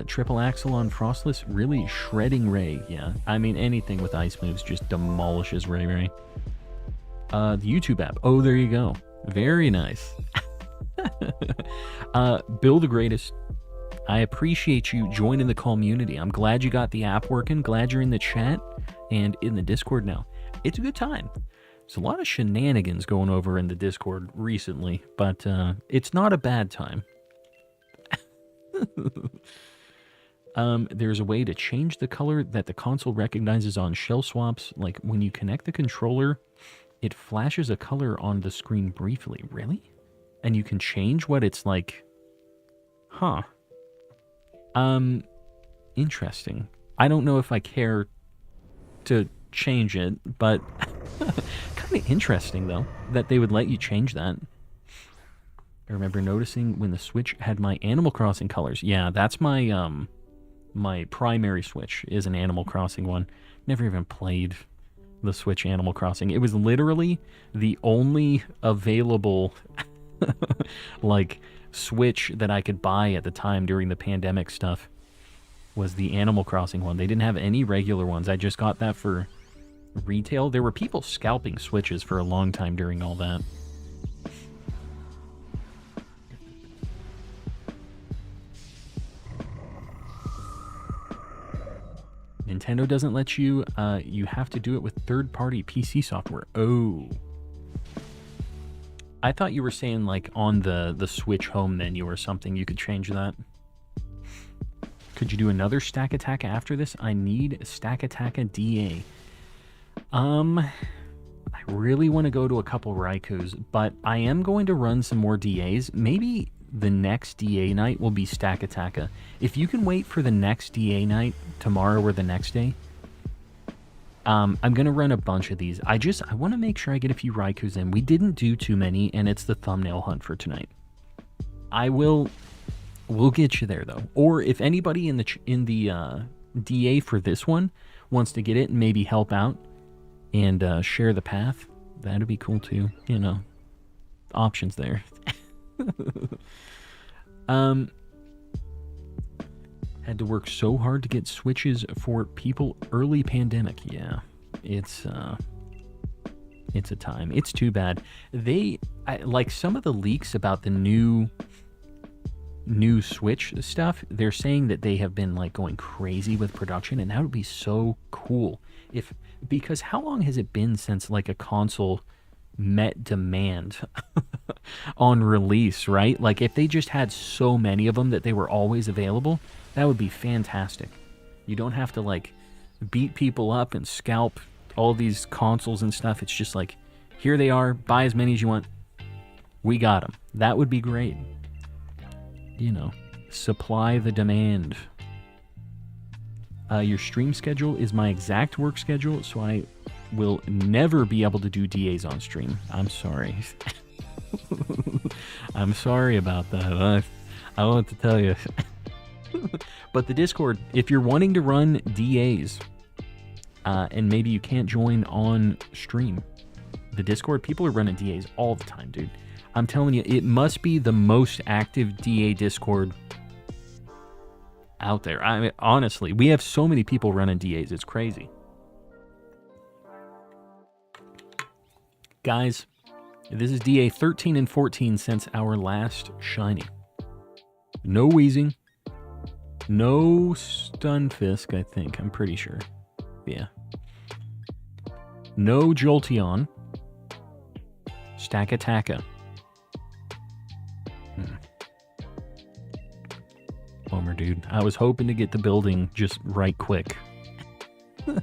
Triple Axle on Frostless, really shredding Ray. Yeah, I mean, anything with ice moves just demolishes Ray. The YouTube app. Oh, there you go. Very nice. Bill the Greatest. I appreciate you joining the community. I'm glad you got the app working. Glad you're in the chat and in the Discord now. It's a good time. There's a lot of shenanigans going over in the Discord recently, but it's not a bad time. There's a way to change the color that the console recognizes on shell swaps. Like when you connect the controller, it flashes a color on the screen briefly. Really? And you can change what it's like. Huh. Interesting. I don't know if I care to change it, but kind of interesting though that they would let you change that. I remember noticing when the Switch had my Animal Crossing colors. Yeah, that's my my primary Switch is an Animal Crossing one. Never even played the Switch Animal Crossing. It was literally the only available like Switch that I could buy at the time during the pandemic stuff was the Animal Crossing one. They didn't have any regular ones. I just got that for retail. There were people scalping Switches for a long time during all that. Nintendo doesn't let you, you have to do it with third-party PC software. Oh. I thought you were saying like on the Switch home menu or something you could change that. Could you do another Stack Attack after this? I need Stack Attack DA. I really want to go to a couple Raikus, but I am going to run some more DAs. Maybe the next DA night will be Stack Attacka. If you can wait for the next DA night, tomorrow or the next day, I'm going to run a bunch of these. I want to make sure I get a few Raikus in. We didn't do too many, and it's the thumbnail hunt for tonight. We'll get you there, though. Or if anybody in the DA for this one wants to get it and maybe help out and share the path, that'd be cool, too. You know, options there. Had to work so hard to get Switches for people early pandemic. Yeah, it's a time. It's too bad. Like some of the leaks about the new Switch stuff, they're saying that they have been like going crazy with production, and that would be so cool because how long has it been since like a console met demand on release, right? Like, if they just had so many of them that they were always available, that would be fantastic. You don't have to, like, beat people up and scalp all these consoles and stuff. It's just like, here they are, buy as many as you want. We got them. That would be great. You know, supply the demand. Your stream schedule is my exact work schedule, so I will never be able to do DAs on stream. I'm sorry. I'm sorry about that. I don't want to tell you. But the Discord, if you're wanting to run DAs, and maybe you can't join on stream, the Discord, people are running DAs all the time, dude. I'm telling you, it must be the most active DA Discord out there. I mean, honestly, we have so many people running DAs, it's crazy. Guys, this is DA 13 and 14 since our last shiny. No wheezing. No Stunfisk, I think. I'm pretty sure. Yeah. No Jolteon. Stackataka. Bummer, dude. I was hoping to get the building just right quick. I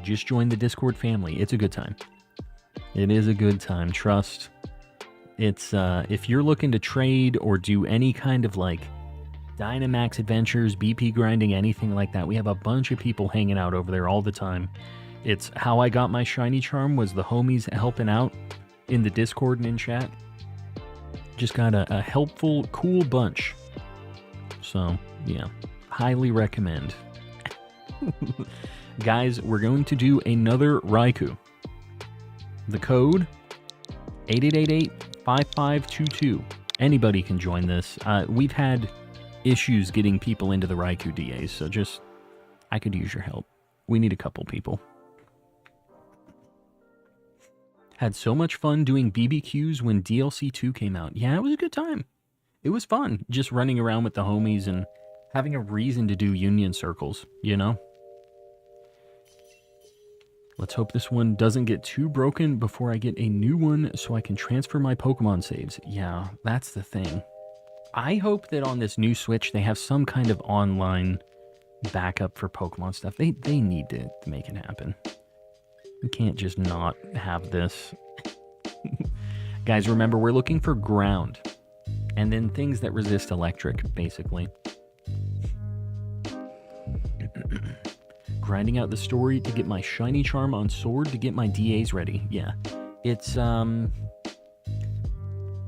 just joined the Discord family. It's a good time. It is a good time, trust. It's, if you're looking to trade or do any kind of, like, Dynamax Adventures, BP grinding, anything like that, we have a bunch of people hanging out over there all the time. It's how I got my shiny charm, was the homies helping out in the Discord and in chat. Just got a helpful, cool bunch. So, yeah, highly recommend. Guys, we're going to do another Raikou. The code, 8888-5522. Anybody can join this. We've had issues getting people into the Raikou DAs, so just, I could use your help. We need a couple people. Had so much fun doing BBQs when DLC 2 came out. Yeah, it was a good time. It was fun, just running around with the homies and having a reason to do union circles, you know? Let's hope this one doesn't get too broken before I get a new one so I can transfer my Pokemon saves. Yeah, that's the thing. I hope that on this new Switch they have some kind of online backup for Pokemon stuff. They need to make it happen. We can't just not have this. Guys, remember, we're looking for ground. And then things that resist electric, basically. Grinding out the story to get my shiny charm on sword to get my DAs ready. Yeah, it's a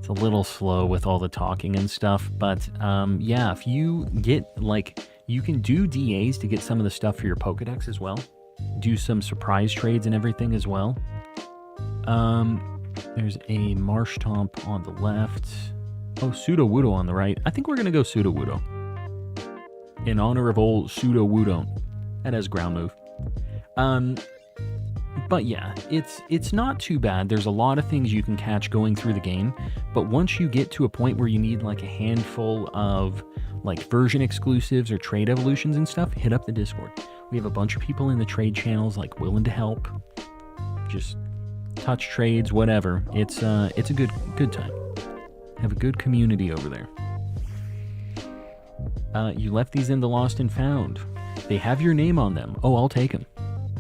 little slow with all the talking and stuff, but yeah, if you get, like, you can do DAs to get some of the stuff for your Pokedex as well. Do some surprise trades and everything as well. There's a Marshtomp on the left. Oh, Sudowoodo on the right. I think we're gonna go Sudowoodo in honor of old Sudowoodo. That has ground move. But yeah, it's not too bad. There's a lot of things you can catch going through the game, but once you get to a point where you need like a handful of like version exclusives or trade evolutions and stuff, hit up the Discord. We have a bunch of people in the trade channels like willing to help. Just touch trades, whatever. It's a good time. Have a good community over there. You left these in the Lost and Found. They have your name on them. Oh, I'll take them.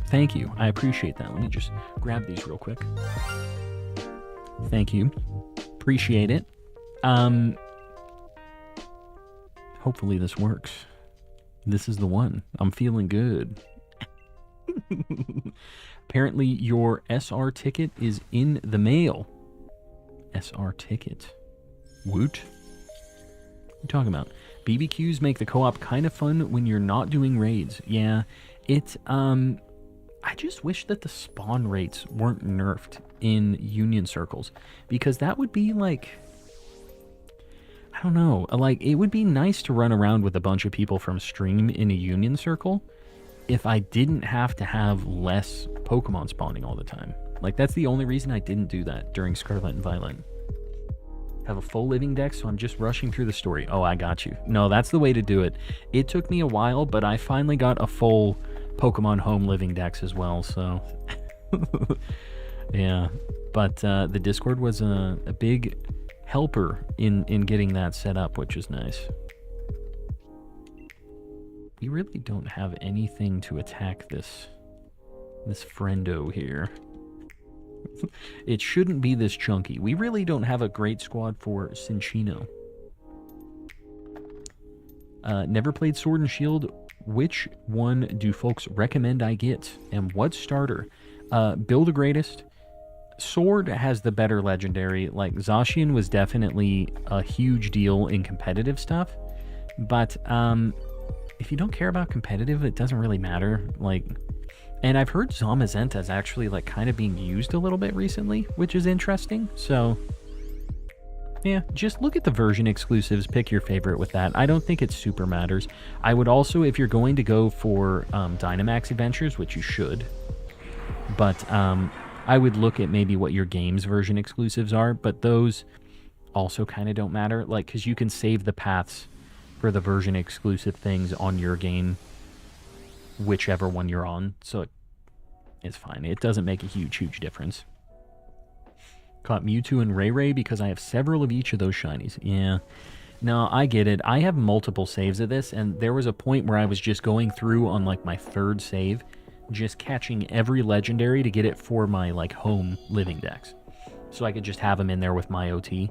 Thank you. I appreciate that. Let me just grab these real quick. Thank you. Appreciate it. Hopefully this works. This is the one. I'm feeling good. Apparently your SR ticket is in the mail. SR ticket. Woot. What are you talking about? BBQs make the co-op kind of fun when you're not doing raids. Yeah, it's, I just wish that the spawn rates weren't nerfed in union circles, because that would be like, I don't know, like, it would be nice to run around with a bunch of people from stream in a union circle if I didn't have to have less Pokemon spawning all the time. Like, that's the only reason I didn't do that during Scarlet and Violet. have a full living dex, so I'm just rushing through the story. Oh, I got you. No, that's the way to do it. It took me a while, but I finally got a full Pokemon Home living dex as well, so... yeah, but the Discord was a big helper in getting that set up, which is nice. We really don't have anything to attack this friendo here. It shouldn't be this chunky. We really don't have a great squad for Cinccino. Never played Sword and Shield. Which one do folks recommend I get? And what starter? Build the greatest. Sword has the better legendary. Like, Zacian was definitely a huge deal in competitive stuff. But, if you don't care about competitive, it doesn't really matter. Like, and I've heard Zamazenta is actually, like, kind of being used a little bit recently, which is interesting. So, yeah, just look at the version exclusives, pick your favorite with that. I don't think it super matters. I would also, if you're going to go for Dynamax Adventures, which you should, but I would look at maybe what your game's version exclusives are, but those also kind of don't matter, like, because you can save the paths for the version exclusive things on your game, whichever one you're on, so it's fine. It doesn't make a huge difference. Caught Mewtwo and Ray because I have several of each of those shinies. Yeah, no, I get it. I have multiple saves of this, and there was a point where I was just going through on, like, my third save, just catching every legendary to get it for my, like, home living dex, so I could just have them in there with my OT.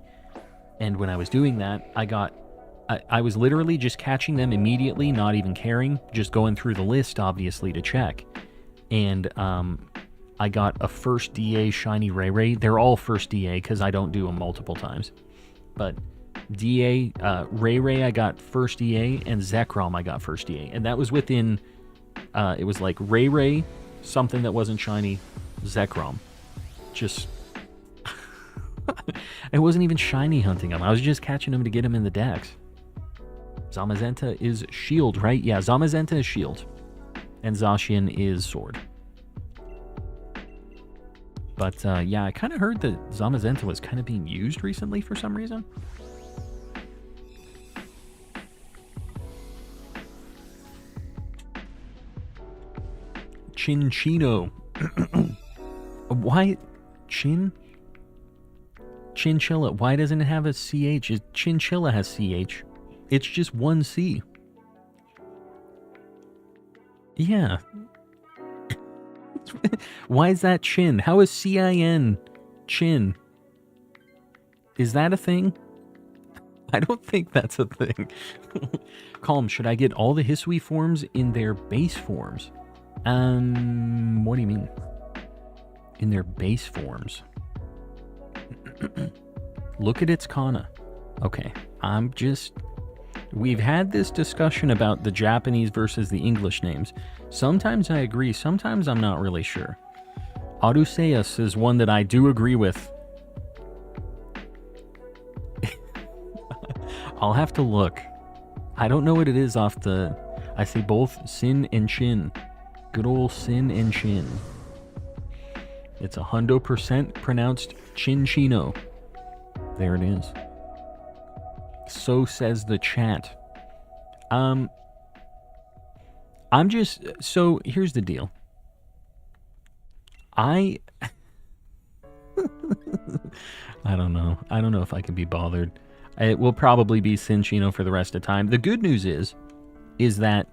And when I was doing that, I was literally just catching them immediately, not even caring, just going through the list, obviously, to check. And I got a first DA shiny Ray. They're all first DA because I don't do them multiple times. But DA, Ray I got first DA, and Zekrom I got first DA. And that was within, it was like Ray, something that wasn't shiny, Zekrom. Just... I wasn't even shiny hunting them. I was just catching them to get them in the dex. Zamazenta is shield, right? Yeah, Zamazenta is shield. And Zacian is sword. But, yeah, I kind of heard that Zamazenta was kind of being used recently for some reason. Cinccino. Why? Chinchilla. Why doesn't it have a CH? Chinchilla has CH. It's just one C. Yeah. Why is that chin? How is CIN chin? Is that a thing? I don't think that's a thing. Calm, should I get all the Hisui forms in their base forms? What do you mean? In their base forms? Look at its kana. Okay, we've had this discussion about the Japanese versus the English names. Sometimes I agree, sometimes I'm not really sure. Odysseus is one that I do agree with. I'll have to look. I don't know what it is off the... I see both Sin and Chin. Good old Sin and Chin. It's 100% pronounced Cinccino. There it is. So says the chat. So here's the deal. I don't know. I don't know if I can be bothered. It will probably be Cinccino for the rest of the time. The good news is that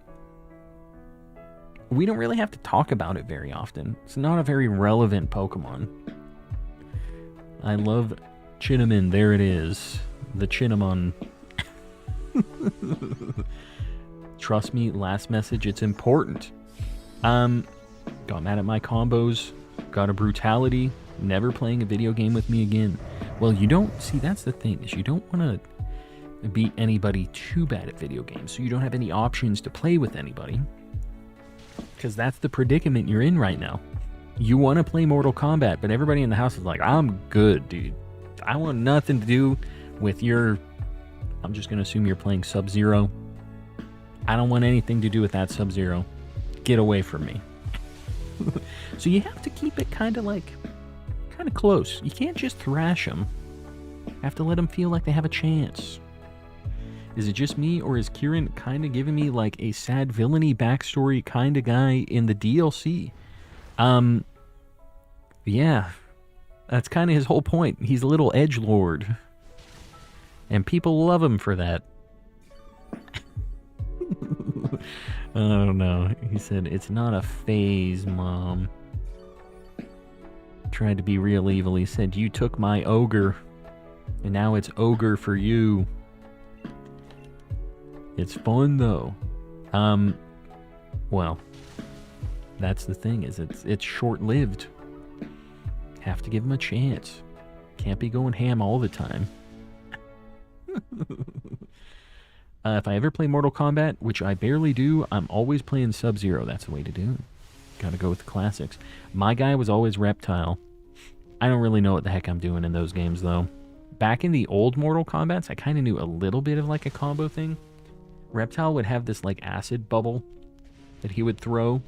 we don't really have to talk about it very often. It's not a very relevant Pokemon. I love Cinnamon. There it is. The Cinnamon. Trust me, last message, it's important. Got mad at my combos. Got a brutality. Never playing a video game with me again. Well, you don't... See, that's the thing, is you don't want to beat anybody too bad at video games, so you don't have any options to play with anybody. Because that's the predicament you're in right now. You want to play Mortal Kombat, but everybody in the house is like, I'm good, dude. I want nothing to do with your... I'm just going to assume you're playing Sub-Zero. I don't want anything to do with that Sub-Zero. Get away from me. So you have to keep it kind of close. You can't just thrash them. Have to let them feel like they have a chance. Is it just me, or is Kieran kind of giving me like a sad villainy backstory kind of guy in the DLC? Yeah. That's kind of his whole point. He's a little edgelord. And people love him for that. Oh no. He said, it's not a phase, Mom. Tried to be real evil. He said, you took my ogre. And now it's ogre for you. It's fun though. Well, that's the thing, is it's short-lived. Have to give him a chance. Can't be going ham all the time. If I ever play Mortal Kombat, which I barely do, I'm always playing Sub-Zero. That's the way to do it. Gotta go with the classics. My guy was always Reptile. I don't really know what the heck I'm doing in those games, though. Back in the old Mortal Kombats, I kind of knew a little bit of like a combo thing. Reptile would have this like acid bubble that he would throw.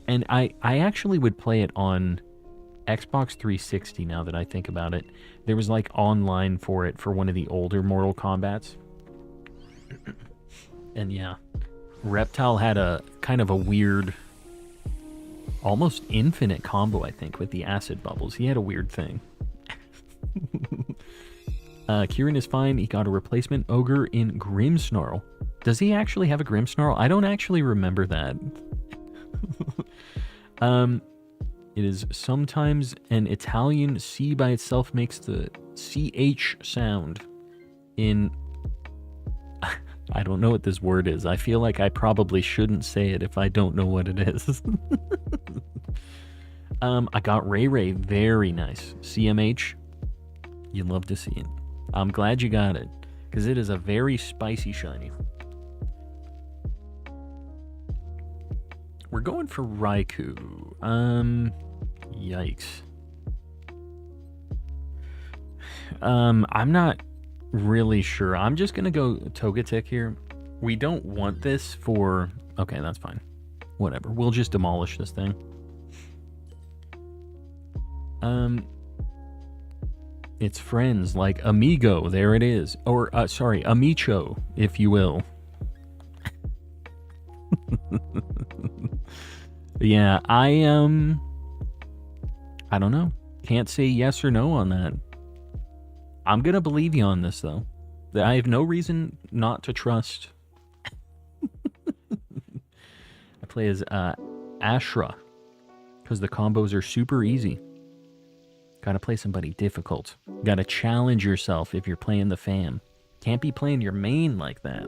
And I actually would play it on Xbox 360 now that I think about it. There was like online for it for one of the older Mortal Kombats. And yeah, Reptile had a kind of a weird, almost infinite combo, I think, with the acid bubbles. He had a weird thing. Kieran is fine. He got a replacement ogre in Grimmsnarl. Does he actually have a Grimmsnarl? I don't actually remember that. It is sometimes an Italian C by itself makes the CH sound in... I don't know what this word is. I feel like I probably shouldn't say it if I don't know what it is. I got Ray Ray. Very nice. CMH. You'd love to see it. I'm glad you got it, because it is a very spicy shiny. We're going for Raikou. Yikes. I'm not really sure. I'm just gonna go Togetic here. We don't want this for... Okay, that's fine. Whatever. We'll just demolish this thing. It's friends like Amigo. There it is. Or, sorry, Amicho, if you will. Yeah, I don't know. Can't say yes or no on that. I'm gonna believe you on this, though. I have no reason not to trust. I play as Ashra, because the combos are super easy. Gotta play somebody difficult. Gotta challenge yourself if you're playing the fam. Can't be playing your main like that.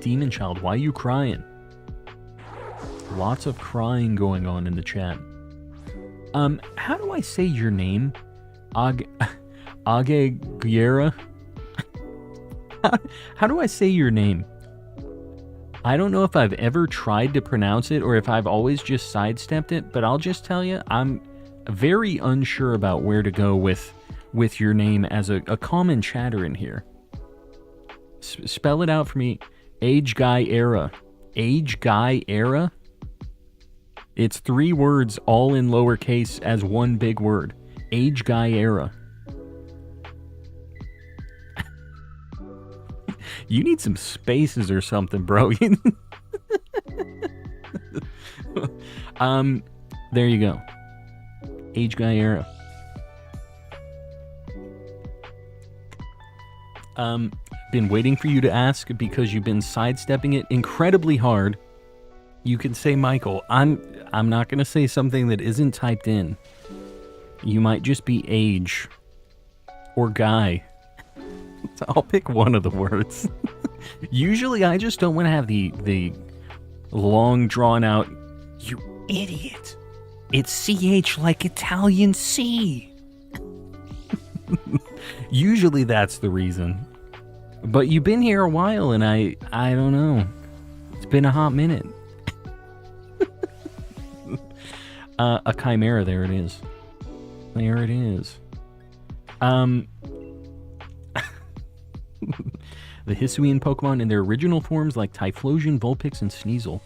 Demon Child, why are you crying? Lots of crying going on in the chat. How do I say your name? Agegiera? How do I say your name? I don't know if I've ever tried to pronounce it or if I've always just sidestepped it, but I'll just tell you, I'm very unsure about where to go with your name as a common chatter in here. Spell it out for me. Age Guy Era. Age Guy Era? It's 3 words all in lowercase as one big word. Age Guy Era. You need some spaces or something, bro. There you go. Age Guy Era. Been waiting for you to ask because you've been sidestepping it incredibly hard. You can say Michael. I'm not going to say something that isn't typed in. You might just be age or guy. I'll pick one of the words. Usually I just don't want to have the long drawn out, you idiot. It's CH like Italian C. Usually that's the reason. But you've been here a while and I don't know. It's been a hot minute. A Chimera, there it is. There it is. The Hisuian Pokemon in their original forms like Typhlosion, Vulpix, and Sneasel.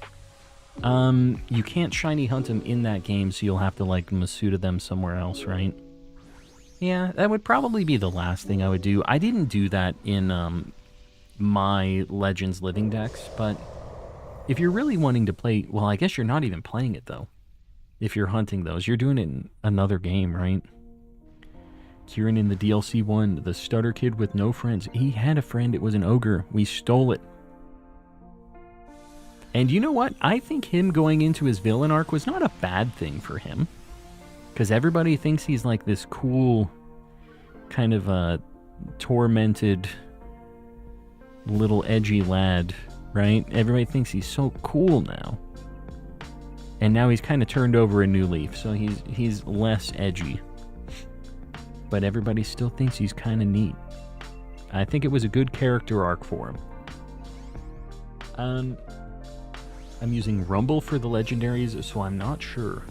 You can't shiny hunt them in that game, so you'll have to like Masuda them somewhere else, right? Yeah, that would probably be the last thing I would do. I didn't do that in my Legends Living decks, but if you're really wanting to play... Well, I guess you're not even playing it, though. If you're hunting those, you're doing it in another game, right? Kieran in the DLC one, the stutter kid with no friends. He had a friend, it was an ogre. We stole it. And you know what? I think him going into his villain arc was not a bad thing for him. Because everybody thinks he's like this cool, kind of a tormented, little edgy lad, right? Everybody thinks he's so cool now. And now he's kind of turned over a new leaf, so he's less edgy. But everybody still thinks he's kind of neat. I think it was a good character arc for him. I'm using Rumble for the legendaries, so I'm not sure.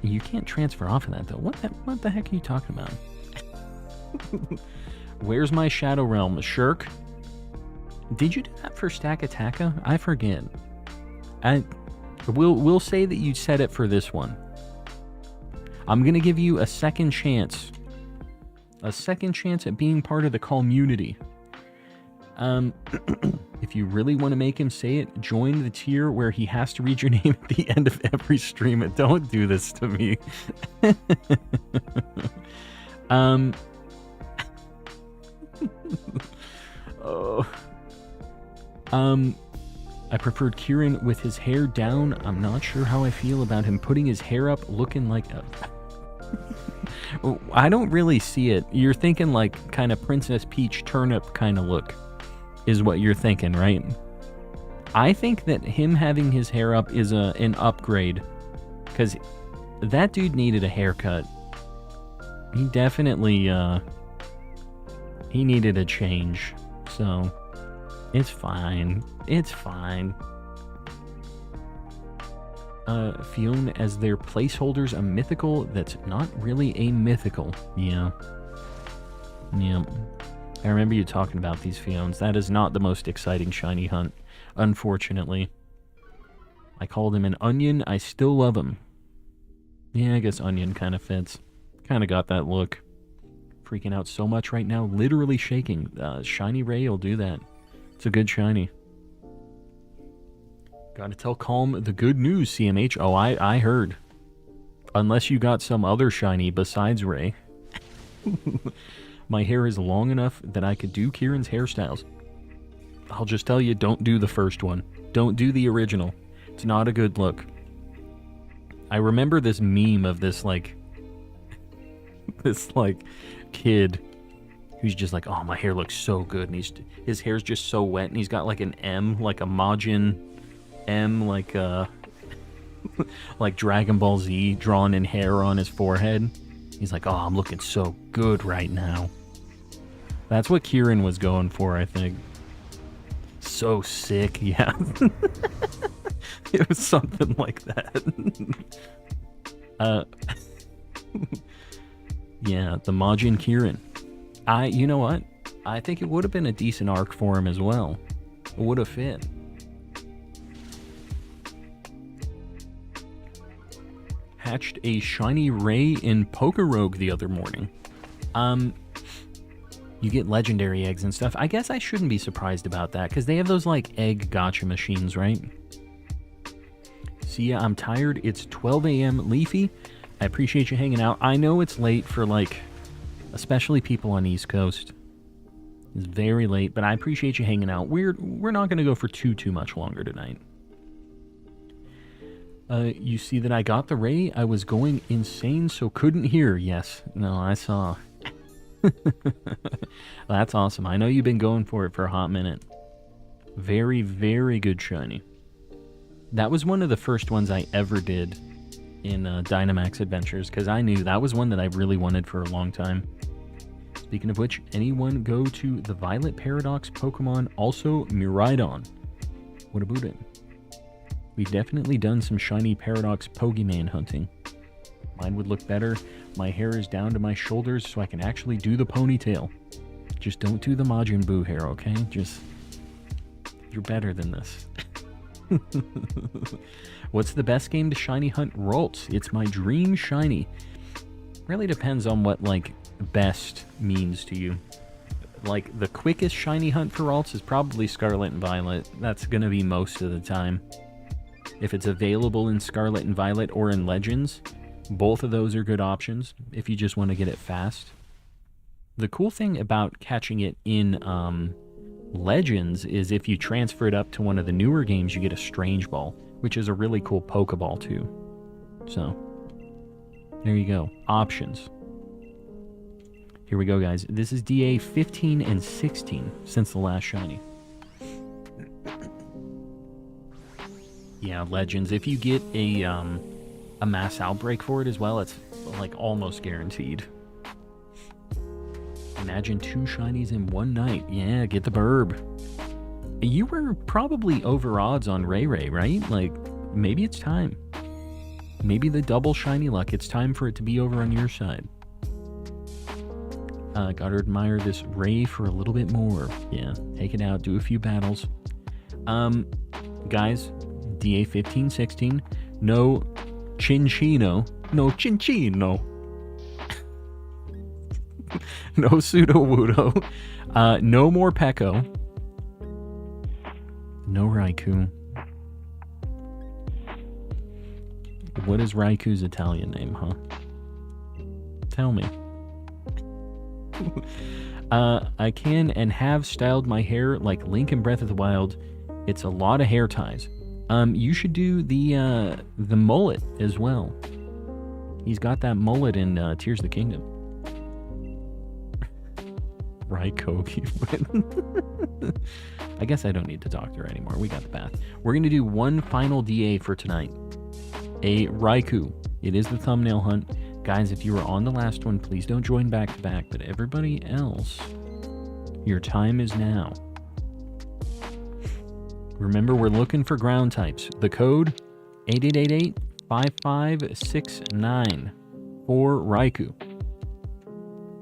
You can't transfer off of that, though. What the heck are you talking about? Where's my Shadow Realm? Shirk? Did you do that for Stack Attacka? I forget. We'll say that you said it for this one. I'm going to give you a second chance. A second chance at being part of the community. If you really want to make him say it, join the tier where he has to read your name at the end of every stream. And don't do this to me. I preferred Kieran with his hair down. I'm not sure how I feel about him putting his hair up looking like a... I don't really see it. You're thinking like kind of Princess Peach turnip kind of look is what you're thinking, right? I think that him having his hair up is an upgrade because that dude needed a haircut. He definitely he needed a change. So it's fine. It's fine. Fiona as their placeholders, a mythical that's not really a mythical. Yeah. Yeah. I remember you talking about these Fiones. That is not the most exciting shiny hunt, unfortunately. I called him an onion. I still love him. Yeah, I guess onion kind of fits. Kind of got that look. Freaking out so much right now. Literally shaking. Shiny Ray will do that. It's a good shiny. Gotta tell Calm the good news, CMH. Oh, I heard. Unless you got some other shiny besides Ray. My hair is long enough that I could do Kieran's hairstyles. I'll just tell you, don't do the first one. Don't do the original. It's not a good look. I remember this meme of this, like... this, like, kid who's just like, oh, my hair looks so good. And his hair's just so wet. And he's got, like, an M, like a Majin M, like, like Dragon Ball Z drawn in hair on his forehead. He's like, oh, I'm looking so good right now. That's what Kieran was going for, I think. So sick, yeah. It was something like that. Yeah, the Majin Kieran. You know what? I think it would have been a decent arc for him as well. It would have fit. Hatched a shiny Ray in Pokerogue the other morning. You get legendary eggs and stuff. I guess I shouldn't be surprised about that, because they have those, like, egg gacha machines, right? See ya, I'm tired. It's 12 a.m. Leafy. I appreciate you hanging out. I know it's late for, like, especially people on East Coast. It's very late, but I appreciate you hanging out. We're not going to go for too much longer tonight. You see that I got the Ray? I was going insane, so couldn't hear. Yes. No, I saw. That's awesome. I know you've been going for it for a hot minute. Very, very good shiny. That was one of the first ones I ever did in Dynamax Adventures, because I knew that was one that I really wanted for a long time. Speaking of which, anyone go to the Violet Paradox Pokemon, also Miraidon. What about it? We've definitely done some shiny Paradox Pokemon hunting. Mine would look better. My hair is down to my shoulders so I can actually do the ponytail. Just don't do the Majin Buu hair, okay? You're better than this. What's the best game to shiny hunt Rolts? It's my dream shiny. Really depends on what, like, best means to you. Like, the quickest shiny hunt for Rolts is probably Scarlet and Violet. That's going to be most of the time. If it's available in Scarlet and Violet or in Legends, both of those are good options if you just want to get it fast. The cool thing about catching it in Legends is if you transfer it up to one of the newer games, you get a Strange Ball, which is a really cool Pokeball too. So, there you go. Options. Here we go, guys. This is DA 15 and 16 since the last shiny. Yeah, Legends. If you get a mass outbreak for it as well, it's like almost guaranteed. Imagine 2 shinies in one night. Yeah, get the burb. You were probably over odds on Ray Ray, right? Like, maybe it's time. Maybe the double shiny luck. It's time for it to be over on your side. Gotta admire this Ray for a little bit more. Yeah, take it out, do a few battles. Guys, DA 15-16, no Chinchino, no Chinchino, no Sudowoodo, no more Peko, no Raikou. What is Raikou's Italian name, huh? Tell me. I can and have styled my hair like Link in Breath of the Wild. It's a lot of hair ties. You should do the mullet as well. He's got that mullet in Tears of the Kingdom. Raikoki. I guess I don't need to talk to her anymore. We got the bath. We're going to do one final DA for tonight. A Raikou. It is the thumbnail hunt. Guys, if you were on the last one, please don't join back to back. But everybody else, your time is now. Remember, we're looking for ground types. The code 8888-5569 for Raikou.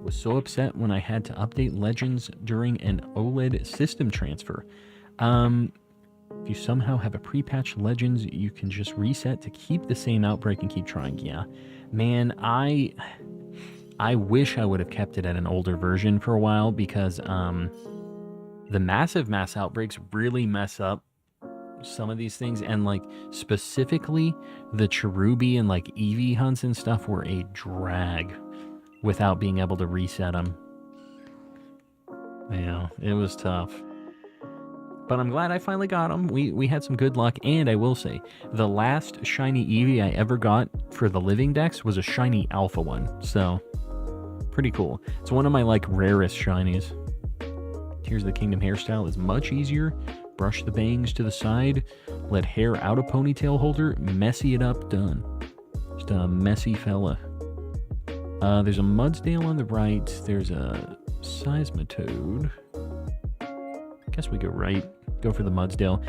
Was so upset when I had to update Legends during an OLED system transfer. If you somehow have a pre-patched Legends, you can just reset to keep the same outbreak and keep trying. Yeah, man, I wish I would have kept it at an older version for a while, because the massive mass outbreaks really mess up some of these things, and like specifically the Cherubi and like Eevee hunts and stuff were a drag without being able to reset them. Yeah, it was tough. But I'm glad I finally got them. We had some good luck, and I will say, the last shiny Eevee I ever got for the Living Dex was a shiny Alpha one, so pretty cool. It's one of my like rarest shinies. Tears of the Kingdom hairstyle is much easier. Brush the bangs to the side, let hair out of ponytail holder, messy it up, done. Just a messy fella. There's a Mudsdale on the right. There's a Seismitoad. Guess we go right. Go for the Mudsdale.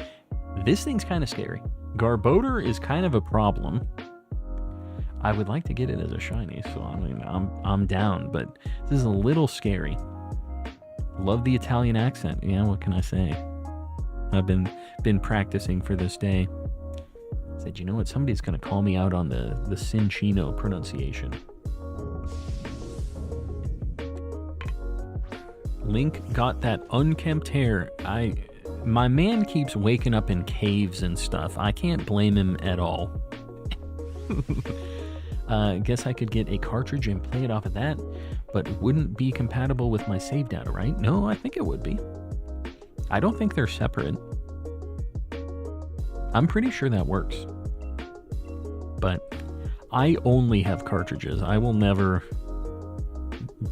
This thing's kind of scary. Garbodor is kind of a problem. I would like to get it as a shiny, so I mean, I'm down, but this is a little scary. Love the Italian accent. Yeah, what can I say? I've been practicing for this day. Said, you know what? Somebody's gonna call me out on the Cincino pronunciation. Link got that unkempt hair. My man keeps waking up in caves and stuff. I can't blame him at all. Guess I could get a cartridge and play it off of that, but it wouldn't be compatible with my save data, right? No, I think it would be. I don't think they're separate. I'm pretty sure that works. But I only have cartridges. I will never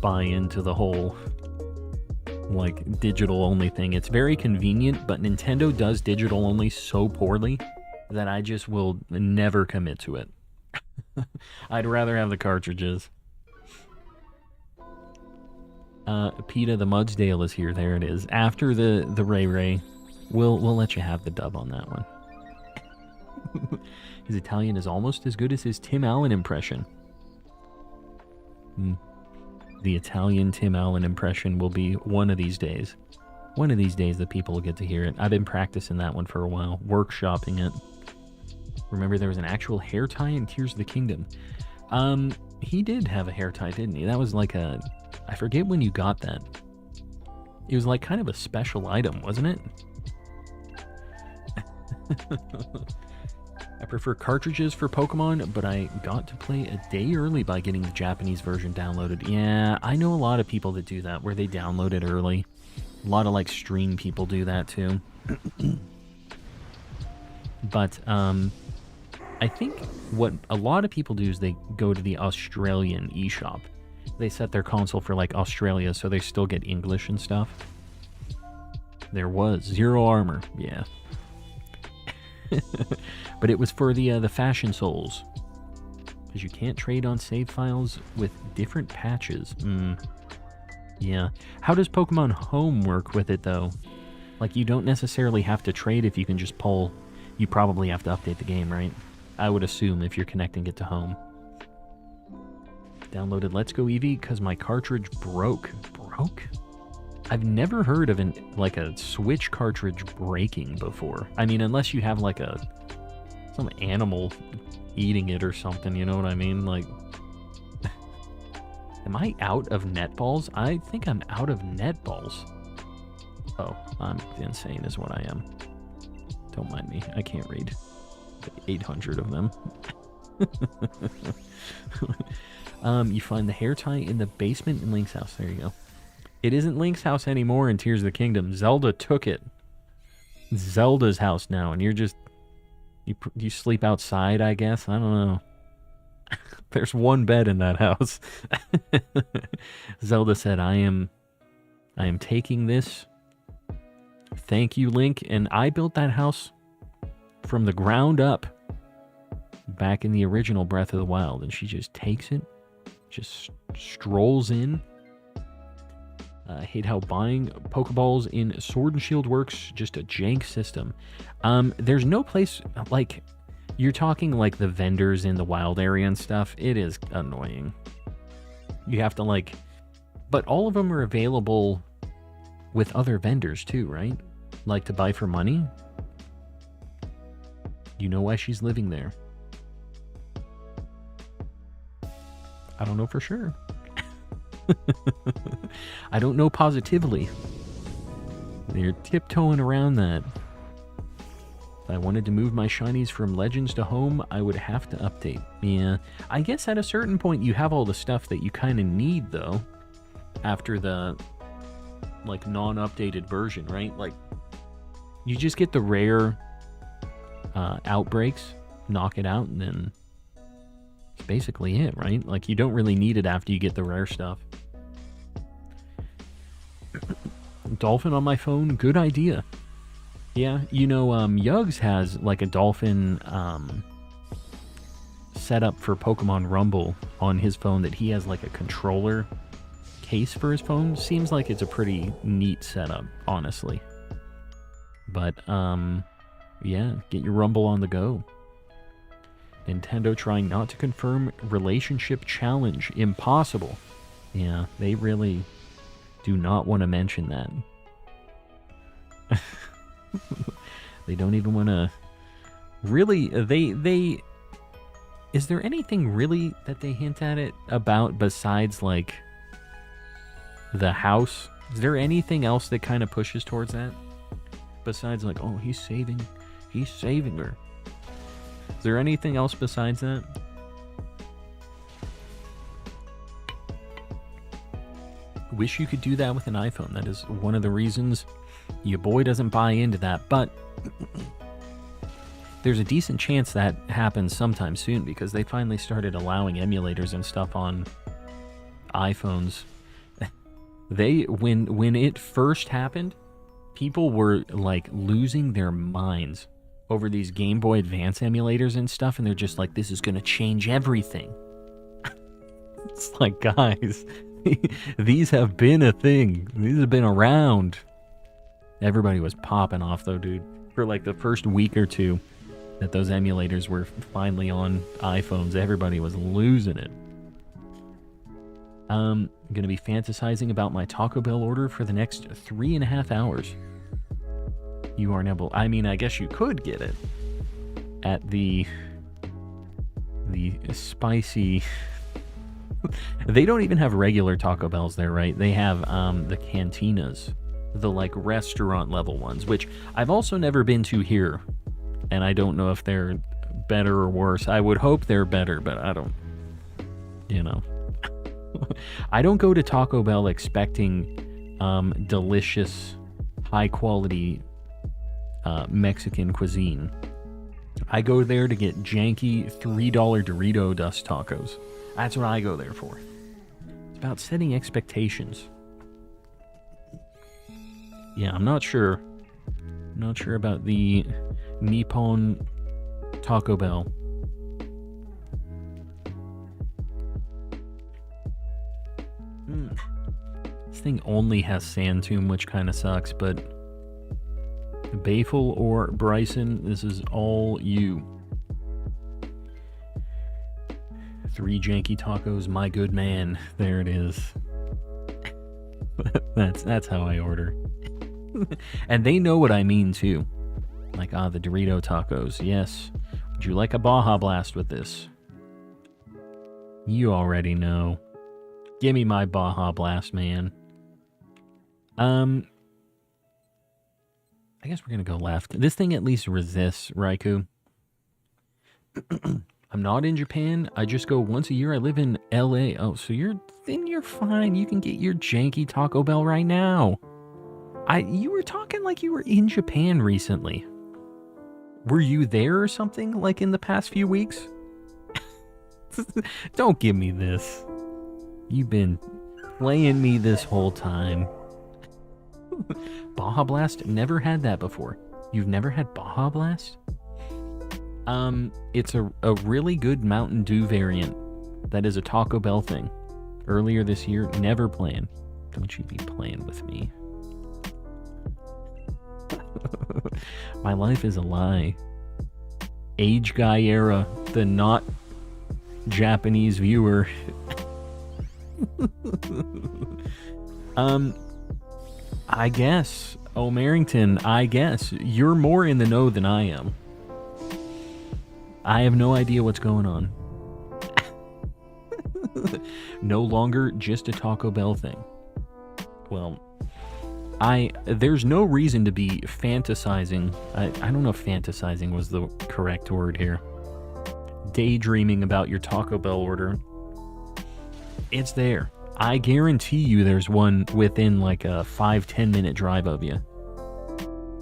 buy into the whole like digital only thing. It's very convenient, but Nintendo does digital only so poorly that I just will never commit to it. I'd rather have the cartridges. PETA the Mudsdale is here. There it is. After the Ray Ray, we'll let you have the dub on that one. His Italian is almost as good as his Tim Allen impression. The Italian Tim Allen impression will be one of these days. One of these days the people will get to hear it. I've been practicing that one for a while, workshopping it. Remember there was an actual hair tie in Tears of the Kingdom. He did have a hair tie, didn't he? That was like a... I forget when you got that. It was like kind of a special item, wasn't it? I prefer cartridges for Pokemon, but I got to play a day early by getting the Japanese version downloaded. Yeah, I know a lot of people that do that, where they download it early. A lot of, like, stream people do that, too. But, I think what a lot of people do is they go to the Australian eShop. They set their console for, like, Australia, so they still get English and stuff. There was Zero Armor, yeah. But it was for the Fashion Souls. Because you can't trade on save files with different patches. Yeah. How does Pokemon Home work with it, though? Like, you don't necessarily have to trade if you can just pull... You probably have to update the game, right? I would assume if you're connecting it to Home. Downloaded Let's Go Eevee because my cartridge broke. Broke? I've never heard of a Switch cartridge breaking before. I mean, unless you have like some animal eating it or something, you know what I mean? Like, am I out of netballs? I think I'm out of netballs. Oh, I'm insane is what I am. Don't mind me. I can't read. 800 of them. You find the hair tie in the basement in Link's house. There you go. It isn't Link's house anymore in Tears of the Kingdom. Zelda took it. Zelda's house now, and you're just... You sleep outside, I guess? I don't know. There's one bed in that house. Zelda said, I am taking this. Thank you, Link. And I built that house from the ground up back in the original Breath of the Wild. And she just takes it, just strolls in. I hate how buying Pokeballs in Sword and Shield works. Just a jank system. There's no place, like, you're talking like the vendors in the wild area and stuff. It is annoying. You have to, like, but all of them are available with other vendors too, right? Like to buy for money. You know why she's living there. I don't know for sure. I don't know positively. They're tiptoeing around that. If I wanted to move my shinies from Legends to Home, I would have to update. Yeah, I guess at a certain point you have all the stuff that you kind of need, though, after the, like, non-updated version, right? Like, you just get the rare outbreaks, knock it out, and then it's basically it, right? Like, you don't really need it after you get the rare stuff. Dolphin on my phone, good idea. Yeah, you know, Yugs has like a dolphin set up for Pokemon Rumble on his phone that he has like a controller case for his phone. Seems like it's a pretty neat setup, honestly. But, yeah, get your Rumble on the go. Nintendo trying not to confirm relationship challenge. Impossible. Yeah, they really do not want to mention that. They don't even want to... Really, they... Is there anything really that they hint at it about besides, like, the house? Is there anything else that kind of pushes towards that? Besides, like, oh, he's saving her. Is there anything else besides that? Wish you could do that with an iPhone. That is one of the reasons your boy doesn't buy into that. But there's a decent chance that happens sometime soon because they finally started allowing emulators and stuff on iPhones. When it first happened, people were like losing their minds over these Game Boy Advance emulators and stuff, and they're just like, this is going to change everything. It's like, guys, these have been a thing. These have been around. Everybody was popping off, though, dude. For like the first week or two that those emulators were finally on iPhones, everybody was losing it. I'm going to be fantasizing about my Taco Bell order for the next 3.5 hours. You are now... I mean, I guess you could get it at the spicy... They don't even have regular Taco Bells there, right? They have the cantinas, the like restaurant level ones, which I've also never been to here, and I don't know if they're better or worse. I would hope they're better, but I don't, you know. I don't go to Taco Bell expecting delicious, high quality Mexican cuisine. I go there to get janky $3 Dorito dust tacos. That's what I go there for. It's about setting expectations. Yeah, I'm not sure. Not sure about the Nippon Taco Bell. This thing only has sand tomb, which kind of sucks, but Bayful or Bryson, this is all you. 3 janky tacos, my good man. There it is. That's how I order. And they know what I mean too. Like, the Dorito tacos. Yes. Would you like a Baja Blast with this? You already know. Give me my Baja Blast, man. I guess we're gonna go left. This thing at least resists, Raikou. I'm not in Japan. I just go once a year. I live in LA. Oh, so you're fine. You can get your janky Taco Bell right now. You were talking like you were in Japan recently. Were you there or something, like in the past few weeks? Don't give me this. You've been playing me this whole time. Baja Blast? Never had that before. You've never had Baja Blast? It's a really good Mountain Dew variant that is a Taco Bell thing. Earlier this year, never playing. Don't you be playing with me. My life is a lie. Age guy era, the not Japanese viewer. I guess, O'Marrington, I guess. You're more in the know than I am. I have no idea what's going on. No longer just a Taco Bell thing. Well, there's no reason to be fantasizing. I don't know if fantasizing was the correct word here. Daydreaming about your Taco Bell order. It's there. I guarantee you there's one within like a 5-10 minute drive of you.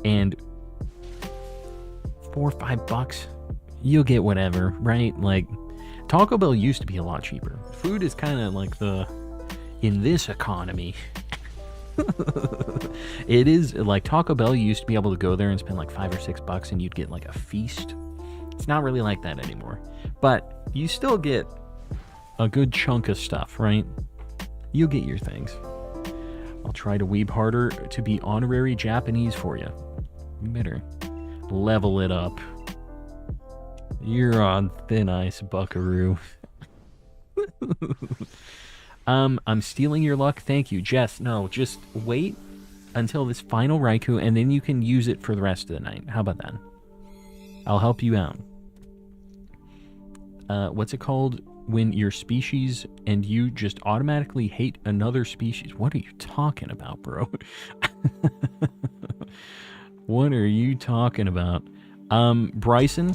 And $4 or $5, you'll get whatever, right? Like, Taco Bell used to be a lot cheaper. Food is kind of like in this economy. It is like Taco Bell, you used to be able to go there and spend like $5 or $6 and you'd get like a feast. It's not really like that anymore. But you still get a good chunk of stuff, right? You'll get your things. I'll try to weeb harder to be honorary Japanese for you. You better level it up. You're on thin ice, buckaroo. I'm stealing your luck. Thank you. Jess, no, just wait until this final Raikou, and then you can use it for the rest of the night. How about that? I'll help you out. What's it called when your species and you just automatically hate another species? What are you talking about, bro? What are you talking about? Bryson,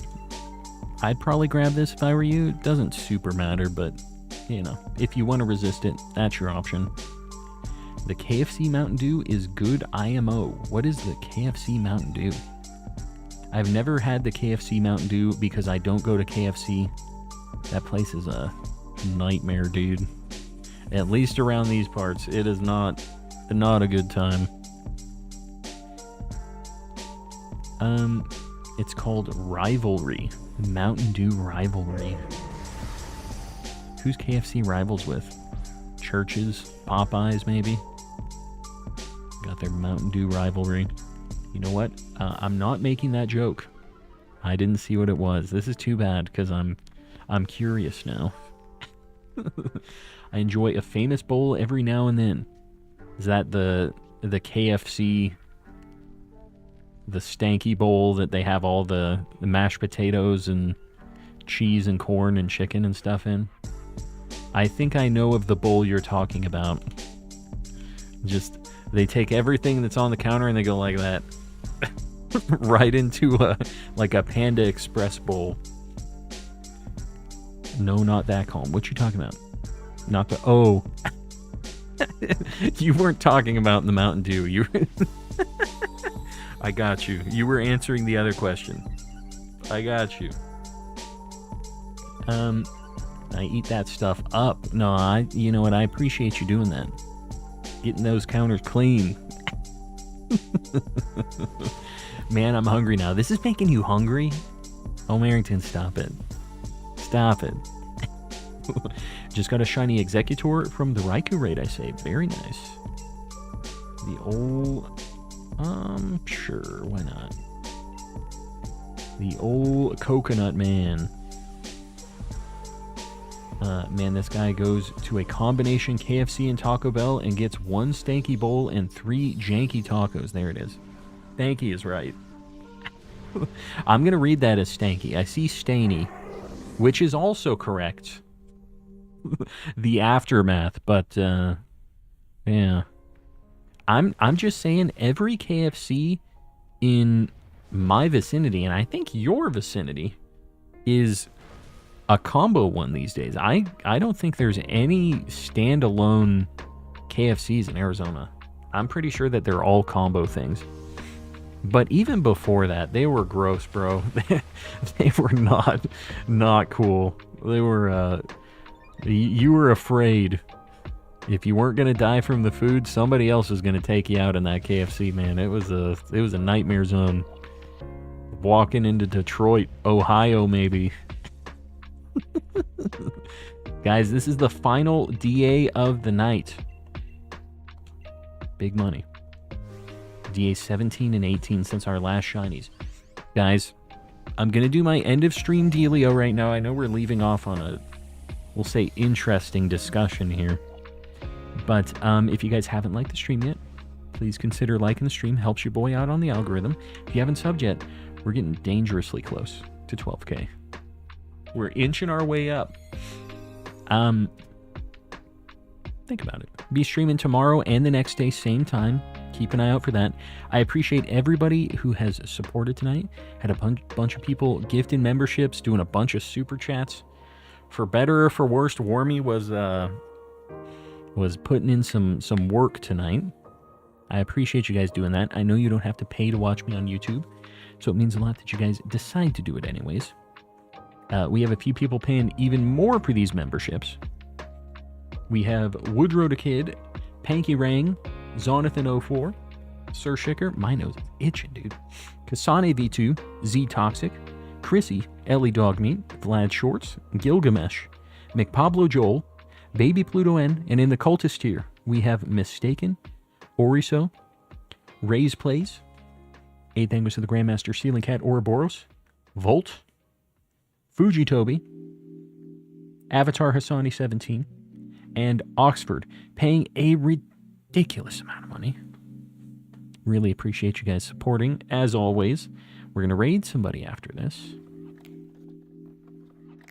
I'd probably grab this if I were you. It doesn't super matter, but, you know, if you want to resist it, that's your option. The KFC Mountain Dew is good IMO. What is the KFC Mountain Dew? I've never had the KFC Mountain Dew because I don't go to KFC. That place is a nightmare, dude. At least around these parts, it is not a good time. It's called Rivalry. Mountain Dew Rivalry. Who's KFC rivals with? Churches? Popeyes, maybe? Got their Mountain Dew Rivalry. You know what? I'm not making that joke. I didn't see what it was. This is too bad, because I'm curious now. I enjoy a famous bowl every now and then. Is that the KFC, the stanky bowl that they have all the mashed potatoes and cheese and corn and chicken and stuff in? I think I know of the bowl you're talking about. Just, they take everything that's on the counter and they go like that. Right into a Panda Express bowl. No, not that calm. What you talking about? Not the... Oh. You weren't talking about the Mountain Dew. You I got you. You were answering the other question. I got you. I eat that stuff up. No, you know what? I appreciate you doing that. Getting those counters clean. Man, I'm hungry now. This is making you hungry? Oh, Merrington, stop it. Stop it. Just got a shiny Executor from the Raikou raid, I say. Very nice. The old... sure, why not? The old Coconut Man. Man, this guy goes to a combination KFC and Taco Bell and gets 1 stanky bowl and 3 janky tacos. There it is. Stanky is right. I'm going to read that as stanky. I see stainy, which is also correct. The aftermath, but yeah. I'm just saying every KFC in my vicinity, and I think your vicinity, is a combo one these days. I don't think there's any standalone KFCs in Arizona. I'm pretty sure that they're all combo things. But even before that, they were gross, bro. They were not cool. They were you were afraid if you weren't gonna die from the food, somebody else was gonna take you out in that KFC, man. It was a nightmare zone. Walking into Detroit, Ohio, maybe. Guys, this is the final DA of the night. Big money. DA 17 and 18 since our last shinies. Guys, I'm going to do my end of stream dealio right now. I know we're leaving off on a, we'll say, interesting discussion here. But if you guys haven't liked the stream yet, please consider liking the stream. Helps your boy out on the algorithm. If you haven't subbed yet, we're getting dangerously close to 12K. We're inching our way up. Think about it. Be streaming tomorrow and the next day, same time. Keep an eye out for that. I appreciate everybody who has supported tonight. Had a bunch of people gifting memberships, doing a bunch of super chats. For better or for worse, Warmy was putting in some work tonight. I appreciate you guys doing that. I know you don't have to pay to watch me on YouTube, so it means a lot that you guys decide to do it anyways. We have a few people paying even more for these memberships. We have Woodrow the Kid, Panky Rang, Zonathan04, Sir Shicker, my nose is itching, dude. Kasane V2, Z Toxic, Chrissy, Ellie Dogmeat, Vlad Shorts, Gilgamesh, McPablo Joel, Baby Pluto N, and in the cultist tier, we have Mistaken, Oriso, Ray's Plays, 8th Angus of the Grandmaster Ceiling Cat Ouroboros, Volt, Fuji Toby, Avatar Hassani 17, and Oxford, paying a ridiculous amount of money. Really appreciate you guys supporting. As always, we're going to raid somebody after this.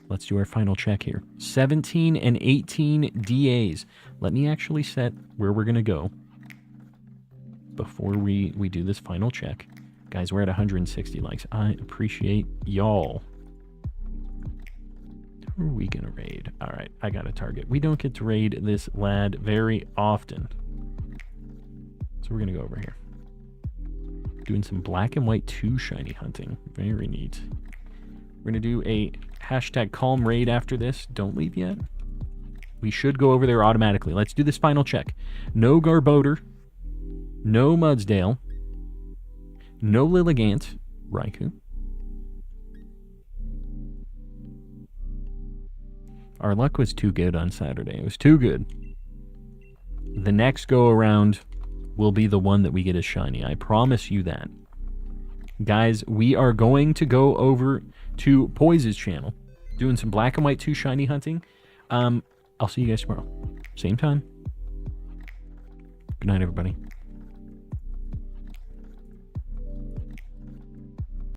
Let's do our final check here. 17 and 18 DAs. Let me actually set where we're going to go before we do this final check. Guys, we're at 160 likes. I appreciate y'all. Who are we going to raid? All right, I got a target. We don't get to raid this lad very often. So we're going to go over here. Doing some black and white 2 shiny hunting. Very neat. We're going to do a hashtag calm raid after this. Don't leave yet. We should go over there automatically. Let's do this final check. No Garbodor. No Mudsdale. No Lilligant. Raikou. Our luck was too good on Saturday. It was too good. The next go around will be the one that we get as shiny. I promise you that. Guys, we are going to go over to Poise's channel, doing some black and white 2 shiny hunting. I'll see you guys tomorrow. Same time. Good night, everybody.